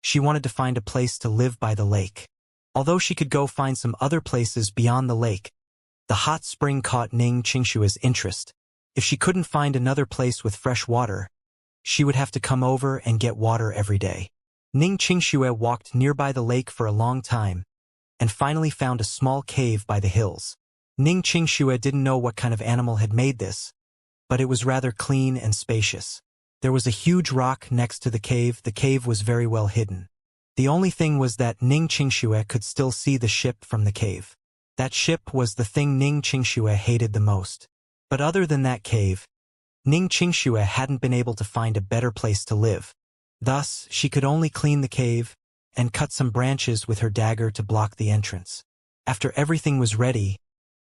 She wanted to find a place to live by the lake. Although she could go find some other places beyond the lake, the hot spring caught Ning Qingxue's interest. If she couldn't find another place with fresh water, she would have to come over and get water every day. Ning Qingxue walked nearby the lake for a long time, and finally found a small cave by the hills. Ning Qingxue didn't know what kind of animal had made this, but it was rather clean and spacious. There was a huge rock next to the cave. The cave was very well hidden. The only thing was that Ning Qingxue could still see the ship from the cave. That ship was the thing Ning Qingxue hated the most. But other than that cave, Ning Qingxue hadn't been able to find a better place to live. Thus, she could only clean the cave and cut some branches with her dagger to block the entrance. After everything was ready,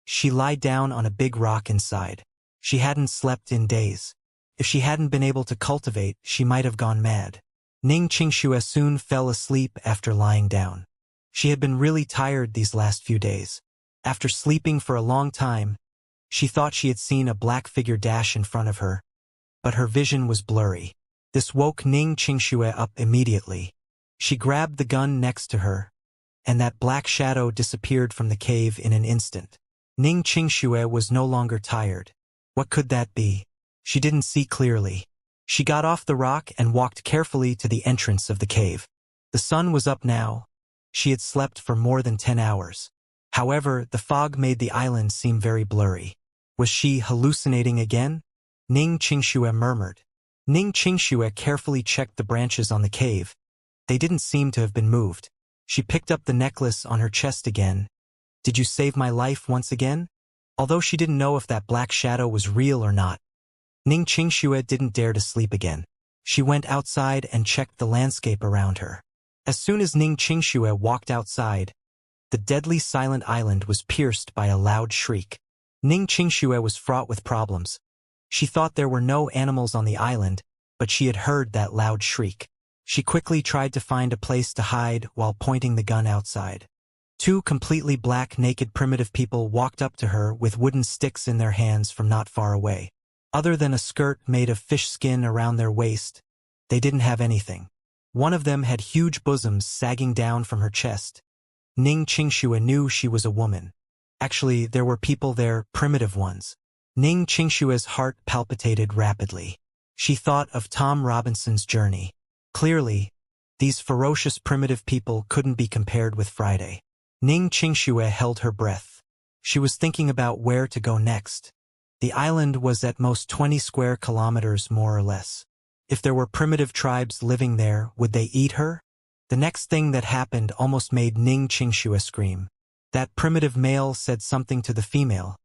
she lied down on a big rock inside. She hadn't slept in days. If she hadn't been able to cultivate, she might have gone mad. Ning Qingxue soon fell asleep after lying down. She had been really tired these last few days. After sleeping for a long time, she thought she had seen a black figure dash in front of her, but her vision was blurry. This woke Ning Qingxue up immediately. She grabbed the gun next to her, and that black shadow disappeared from the cave in an instant. Ning Qingxue was no longer tired. What could that be? She didn't see clearly. She got off the rock and walked carefully to the entrance of the cave. The sun was up now. She had slept for more than 10 hours. However, the fog made the island seem very blurry. Was she hallucinating again? Ning Qingxue murmured. Ning Qingxue carefully checked the branches on the cave. They didn't seem to have been moved. She picked up the necklace on her chest again. Did you save my life once again? Although she didn't know if that black shadow was real or not, Ning Qingxue didn't dare to sleep again. She went outside and checked the landscape around her. As soon as Ning Qingxue walked outside, the deadly silent island was pierced by a loud shriek. Ning Qingxue was fraught with problems. She thought there were no animals on the island, but she had heard that loud shriek. She quickly tried to find a place to hide while pointing the gun outside. Two completely black naked primitive people walked up to her with wooden sticks in their hands from not far away. Other than a skirt made of fish skin around their waist, they didn't have anything. One of them had huge bosoms sagging down from her chest. Ning Qingxue knew she was a woman. Actually, there were people there, primitive ones. Ning Qingxue's heart palpitated rapidly. She thought of Tom Robinson's journey. Clearly, these ferocious primitive people couldn't be compared with Friday. Ning Qingxue held her breath. She was thinking about where to go next. The island was at most 20 square kilometers more or less. If there were primitive tribes living there, would they eat her? The next thing that happened almost made Ning Qingxue scream. That primitive male said something to the female,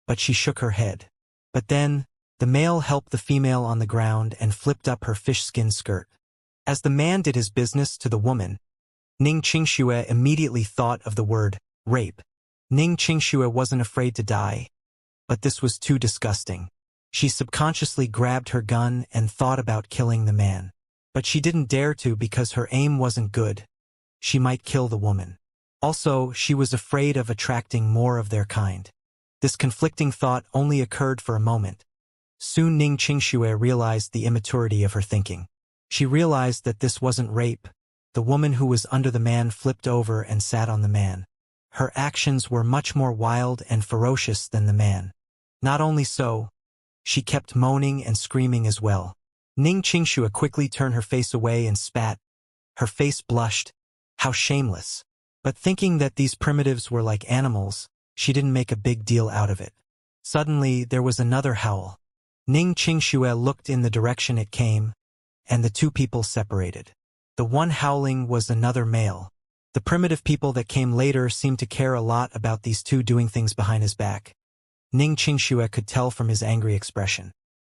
but she shook her head. But then, the male helped the female on the ground and flipped up her fish skin skirt. As the man did his business to the woman, Ning Qingxue immediately thought of the word, rape. Ning Qingxue wasn't afraid to die, but this was too disgusting. She subconsciously grabbed her gun and thought about killing the man. But she didn't dare to because her aim wasn't good. She might kill the woman. Also, she was afraid of attracting more of their kind. This conflicting thought only occurred for a moment. Soon Ning Qingxue realized the immaturity of her thinking. She realized that this wasn't rape. The woman who was under the man flipped over and sat on the man. Her actions were much more wild and ferocious than the man. Not only so, she kept moaning and screaming as well. Ning Qingxue quickly turned her face away and spat. Her face blushed. How shameless. But thinking that these primitives were like animals, she didn't make a big deal out of it. Suddenly, there was another howl. Ning Qingxue looked in the direction it came, and the two people separated. The one howling was another male. The primitive people that came later seemed to care a lot about these two doing things behind his back. Ning Qingxue could tell from his angry expression.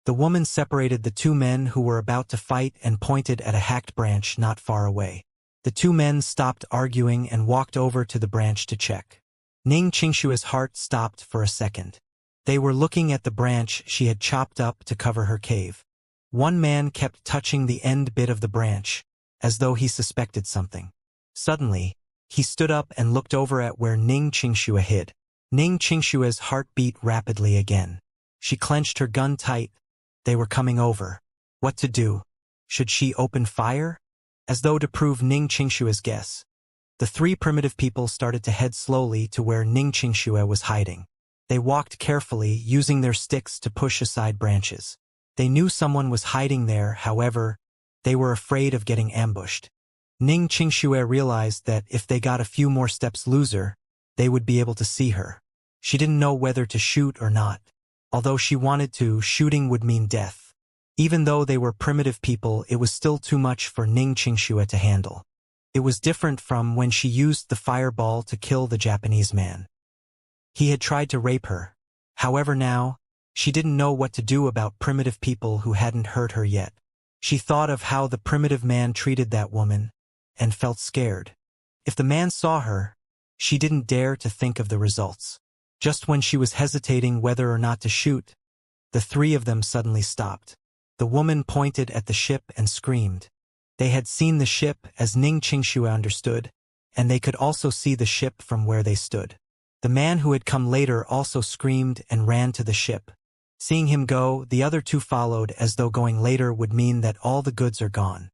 The woman separated the two men who were about to fight and pointed at a hacked branch not far away. The two men stopped arguing and walked over to the branch to check. Ning Qingxue's heart stopped for a second. They were looking at the branch she had chopped up to cover her cave. One man kept touching the end bit of the branch, as though he suspected something. Suddenly, he stood up and looked over at where Ning Qingxue hid. Ning Qingxue's heart beat rapidly again. She clenched her gun tight. They were coming over. What to do? Should she open fire? As though to prove Ning Qingxue's guess, the three primitive people started to head slowly to where Ning Qingxue was hiding. They walked carefully, using their sticks to push aside branches. They knew someone was hiding there, however, they were afraid of getting ambushed. Ning Qingxue realized that if they got a few more steps looser, they would be able to see her. She didn't know whether to shoot or not. Although she wanted to, shooting would mean death. Even though they were primitive people, it was still too much for Ning Qingxue to handle. It was different from when she used the fireball to kill the Japanese man. He had tried to rape her. However now, she didn't know what to do about primitive people who hadn't hurt her yet. She thought of how the primitive man treated that woman, and felt scared. If the man saw her, she didn't dare to think of the results. Just when she was hesitating whether or not to shoot, The three of them suddenly stopped. The woman pointed at the ship and screamed. They had seen the ship, as Ning Qingxue understood, and they could also see the ship from where they stood. The man who had come later also screamed and ran to the ship. Seeing him go, the other two followed, as though going later would mean that all the goods are gone.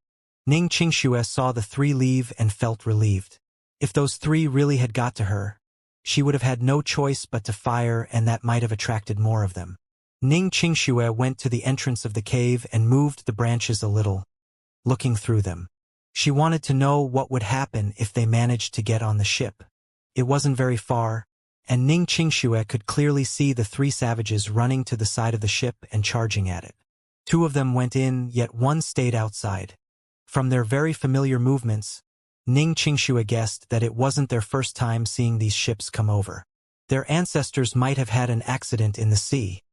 Ning Qingxue saw the three leave and felt relieved. If those three really had got to her, she would have had no choice but to fire, and that might have attracted more of them. Ning Qingxue went to the entrance of the cave and moved the branches a little, looking through them. She wanted to know what would happen if they managed to get on the ship. It wasn't very far, and Ning Qingxue could clearly see the three savages running to the side of the ship and charging at it. Two of them went in, yet one stayed outside. From their very familiar movements, Ning Qingxue guessed that it wasn't their first time seeing these ships come over. Their ancestors might have had an accident in the sea,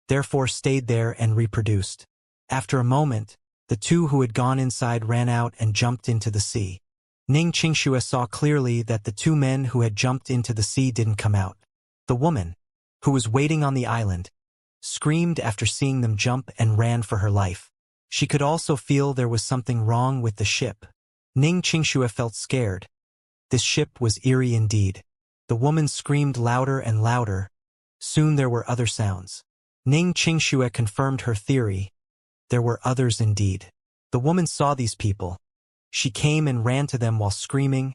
therefore stayed there and reproduced. After a moment, the two who had gone inside ran out and jumped into the sea. Ning Qingxue saw clearly that the two men who had jumped into the sea didn't come out. The woman, who was waiting on the island, screamed after seeing them jump and ran for her life. She could also feel there was something wrong with the ship. Ning Qingxue felt scared. This ship was eerie indeed. The woman screamed louder and louder. Soon there were other sounds. Ning Qingxue confirmed her theory. There were others indeed. The woman saw these people. She came and ran to them while screaming,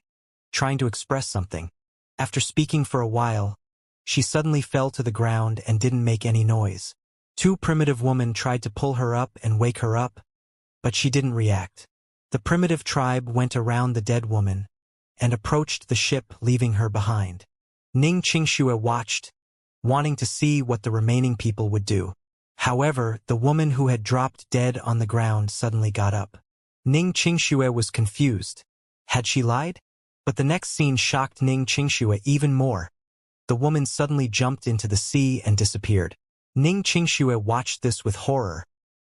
trying to express something. After speaking for a while, she suddenly fell to the ground and didn't make any noise. Two primitive women tried to pull her up and wake her up, but she didn't react. The primitive tribe went around the dead woman and approached the ship, leaving her behind. Ning Qingxue watched, wanting to see what the remaining people would do. However, the woman who had dropped dead on the ground suddenly got up. Ning Qingxue was confused. Had she lied? But the next scene shocked Ning Qingxue even more. The woman suddenly jumped into the sea and disappeared. Ning Qingxue watched this with horror.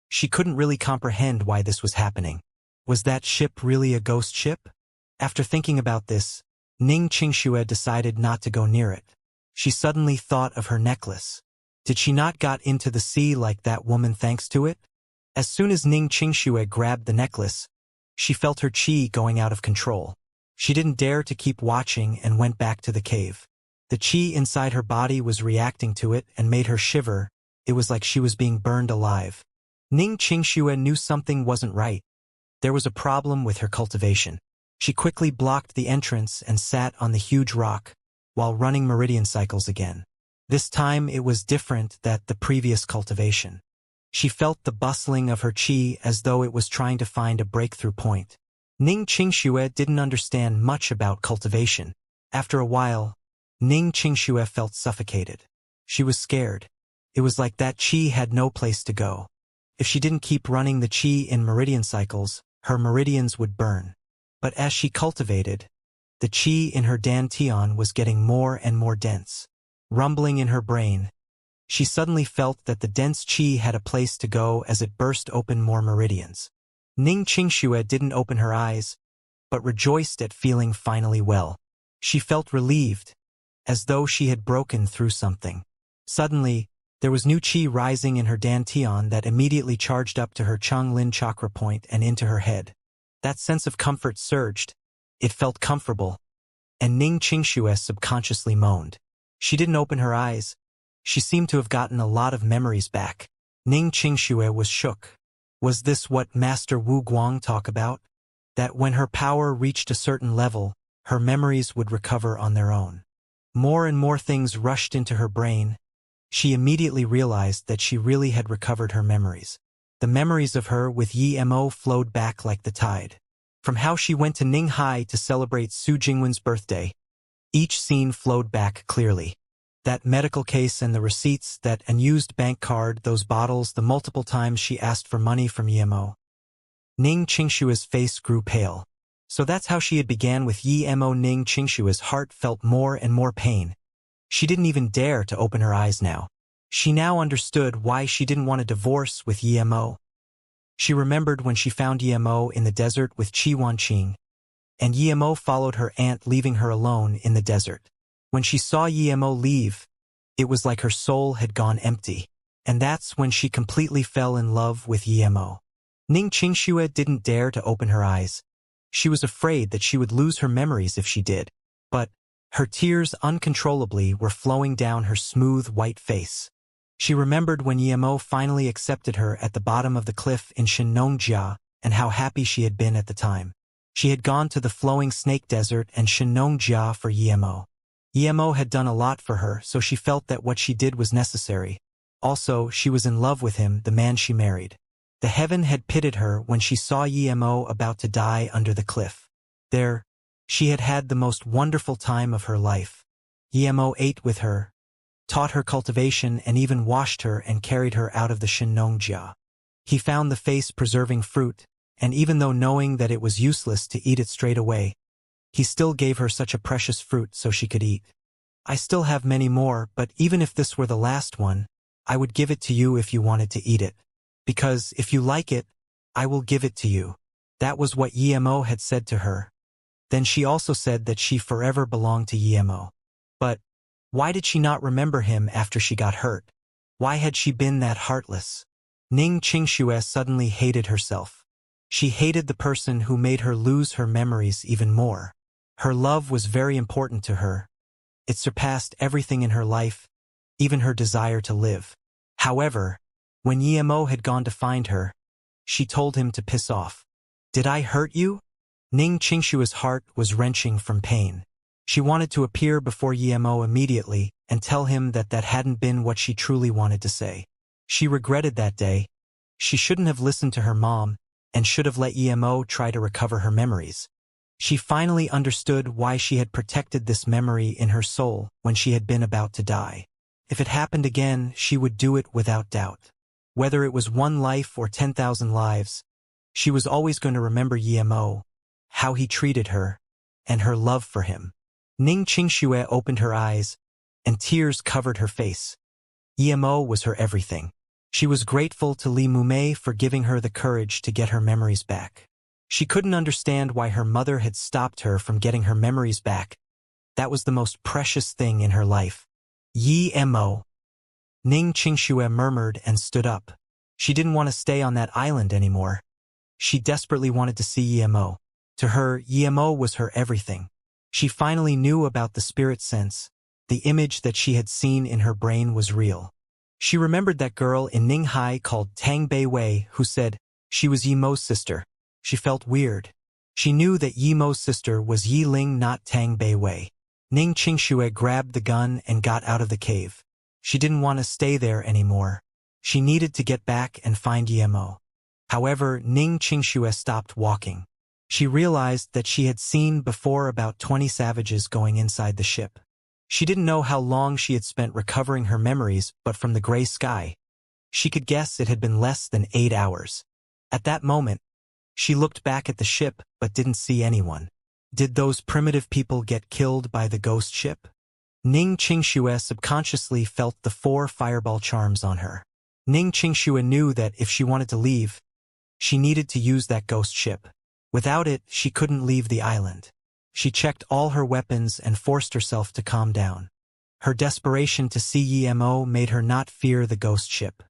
She couldn't really comprehend why this was happening. Was that ship really a ghost ship? After thinking about this, Ning Qingxue decided not to go near it. She suddenly thought of her necklace. Did she not got into the sea like that woman thanks to it? As soon as Ning Qingxue grabbed the necklace, she felt her chi going out of control. She didn't dare to keep watching and went back to the cave. The chi inside her body was reacting to it and made her shiver. It was like she was being burned alive. Ning Qingxue knew something wasn't right. There was a problem with her cultivation. She quickly blocked the entrance and sat on the huge rock, while running meridian cycles again. This time it was different than the previous cultivation. She felt the bustling of her chi as though it was trying to find a breakthrough point. Ning Qingxue didn't understand much about cultivation. After a while, Ning Qingxue felt suffocated. She was scared. It was like that chi had no place to go. If she didn't keep running the chi in meridian cycles, her meridians would burn. But as she cultivated, the chi in her dantian was getting more and more dense. Rumbling in her brain, she suddenly felt that the dense chi had a place to go as it burst open more meridians. Ning Qingxue didn't open her eyes, but rejoiced at feeling finally well. She felt relieved, as though she had broken through something. Suddenly, there was new chi rising in her dantian that immediately charged up to her Chonglin chakra point and into her head. That sense of comfort surged. It felt comfortable, and Ning Qingxue subconsciously moaned. She didn't open her eyes. She seemed to have gotten a lot of memories back. Ning Qingxue was shook. Was this what Master Wu Guang talked about? That when her power reached a certain level, her memories would recover on their own. More and more things rushed into her brain. She immediately realized that she really had recovered her memories. The memories of her with Yi Mo flowed back like the tide. From how she went to Ninghai to celebrate Su Jingwen's birthday, each scene flowed back clearly. That medical case and the receipts, that unused bank card, those bottles, the multiple times she asked for money from Yi Mo. Ning Qingshua's face grew pale. So that's how she had began with Yi Mo. Ning Qingshua's heart felt more and more pain. She didn't even dare to open her eyes now. She now understood why she didn't want a divorce with Yi Mo. She remembered when she found Yi Mo in the desert with Qi Wanqing, and Yi Mo followed her aunt, leaving her alone in the desert. When she saw Yi Mo leave, it was like her soul had gone empty. And that's when she completely fell in love with Emo. Ning Qingxue didn't dare to open her eyes. She was afraid that she would lose her memories if she did. But her tears uncontrollably were flowing down her smooth white face. She remembered when Emo finally accepted her at the bottom of the cliff in Xianxia and how happy she had been at the time. She had gone to the flowing snake desert and Xianxia for Emo. Emo had done a lot for her, so she felt that what she did was necessary. Also, she was in love with him, the man she married. The heaven had pitied her when she saw Emo about to die under the cliff. There, she had had the most wonderful time of her life. Emo ate with her, taught her cultivation, and even washed her and carried her out of the Xianxia. He found the face-preserving fruit, and even though knowing that it was useless to eat it straight away, he still gave her such a precious fruit so she could eat. I still have many more, but even if this were the last one, I would give it to you if you wanted to eat it. Because if you like it, I will give it to you. That was what Emo had said to her. Then she also said that she forever belonged to Emo. But why did she not remember him after she got hurt? Why had she been that heartless? Ning Qingxue suddenly hated herself. She hated the person who made her lose her memories even more. Her love was very important to her. It surpassed everything in her life, even her desire to live. However, when Emo had gone to find her, she told him to piss off. Did I hurt you? Ning Qingxue's heart was wrenching from pain. She wanted to appear before Emo immediately and tell him that that hadn't been what she truly wanted to say. She regretted that day. She shouldn't have listened to her mom and should have let Emo try to recover her memories. She finally understood why she had protected this memory in her soul when she had been about to die. If it happened again, she would do it without doubt. Whether it was 1 life or 10,000 lives, she was always going to remember Emo, how he treated her, and her love for him. Ning Qingxue opened her eyes, and tears covered her face. Emo was her everything. She was grateful to Li Mumei for giving her the courage to get her memories back. She couldn't understand why her mother had stopped her from getting her memories back. That was the most precious thing in her life. Emo. Ning Qingxue murmured and stood up. She didn't want to stay on that island anymore. She desperately wanted to see Emo. To her, Emo was her everything. She finally knew about the spirit sense. The image that she had seen in her brain was real. She remembered that girl in Ninghai called Tang Beiwei who said she was Emo's sister. She felt weird. She knew that Emo's sister was Yi Ling, not Tang Beiwei. Ning Qingxue grabbed the gun and got out of the cave. She didn't want to stay there anymore. She needed to get back and find Emo. However, Ning Qingxue stopped walking. She realized that she had seen before about 20 savages going inside the ship. She didn't know how long she had spent recovering her memories, but from the gray sky, she could guess it had been less than 8 hours. At that moment, she looked back at the ship but didn't see anyone. Did those primitive people get killed by the ghost ship? Ning Qingxue subconsciously felt the 4 fireball charms on her. Ning Qingxue knew that if she wanted to leave, she needed to use that ghost ship. Without it, she couldn't leave the island. She checked all her weapons and forced herself to calm down. Her desperation to see Emo made her not fear the ghost ship.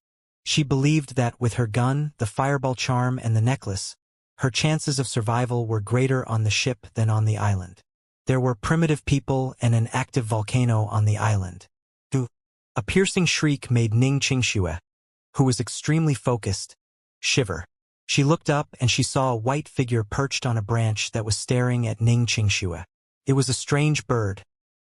She believed that with her gun, the fireball charm, and the necklace, her chances of survival were greater on the ship than on the island. There were primitive people and an active volcano on the island. A piercing shriek made Ning Qingxue, who was extremely focused, shiver. She looked up and she saw a white figure perched on a branch that was staring at Ning Qingxue. It was a strange bird,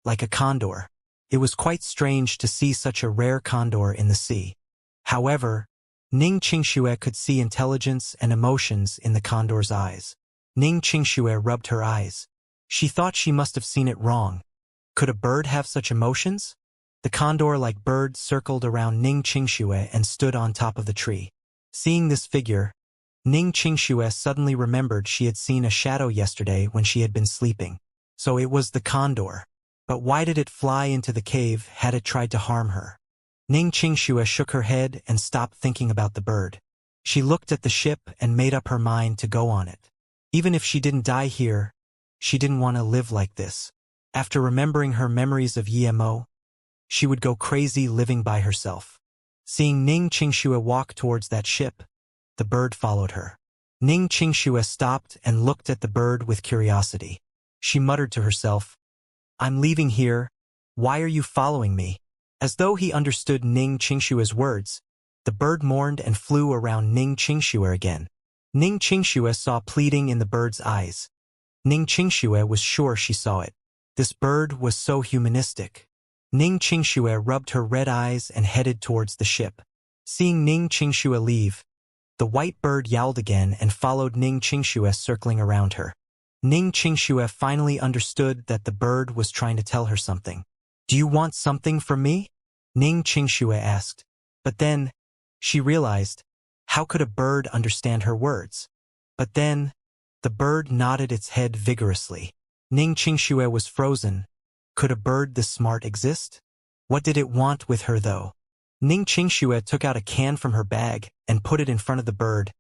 like a condor. It was quite strange to see such a rare condor in the sea. However, Ning Qingxue could see intelligence and emotions in the condor's eyes. Ning Qingxue rubbed her eyes. She thought she must have seen it wrong. Could a bird have such emotions? The condor-like bird circled around Ning Qingxue and stood on top of the tree. Seeing this figure, Ning Qingxue suddenly remembered she had seen a shadow yesterday when she had been sleeping. So it was the condor. But why did it fly into the cave had it tried to harm her? Ning Qingxue shook her head and stopped thinking about the bird. She looked at the ship and made up her mind to go on it. Even if she didn't die here, she didn't want to live like this. After remembering her memories of Emo, she would go crazy living by herself. Seeing Ning Qingxue walk towards that ship, the bird followed her. Ning Qingxue stopped and looked at the bird with curiosity. She muttered to herself, "I'm leaving here. Why are you following me?" As though he understood Ning Qingxue's words, the bird mourned and flew around Ning Qingxue again. Ning Qingxue saw pleading in the bird's eyes. Ning Qingxue was sure she saw it. This bird was so humanistic. Ning Qingxue rubbed her red eyes and headed towards the ship. Seeing Ning Qingxue leave, the white bird yowled again and followed Ning Qingxue, circling around her. Ning Qingxue finally understood that the bird was trying to tell her something. "Do you want something from me?" Ning Qingxue asked. But then, she realized, how could a bird understand her words? But then, the bird nodded its head vigorously. Ning Qingxue was frozen. Could a bird this smart exist? What did it want with her, though? Ning Qingxue took out a can from her bag and put it in front of the bird.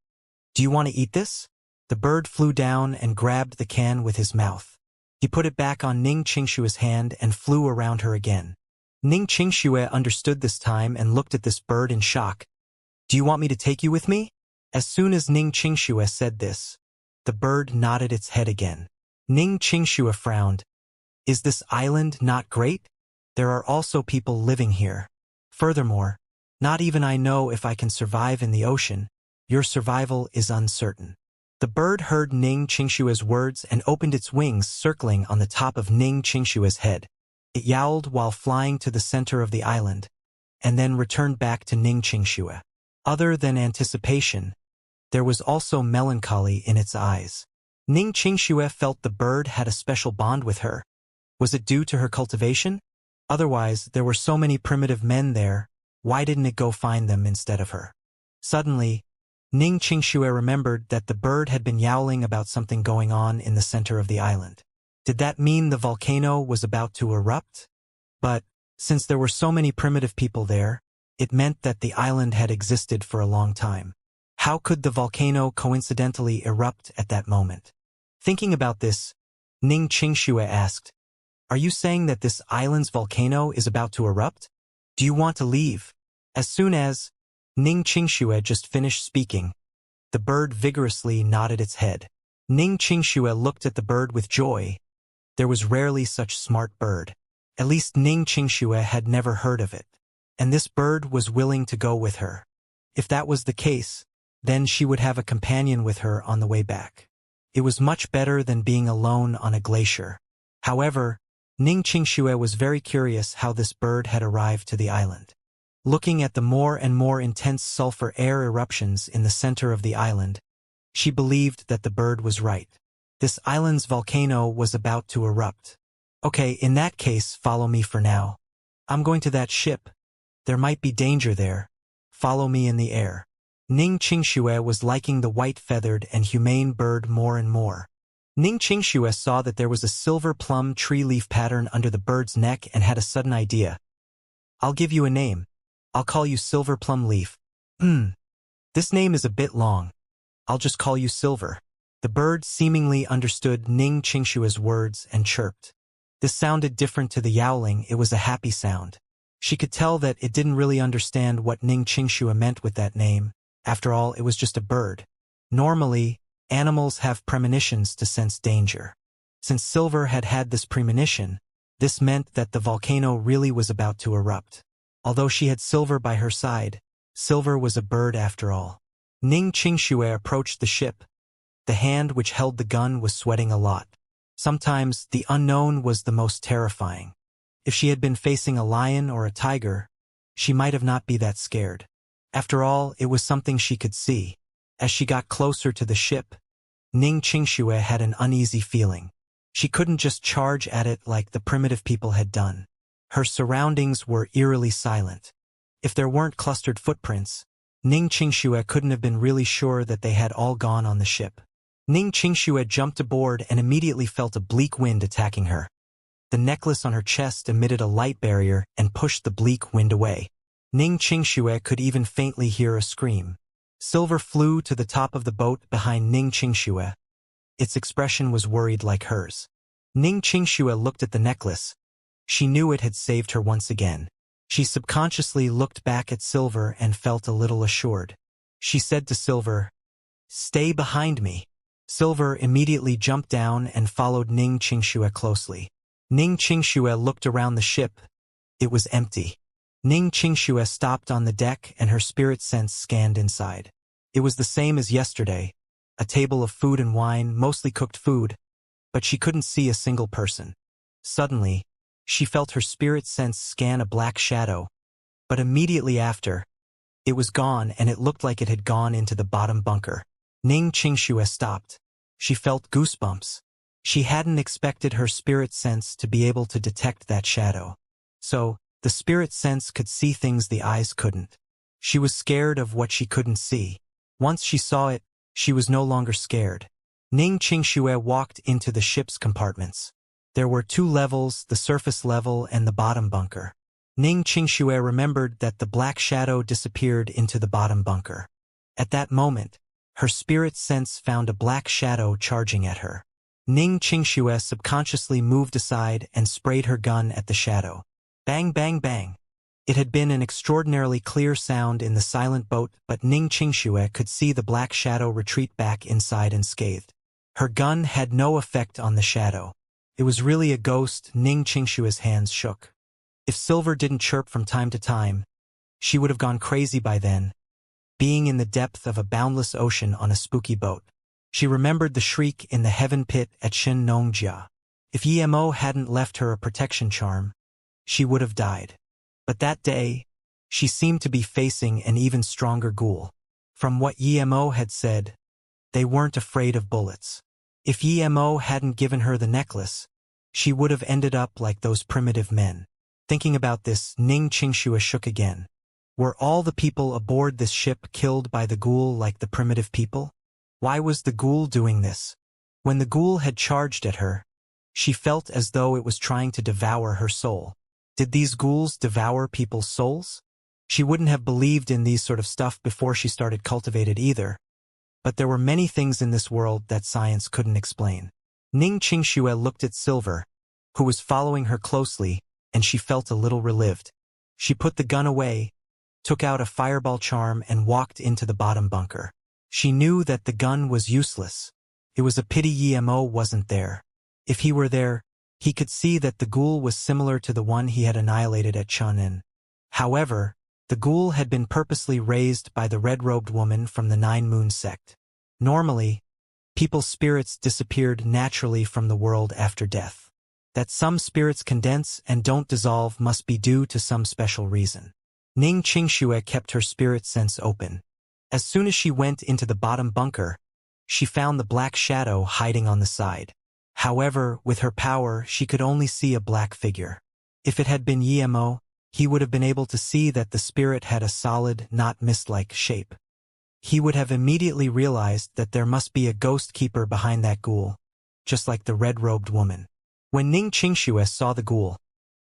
"Do you want to eat this?" The bird flew down and grabbed the can with his mouth. He put it back on Ning Qingxue's hand and flew around her again. Ning Qingxue understood this time and looked at this bird in shock. "Do you want me to take you with me?" As soon as Ning Qingxue said this, the bird nodded its head again. Ning Qingxue frowned. "Is this island not great? There are also people living here. Furthermore, not even I know if I can survive in the ocean. Your survival is uncertain." The bird heard Ning Qingxue's words and opened its wings, circling on the top of Ning Qingxue's head. It yowled while flying to the center of the island, and then returned back to Ning Qingxue. Other than anticipation, there was also melancholy in its eyes. Ning Qingxue felt the bird had a special bond with her. Was it due to her cultivation? Otherwise, there were so many primitive men there, why didn't it go find them instead of her? Suddenly, Ning Qingxue remembered that the bird had been yowling about something going on in the center of the island. Did that mean the volcano was about to erupt? But, since there were so many primitive people there, it meant that the island had existed for a long time. How could the volcano coincidentally erupt at that moment? Thinking about this, Ning Qingxue asked, "Are you saying that this island's volcano is about to erupt? Do you want to leave?" As soon as Ning Qingxue just finished speaking, the bird vigorously nodded its head. Ning Qingxue looked at the bird with joy. There was rarely such smart bird. At least Ning Qingxue had never heard of it. And this bird was willing to go with her. If that was the case, then she would have a companion with her on the way back. It was much better than being alone on a glacier. However, Ning Qingxue was very curious how this bird had arrived to the island. Looking at the more and more intense sulfur air eruptions in the center of the island, she believed that the bird was right. This island's volcano was about to erupt. "Okay, in that case, follow me for now. I'm going to that ship. There might be danger there. Follow me in the air." Ning Qingxue was liking the white-feathered and humane bird more and more. Ning Qingxue saw that there was a silver plum tree leaf pattern under the bird's neck and had a sudden idea. "I'll give you a name. I'll call you Silver Plum Leaf." This name is a bit long. I'll just call you Silver." The bird seemingly understood Ning Qingxue's words and chirped. This sounded different to the yowling. It was a happy sound. She could tell that it didn't really understand what Ning Qingxue meant with that name. After all, it was just a bird. Normally, animals have premonitions to sense danger. Since Silver had had this premonition, this meant that the volcano really was about to erupt. Although she had Silver by her side, Silver was a bird after all. Ning Qingxue approached the ship. The hand which held the gun was sweating a lot. Sometimes the unknown was the most terrifying. If she had been facing a lion or a tiger, she might have not been that scared. After all, it was something she could see. As she got closer to the ship, Ning Qingxue had an uneasy feeling. She couldn't just charge at it like the primitive people had done. Her surroundings were eerily silent. If there weren't clustered footprints, Ning Qingxue couldn't have been really sure that they had all gone on the ship. Ning Qingxue jumped aboard and immediately felt a bleak wind attacking her. The necklace on her chest emitted a light barrier and pushed the bleak wind away. Ning Qingxue could even faintly hear a scream. Silver flew to the top of the boat behind Ning Qingxue. Its expression was worried like hers. Ning Qingxue looked at the necklace. She knew it had saved her once again. She subconsciously looked back at Silver and felt a little assured. She said to Silver, "Stay behind me." Silver immediately jumped down and followed Ning Qingxue closely. Ning Qingxue looked around the ship. It was empty. Ning Qingxue stopped on the deck and her spirit sense scanned inside. It was the same as yesterday, a table of food and wine, mostly cooked food, but she couldn't see a single person. Suddenly, she felt her spirit sense scan a black shadow, but immediately after, it was gone and it looked like it had gone into the bottom bunker. Ning Qingxue stopped. She felt goosebumps. She hadn't expected her spirit sense to be able to detect that shadow. So, the spirit sense could see things the eyes couldn't. She was scared of what she couldn't see. Once she saw it, she was no longer scared. Ning Qingxue walked into the ship's compartments. There were 2 levels, the surface level and the bottom bunker. Ning Qingxue remembered that the black shadow disappeared into the bottom bunker. At that moment, her spirit sense found a black shadow charging at her. Ning Qingxue subconsciously moved aside and sprayed her gun at the shadow. Bang, bang, bang. It had been an extraordinarily clear sound in the silent boat, but Ning Qingxue could see the black shadow retreat back inside unscathed. Her gun had no effect on the shadow. It was really a ghost. Ning Qingxue's hands shook. If Silver didn't chirp from time to time, she would have gone crazy by then, being in the depth of a boundless ocean on a spooky boat. She remembered the shriek in the heaven pit at Xianxia. If Emo hadn't left her a protection charm, she would have died. But that day, she seemed to be facing an even stronger ghoul. From what Emo had said, they weren't afraid of bullets. If Emo hadn't given her the necklace, she would have ended up like those primitive men. Thinking about this, Ning Qingxue shook again. Were all the people aboard this ship killed by the ghoul like the primitive people? Why was the ghoul doing this? When the ghoul had charged at her, she felt as though it was trying to devour her soul. Did these ghouls devour people's souls? She wouldn't have believed in these sort of stuff before she started Cultivated either. But there were many things in this world that science couldn't explain. Ning Qingxue looked at Silver, who was following her closely, and she felt a little relieved. She put the gun away, took out a fireball charm and walked into the bottom bunker. She knew that the gun was useless. It was a pity Emo wasn't there. If he were there, he could see that the ghoul was similar to the one he had annihilated at Chunin. However, the ghoul had been purposely raised by the red-robed woman from the Nine Moon sect. Normally, people's spirits disappeared naturally from the world after death. That some spirits condense and don't dissolve must be due to some special reason. Ning Qingxue kept her spirit sense open. As soon as she went into the bottom bunker, she found the black shadow hiding on the side. However, with her power, she could only see a black figure. If it had been Emo, he would have been able to see that the spirit had a solid, not mist-like shape. He would have immediately realized that there must be a ghost keeper behind that ghoul, just like the red-robed woman. When Ning Qingxue saw the ghoul,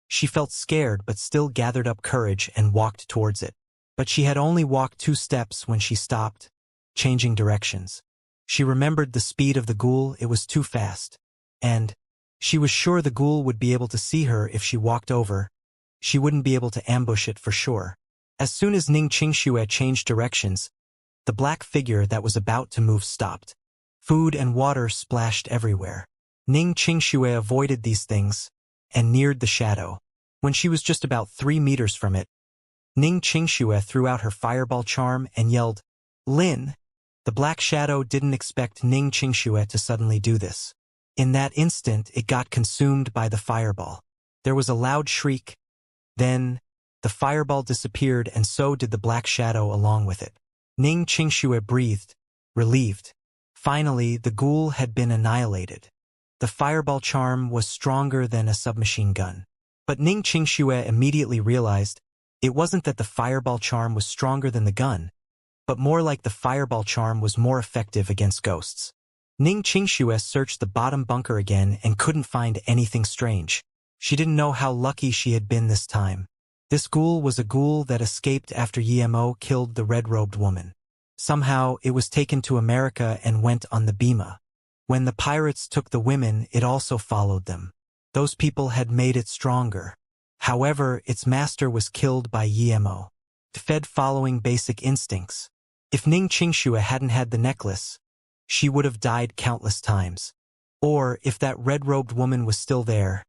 she felt scared but still gathered up courage and walked towards it. But she had only walked 2 steps when she stopped, changing directions. She remembered the speed of the ghoul. It was too fast. And she was sure the ghoul would be able to see her if she walked over. She wouldn't be able to ambush it for sure. As soon as Ning Qingxue changed directions, the black figure that was about to move stopped. Food and water splashed everywhere. Ning Qingxue avoided these things and neared the shadow. When she was just about 3 meters from it, Ning Qingxue threw out her fireball charm and yelled, "Lin!" The black shadow didn't expect Ning Qingxue to suddenly do this. In that instant, it got consumed by the fireball. There was a loud shriek. Then, the fireball disappeared and so did the black shadow along with it. Ning Qingxue breathed, relieved. Finally, the ghoul had been annihilated. The fireball charm was stronger than a submachine gun. But Ning Qingxue immediately realized it wasn't that the fireball charm was stronger than the gun, but more like the fireball charm was more effective against ghosts. Ning Qingxue searched the bottom bunker again and couldn't find anything strange. She didn't know how lucky she had been this time. This ghoul was a ghoul that escaped after Emo killed the red-robed woman. Somehow, it was taken to America and went on the Bima. When the pirates took the women, it also followed them. Those people had made it stronger. However, its master was killed by Emo, fed following basic instincts. If Ning Qingxue hadn't had the necklace, she would have died countless times. Or, if that red-robed woman was still there,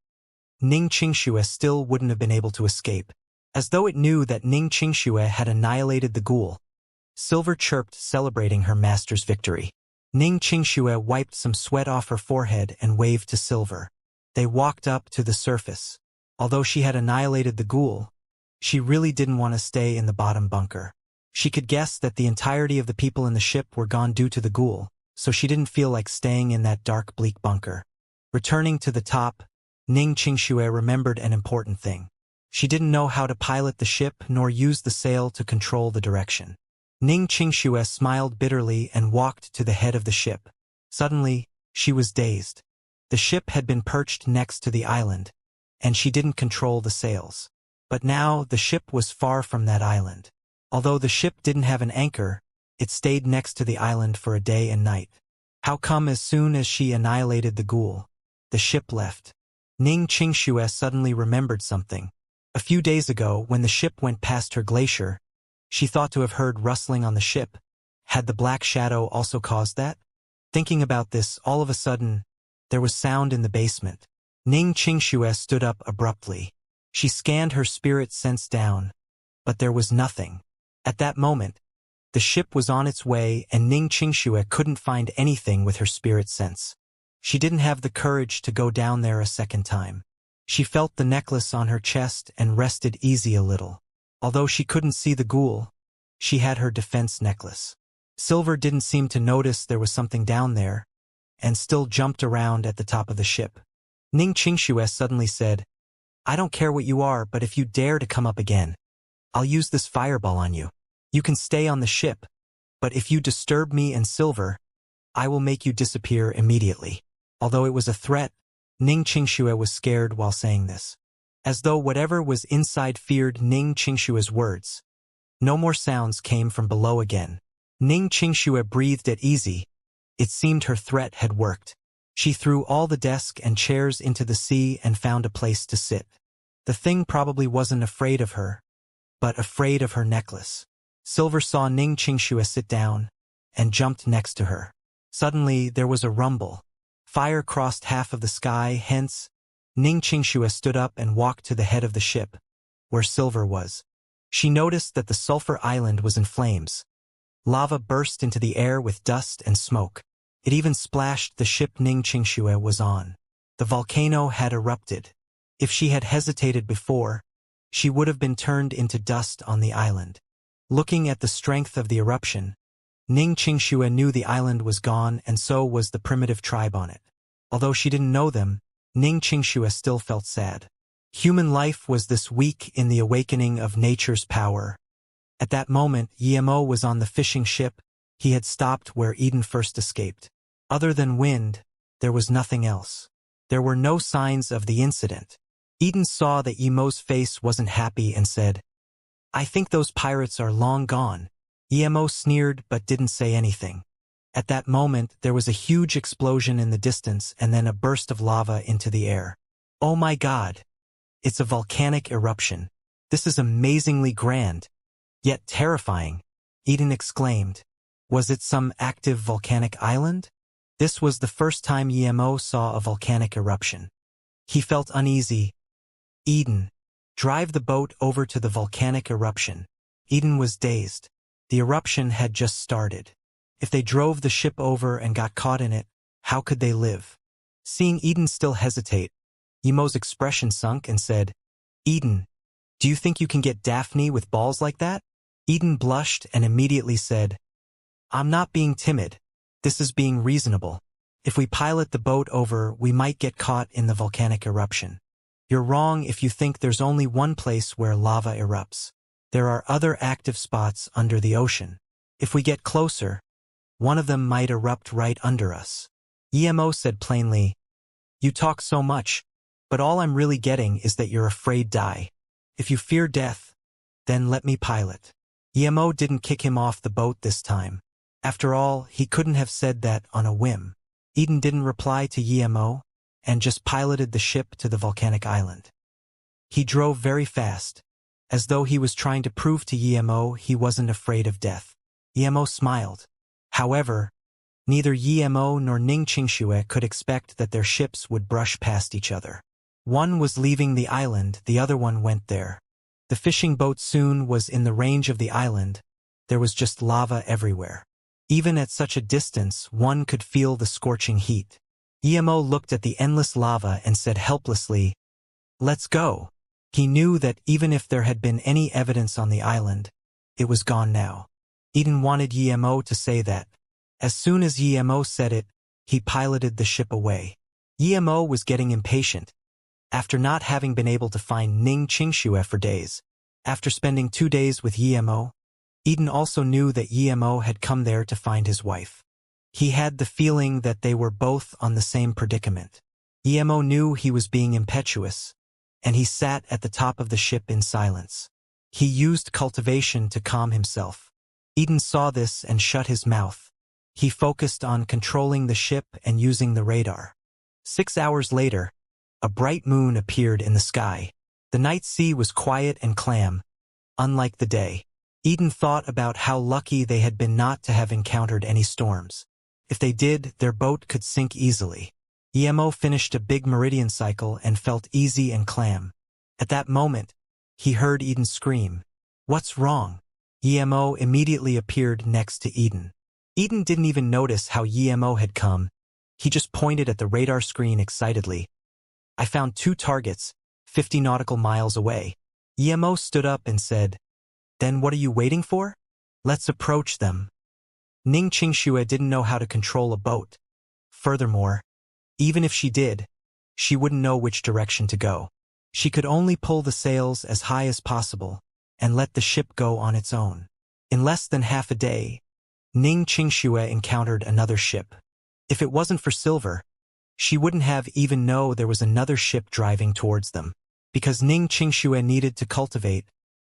Ning Qingxue still wouldn't have been able to escape. As though it knew that Ning Qingxue had annihilated the ghoul, Silver chirped, celebrating her master's victory. Ning Qingxue wiped some sweat off her forehead and waved to Silver. They walked up to the surface. Although she had annihilated the ghoul, she really didn't want to stay in the bottom bunker. She could guess that the entirety of the people in the ship were gone due to the ghoul, so she didn't feel like staying in that dark, bleak bunker. Returning to the top, Ning Qingxue remembered an important thing. She didn't know how to pilot the ship nor use the sail to control the direction. Ning Qingxue smiled bitterly and walked to the head of the ship. Suddenly, she was dazed. The ship had been perched next to the island, and she didn't control the sails. But now, the ship was far from that island. Although the ship didn't have an anchor, it stayed next to the island for a day and night. How come as soon as she annihilated the ghoul, the ship left? Ning Qingxue suddenly remembered something. A few days ago, when the ship went past her glacier, she thought to have heard rustling on the ship. Had the black shadow also caused that? Thinking about this, all of a sudden, there was sound in the basement. Ning Qingxue stood up abruptly. She scanned her spirit sense down, but there was nothing. At that moment, the ship was on its way and Ning Qingxue couldn't find anything with her spirit sense. She didn't have the courage to go down there a second time. She felt the necklace on her chest and rested easy a little. Although she couldn't see the ghoul, she had her defense necklace. Silver didn't seem to notice there was something down there, and still jumped around at the top of the ship. Ning Qingxue suddenly said, "I don't care what you are, but if you dare to come up again, I'll use this fireball on you. You can stay on the ship, but if you disturb me and Silver, I will make you disappear immediately." Although it was a threat, Ning Qingxue was scared while saying this. As though whatever was inside feared Ning Qingxue's words. No more sounds came from below again. Ning Qingxue breathed at ease. It seemed her threat had worked. She threw all the desks and chairs into the sea and found a place to sit. The thing probably wasn't afraid of her, but afraid of her necklace. Silver saw Ning Qingxue sit down and jumped next to her. Suddenly, there was a rumble. Fire crossed half of the sky, hence, Ning Qingxue stood up and walked to the head of the ship, where Silver was. She noticed that the sulfur island was in flames. Lava burst into the air with dust and smoke. It even splashed the ship Ning Qingxue was on. The volcano had erupted. If she had hesitated before, she would have been turned into dust on the island. Looking at the strength of the eruption, Ning Qingxue knew the island was gone and so was the primitive tribe on it. Although she didn't know them, Ning Qingxue still felt sad. Human life was this weak in the awakening of nature's power. At that moment, Emo was on the fishing ship. He had stopped where Eden first escaped. Other than wind, there was nothing else. There were no signs of the incident. Eden saw that Emo's face wasn't happy and said, "I think those pirates are long gone." Emo sneered but didn't say anything. At that moment, there was a huge explosion in the distance and then a burst of lava into the air. "Oh my God! It's a volcanic eruption. This is amazingly grand, yet terrifying," Eden exclaimed. Was it some active volcanic island? This was the first time Emo saw a volcanic eruption. He felt uneasy. "Eden, drive the boat over to the volcanic eruption." Eden was dazed. The eruption had just started. If they drove the ship over and got caught in it, how could they live? Seeing Eden still hesitate, Emo's expression sunk and said, "Eden, do you think you can get Daphne with balls like that?" Eden blushed and immediately said, "I'm not being timid. This is being reasonable. If we pilot the boat over, we might get caught in the volcanic eruption. You're wrong if you think there's only one place where lava erupts. There are other active spots under the ocean. If we get closer, one of them might erupt right under us." Emo said plainly, "You talk so much, but all I'm really getting is that you're afraid die. If you fear death, then let me pilot." Emo didn't kick him off the boat this time. After all, he couldn't have said that on a whim. Eden didn't reply to Emo, and just piloted the ship to the volcanic island. He drove very fast, as though he was trying to prove to Yemo he wasn't afraid of death. Yemo smiled. However, neither Yemo nor Ning Qingxue could expect that their ships would brush past each other. One was leaving the island, the other one went there. The fishing boat soon was in the range of the island. There was just lava everywhere. Even at such a distance, one could feel the scorching heat. Yemo looked at the endless lava and said helplessly, "Let's go." He knew that even if there had been any evidence on the island, it was gone now. Eden wanted Yemo to say that. As soon as Yemo said it, he piloted the ship away. Yemo was getting impatient. After not having been able to find Ning Qingxue for days, after spending 2 days with Yemo, Eden also knew that Yemo had come there to find his wife. He had the feeling that they were both on the same predicament. Yemo knew he was being impetuous, and he sat at the top of the ship in silence. He used cultivation to calm himself. Eden saw this and shut his mouth. He focused on controlling the ship and using the radar. 6 hours later, a bright moon appeared in the sky. The night sea was quiet and calm, unlike the day. Eden thought about how lucky they had been not to have encountered any storms. If they did, their boat could sink easily. Yemo finished a big meridian cycle and felt easy and calm. At that moment, he heard Eden scream, "What's wrong?" Yemo immediately appeared next to Eden. Eden didn't even notice how Yemo had come. He just pointed at the radar screen excitedly. "I found 2 targets, 50 nautical miles away." Yemo stood up and said, "Then what are you waiting for? Let's approach them." Ning Qingxue didn't know how to control a boat. Furthermore, even if she did, she wouldn't know which direction to go. She could only pull the sails as high as possible and let the ship go on its own. In less than half a day, Ning Qingxue encountered another ship. If it wasn't for Silver, she wouldn't have even known there was another ship driving towards them. Because Ning Qingxue needed to cultivate,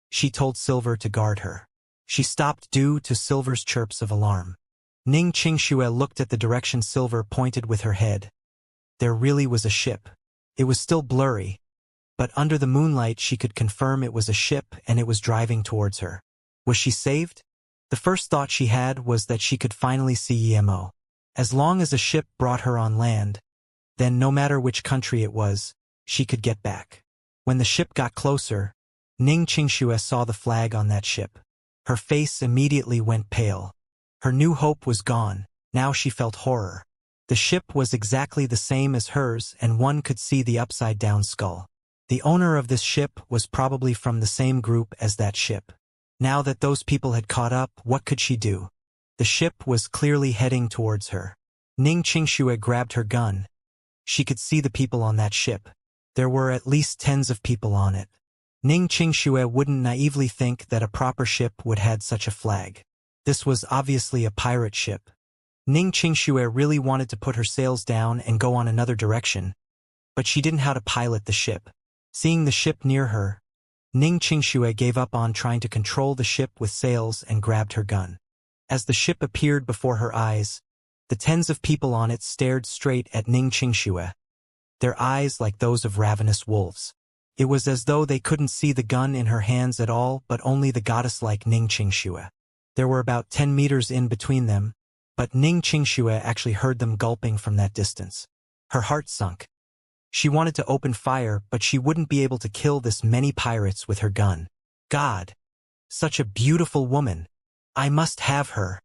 she told Silver to guard her. She stopped due to Silver's chirps of alarm. Ning Qingxue looked at the direction Silver pointed with her head. There really was a ship. It was still blurry, but under the moonlight she could confirm it was a ship and it was driving towards her. Was she saved? The first thought she had was that she could finally see Yemo. As long as a ship brought her on land, then no matter which country it was, she could get back. When the ship got closer, Ning Qingxue saw the flag on that ship. Her face immediately went pale. Her new hope was gone. Now she felt horror. The ship was exactly the same as hers, and one could see the upside-down skull. The owner of this ship was probably from the same group as that ship. Now that those people had caught up, what could she do? The ship was clearly heading towards her. Ning Qingxue grabbed her gun. She could see the people on that ship. There were at least tens of people on it. Ning Qingxue wouldn't naively think that a proper ship would have such a flag. This was obviously a pirate ship. Ning Qingxue really wanted to put her sails down and go on another direction, but she didn't know how to pilot the ship. Seeing the ship near her, Ning Qingxue gave up on trying to control the ship with sails and grabbed her gun. As the ship appeared before her eyes, the tens of people on it stared straight at Ning Qingxue, their eyes like those of ravenous wolves. It was as though they couldn't see the gun in her hands at all, but only the goddess-like Ning Qingxue. There were about 10 meters in between them, but Ning Qingxue actually heard them gulping from that distance. Her heart sunk. She wanted to open fire, but she wouldn't be able to kill this many pirates with her gun. God! Such a beautiful woman! I must have her!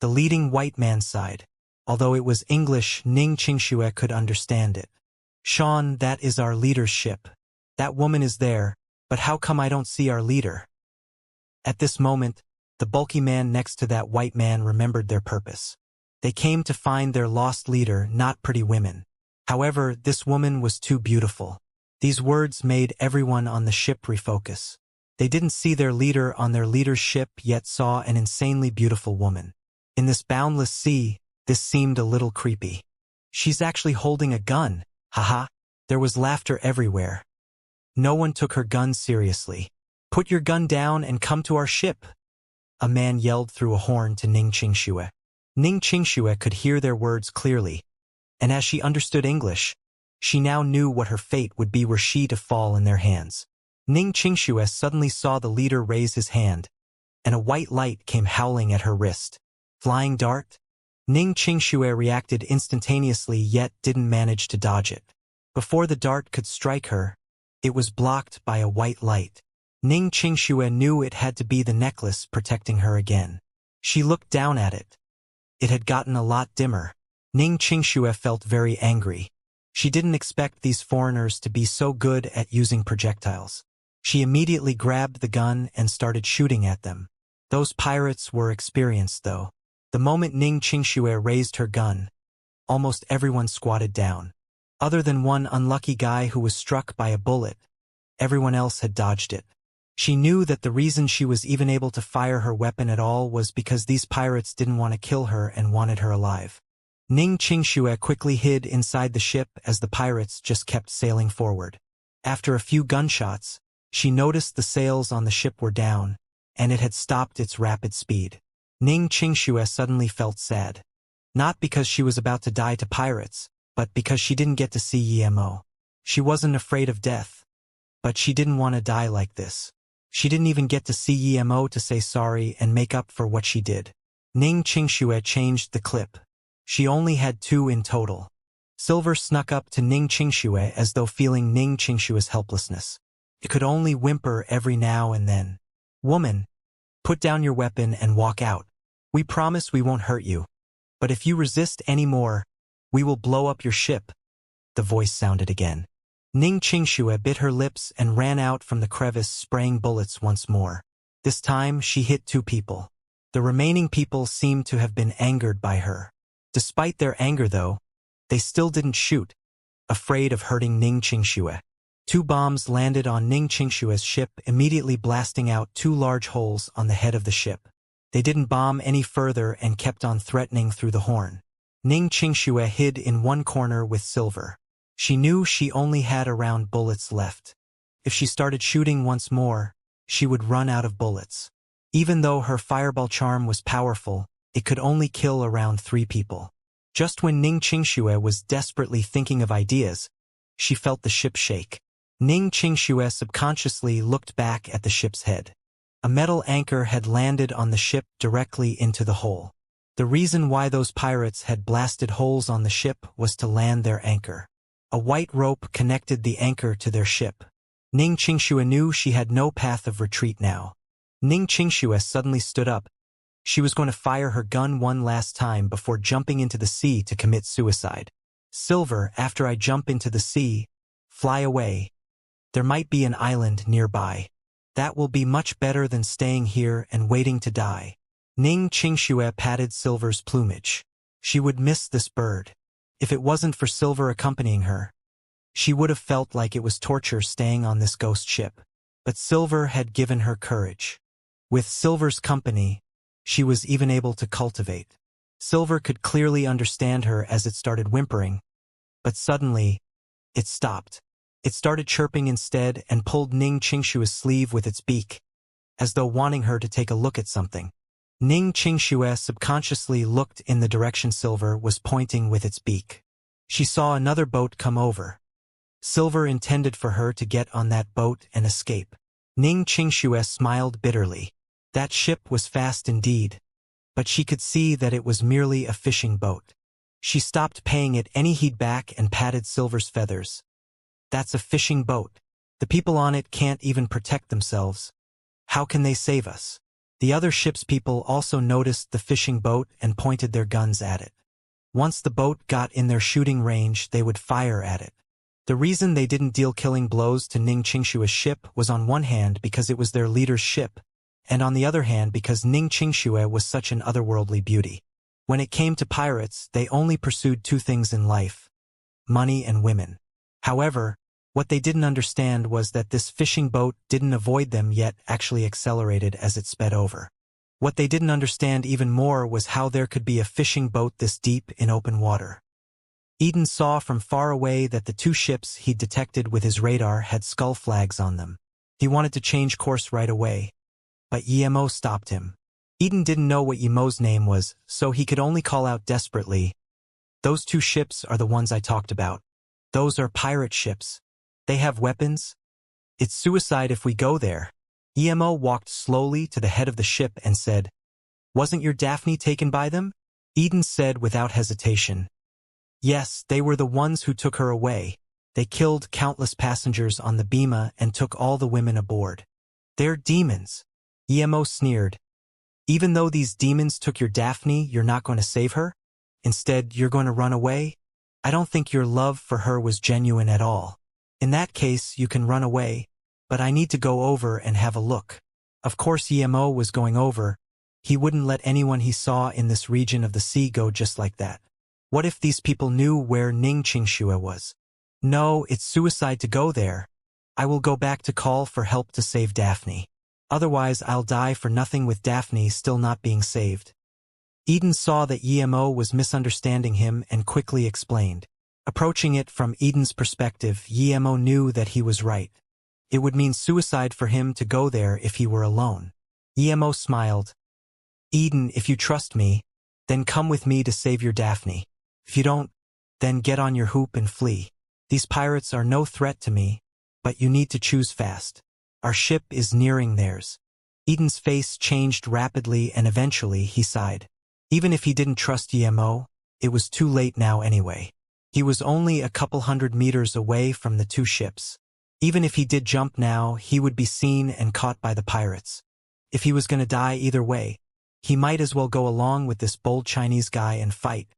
The leading white man sighed. Although it was English, Ning Qingxue could understand it. "Sean, that is our leader's ship. That woman is there, but how come I don't see our leader?" At this moment, the bulky man next to that white man remembered their purpose. They came to find their lost leader, not pretty women. However, this woman was too beautiful. These words made everyone on the ship refocus. They didn't see their leader on their leader's ship, yet saw an insanely beautiful woman. In this boundless sea, this seemed a little creepy. "She's actually holding a gun, haha." There was laughter everywhere. No one took her gun seriously. "Put your gun down and come to our ship," a man yelled through a horn to Ning Qingxue. Ning Qingxue could hear their words clearly, and as she understood English, she now knew what her fate would be were she to fall in their hands. Ning Qingxue suddenly saw the leader raise his hand, and a white light came howling at her wrist. Flying dart? Ning Qingxue reacted instantaneously yet didn't manage to dodge it. Before the dart could strike her, it was blocked by a white light. Ning Qingxue knew it had to be the necklace protecting her again. She looked down at it. It had gotten a lot dimmer. Ning Qingxue felt very angry. She didn't expect these foreigners to be so good at using projectiles. She immediately grabbed the gun and started shooting at them. Those pirates were experienced, though. The moment Ning Qingxue raised her gun, almost everyone squatted down. Other than one unlucky guy who was struck by a bullet, everyone else had dodged it. She knew that the reason she was even able to fire her weapon at all was because these pirates didn't want to kill her and wanted her alive. Ning Qingxue quickly hid inside the ship as the pirates just kept sailing forward. After a few gunshots, she noticed the sails on the ship were down, and it had stopped its rapid speed. Ning Qingxue suddenly felt sad. Not because she was about to die to pirates, but because she didn't get to see Emo. She wasn't afraid of death, but she didn't want to die like this. She didn't even get to see Emo to say sorry and make up for what she did. Ning Qingxue changed the clip. She only had 2 in total. Silver snuck up to Ning Qingxue as though feeling Ning Qingshue's helplessness. It could only whimper every now and then. "Woman, put down your weapon and walk out. We promise we won't hurt you. But if you resist any more, we will blow up your ship." The voice sounded again. Ning Qingxue bit her lips and ran out from the crevice spraying bullets once more. This time she hit 2 people. The remaining people seemed to have been angered by her. Despite their anger though, they still didn't shoot, afraid of hurting Ning Qingxue. 2 bombs landed on Ning Qingshue's ship, immediately blasting out 2 large holes on the head of the ship. They didn't bomb any further and kept on threatening through the horn. Ning Qingxue hid in one corner with Silver. She knew she only had around bullets left. If she started shooting once more, she would run out of bullets. Even though her fireball charm was powerful, it could only kill around 3 people. Just when Ning Qingxue was desperately thinking of ideas, she felt the ship shake. Ning Qingxue subconsciously looked back at the ship's head. A metal anchor had landed on the ship directly into the hole. The reason why those pirates had blasted holes on the ship was to land their anchor. A white rope connected the anchor to their ship. Ning Qingxue knew she had no path of retreat now. Ning Qingxue suddenly stood up. She was going to fire her gun one last time before jumping into the sea to commit suicide. "Silver, after I jump into the sea, fly away. There might be an island nearby. That will be much better than staying here and waiting to die." Ning Qingxue patted Silver's plumage. She would miss this bird. If it wasn't for Silver accompanying her, she would have felt like it was torture staying on this ghost ship. But Silver had given her courage. With Silver's company, she was even able to cultivate. Silver could clearly understand her as it started whimpering, but suddenly, it stopped. It started chirping instead and pulled Ning Qingshue's sleeve with its beak, as though wanting her to take a look at something. Ning Qingxue subconsciously looked in the direction Silver was pointing with its beak. She saw another boat come over. Silver intended for her to get on that boat and escape. Ning Qingxue smiled bitterly. That ship was fast indeed, but she could see that it was merely a fishing boat. She stopped paying it any heed back and patted Silver's feathers. "That's a fishing boat. The people on it can't even protect themselves. How can they save us?" The other ship's people also noticed the fishing boat and pointed their guns at it. Once the boat got in their shooting range, they would fire at it. The reason they didn't deal killing blows to Ning Qingshue's ship was on one hand because it was their leader's ship, and on the other hand because Ning Qingxue was such an otherworldly beauty. When it came to pirates, they only pursued 2 things in life: money and women. However, what they didn't understand was that this fishing boat didn't avoid them yet actually accelerated as it sped over. What they didn't understand even more was how there could be a fishing boat this deep in open water. Eden saw from far away that the 2 ships he'd detected with his radar had skull flags on them. He wanted to change course right away, but Emo stopped him. Eden didn't know what Yemo's name was, so he could only call out desperately, "Those 2 ships are the ones I talked about. Those are pirate ships. They have weapons?" It's suicide if we go there. Emo walked slowly to the head of the ship and said, "Wasn't your Daphne taken by them?" Eden said without hesitation, "Yes, they were the ones who took her away. They killed countless passengers on the Bima and took all the women aboard. They're demons." Emo sneered. "Even though these demons took your Daphne, you're not going to save her? Instead, you're going to run away? I don't think your love for her was genuine at all. In that case, you can run away, but I need to go over and have a look." Of course Emo was going over. He wouldn't let anyone he saw in this region of the sea go just like that. What if these people knew where Xianxia was? "No, it's suicide to go there. I will go back to call for help to save Daphne. Otherwise I'll die for nothing with Daphne still not being saved." Eden saw that Emo was misunderstanding him and quickly explained. Approaching it from Eden's perspective, Emo knew that he was right. It would mean suicide for him to go there if he were alone. Emo smiled. "Eden, if you trust me, then come with me to save your Daphne. If you don't, then get on your hoop and flee. These pirates are no threat to me, but you need to choose fast. Our ship is nearing theirs." Eden's face changed rapidly and eventually he sighed. Even if he didn't trust Emo, it was too late now anyway. He was only a couple hundred meters away from the two ships. Even if he did jump now, he would be seen and caught by the pirates. If he was going to die either way, he might as well go along with this bold Chinese guy and fight.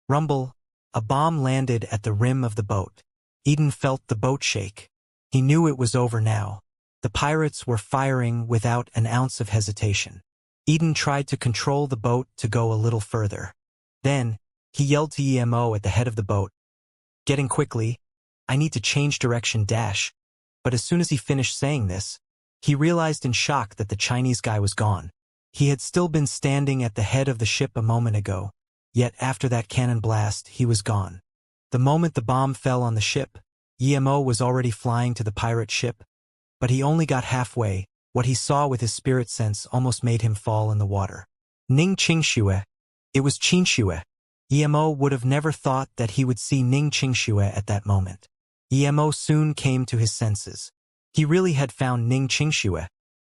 Rumble, a bomb landed at the rim of the boat. Eden felt the boat shake. He knew it was over now. The pirates were firing without an ounce of hesitation. Eden tried to control the boat to go a little further. Then, he yelled to Emo at the head of the boat, "Getting quickly, I need to change direction dash." But as soon as he finished saying this, he realized in shock that the Chinese guy was gone. He had still been standing at the head of the ship a moment ago, yet after that cannon blast, he was gone. The moment the bomb fell on the ship, Emo was already flying to the pirate ship, but he only got halfway. What he saw with his spirit sense almost made him fall in the water. Xianxia. It was Xianxia. Emo would have never thought that he would see Xianxia at that moment. Emo soon came to his senses. He really had found Xianxia.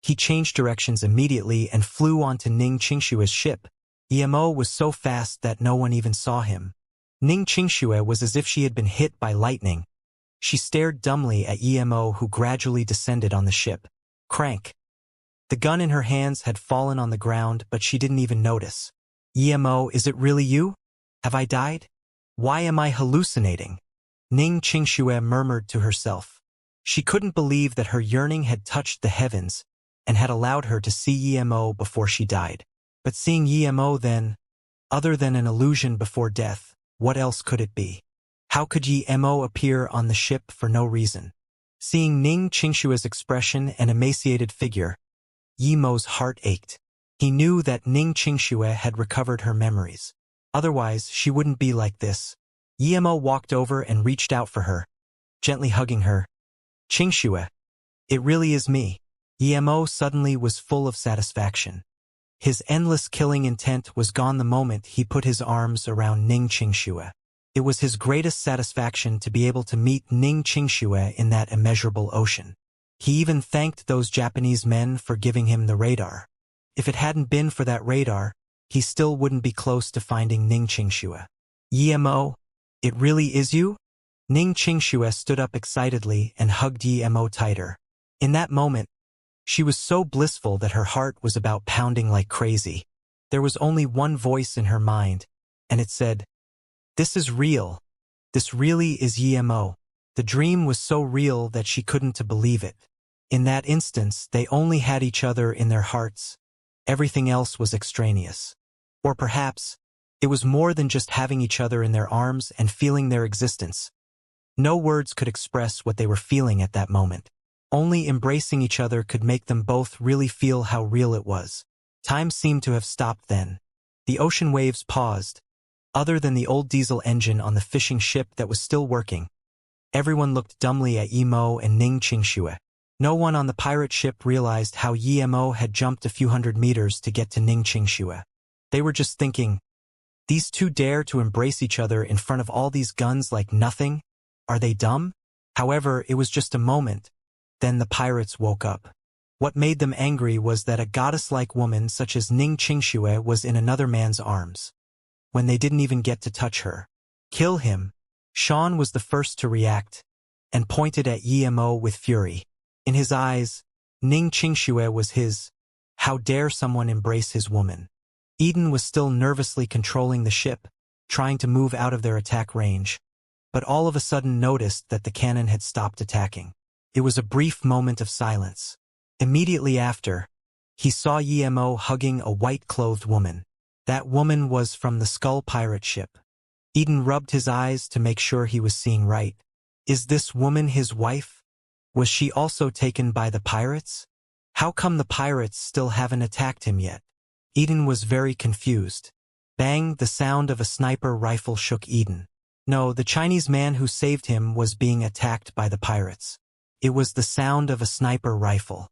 He changed directions immediately and flew onto Xianxia's ship. Emo was so fast that no one even saw him. Xianxia was as if she had been hit by lightning. She stared dumbly at Emo, who gradually descended on the ship. Crank. The gun in her hands had fallen on the ground, but she didn't even notice. "Emo, is it really you? Have I died? Why am I hallucinating?" Xianxia murmured to herself. She couldn't believe that her yearning had touched the heavens and had allowed her to see Emo before she died. But seeing Emo then, other than an illusion before death, what else could it be? How could Emo appear on the ship for no reason? Seeing Xianxia's expression and emaciated figure, Emo's heart ached. He knew that Xianxia had recovered her memories. Otherwise, she wouldn't be like this. Emo walked over and reached out for her, gently hugging her. "Xianxia, it really is me." Emo suddenly was full of satisfaction. His endless killing intent was gone the moment he put his arms around Xianxia. It was his greatest satisfaction to be able to meet Xianxia in that immeasurable ocean. He even thanked those Japanese men for giving him the radar. If it hadn't been for that radar, he still wouldn't be close to finding Xianxia. "Emo, it really is you?" Xianxia stood up excitedly and hugged Emo tighter. In that moment, she was so blissful that her heart was about pounding like crazy. There was only one voice in her mind, and it said, "This is real. This really is Emo." The dream was so real that she couldn't believe it. In that instance, they only had each other in their hearts. Everything else was extraneous. Or perhaps, it was more than just having each other in their arms and feeling their existence. No words could express what they were feeling at that moment. Only embracing each other could make them both really feel how real it was. Time seemed to have stopped then. The ocean waves paused. Other than the old diesel engine on the fishing ship that was still working, everyone looked dumbly at Emo and Xianxia. No one on the pirate ship realized how Emo had jumped a few hundred meters to get to Xianxia. They were just thinking, these two dare to embrace each other in front of all these guns like nothing? Are they dumb? However, it was just a moment. Then the pirates woke up. What made them angry was that a goddess-like woman such as Ning Qingxue was in another man's arms, when they didn't even get to touch her. Kill him. Sean was the first to react, and pointed at Yemo with fury. In his eyes, Ning Qingxue was his. How dare someone embrace his woman? Eden was still nervously controlling the ship, trying to move out of their attack range, but all of a sudden noticed that the cannon had stopped attacking. It was a brief moment of silence. Immediately after, he saw Yemo hugging a white-clothed woman. That woman was from the Skull pirate ship. Eden rubbed his eyes to make sure he was seeing right. Is this woman his wife? Was she also taken by the pirates? How come the pirates still haven't attacked him yet? Eden was very confused. Bang, the sound of a sniper rifle shook Eden. No, the Chinese man who saved him was being attacked by the pirates. It was the sound of a sniper rifle.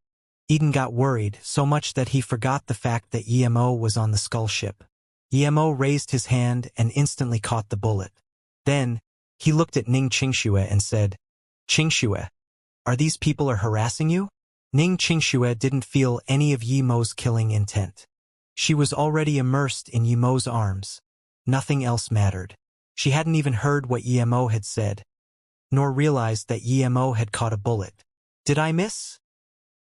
Eden got worried, so much that he forgot the fact that Yemo was on the Skull ship. Yemo raised his hand and instantly caught the bullet. Then, he looked at Ning Qingxue and said, "Qingxue, are these people harassing you?" Ning Qingxue didn't feel any of Yemo's killing intent. She was already immersed in Yemo's arms. Nothing else mattered. She hadn't even heard what Yemo had said, nor realized that Yemo had caught a bullet. Did I miss?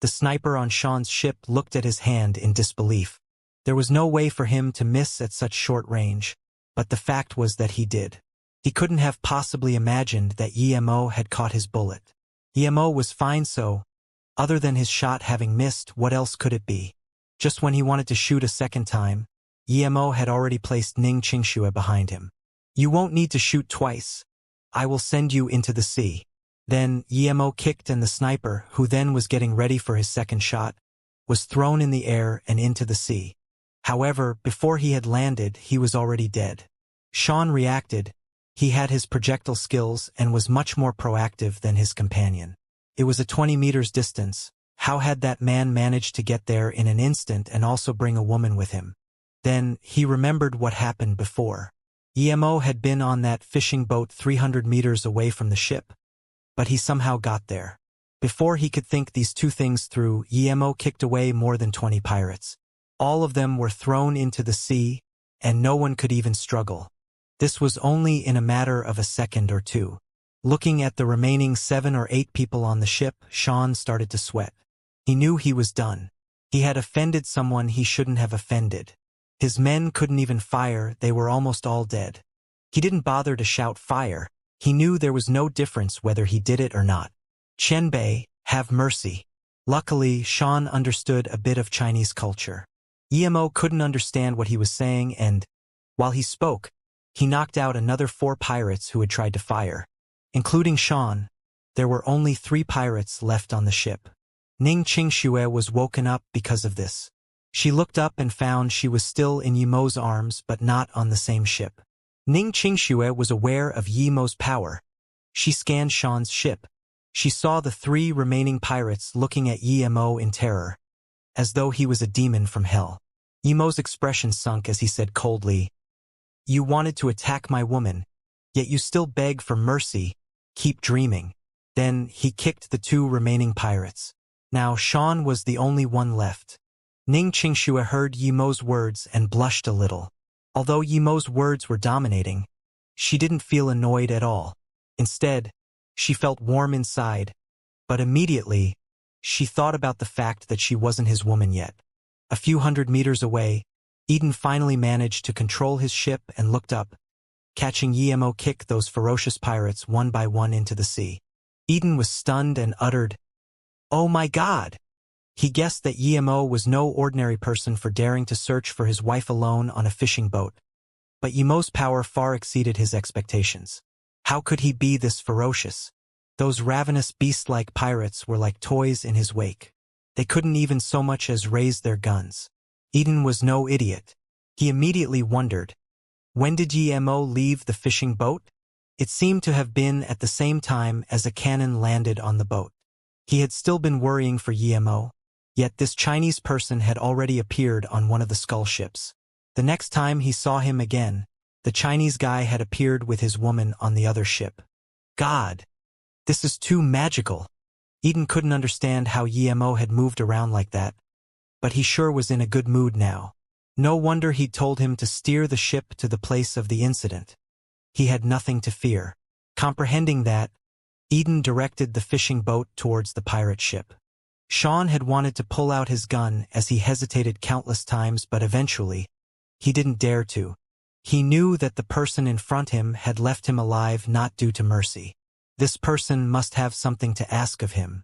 The sniper on Sean's ship looked at his hand in disbelief. There was no way for him to miss at such short range, but the fact was that he did. He couldn't have possibly imagined that Yemo had caught his bullet. Yemo was fine, so, other than his shot having missed, what else could it be? Just when he wanted to shoot a second time, Yemo had already placed Ning Qingxue behind him. "You won't need to shoot twice. I will send you into the sea." Then Yemo kicked, and the sniper, who then was getting ready for his second shot, was thrown in the air and into the sea. However, before he had landed, he was already dead. Sean reacted. He had his projectile skills and was much more proactive than his companion. It was a 20 meters distance. How had that man managed to get there in an instant and also bring a woman with him? Then, he remembered what happened before. Yemo had been on that fishing boat 300 meters away from the ship, but he somehow got there. Before he could think these two things through, Yemo kicked away more than 20 pirates. All of them were thrown into the sea, and no one could even struggle. This was only in a matter of a second or two. Looking at the remaining 7 or 8 people on the ship, Sean started to sweat. He knew he was done. He had offended someone he shouldn't have offended. His men couldn't even fire, they were almost all dead. He didn't bother to shout fire. He knew there was no difference whether he did it or not. "Qianbei, have mercy." Luckily, Sean understood a bit of Chinese culture. Yemo couldn't understand what he was saying, and, while he spoke, he knocked out another 4 pirates who had tried to fire. Including Sean, there were only 3 pirates left on the ship. Ning Qingxue was woken up because of this. She looked up and found she was still in Yemo's arms but not on the same ship. Ning Qingxue was aware of Yemo's power. She scanned Sean's ship. She saw the 3 remaining pirates looking at Yemo in terror, as though he was a demon from hell. Yemo's expression sunk as he said coldly, "You wanted to attack my woman, yet you still beg for mercy. Keep dreaming." Then he kicked the 2 remaining pirates. Now Sean was the only one left. Ning Qingxue heard Yemo's words and blushed a little. Although Yemo's words were dominating, she didn't feel annoyed at all. Instead, she felt warm inside, but immediately, she thought about the fact that she wasn't his woman yet. A few hundred meters away, Eden finally managed to control his ship and looked up, catching Yemo kick those ferocious pirates one by one into the sea. Eden was stunned and uttered, "Oh my God!" He guessed that Yemo was no ordinary person for daring to search for his wife alone on a fishing boat, but Yemo's power far exceeded his expectations. How could he be this ferocious? Those ravenous beast-like pirates were like toys in his wake. They couldn't even so much as raise their guns. Eden was no idiot. He immediately wondered, when did Yemo leave the fishing boat? It seemed to have been at the same time as a cannon landed on the boat. He had still been worrying for Yemo, yet this Chinese person had already appeared on one of the Skull ships. The next time he saw him again, the Chinese guy had appeared with his woman on the other ship. God! This is too magical. Eden couldn't understand how Emo had moved around like that, but he sure was in a good mood now. No wonder he'd told him to steer the ship to the place of the incident. He had nothing to fear. Comprehending that, Eden directed the fishing boat towards the pirate ship. Sean had wanted to pull out his gun as he hesitated countless times, but eventually, he didn't dare to. He knew that the person in front of him had left him alive not due to mercy. This person must have something to ask of him.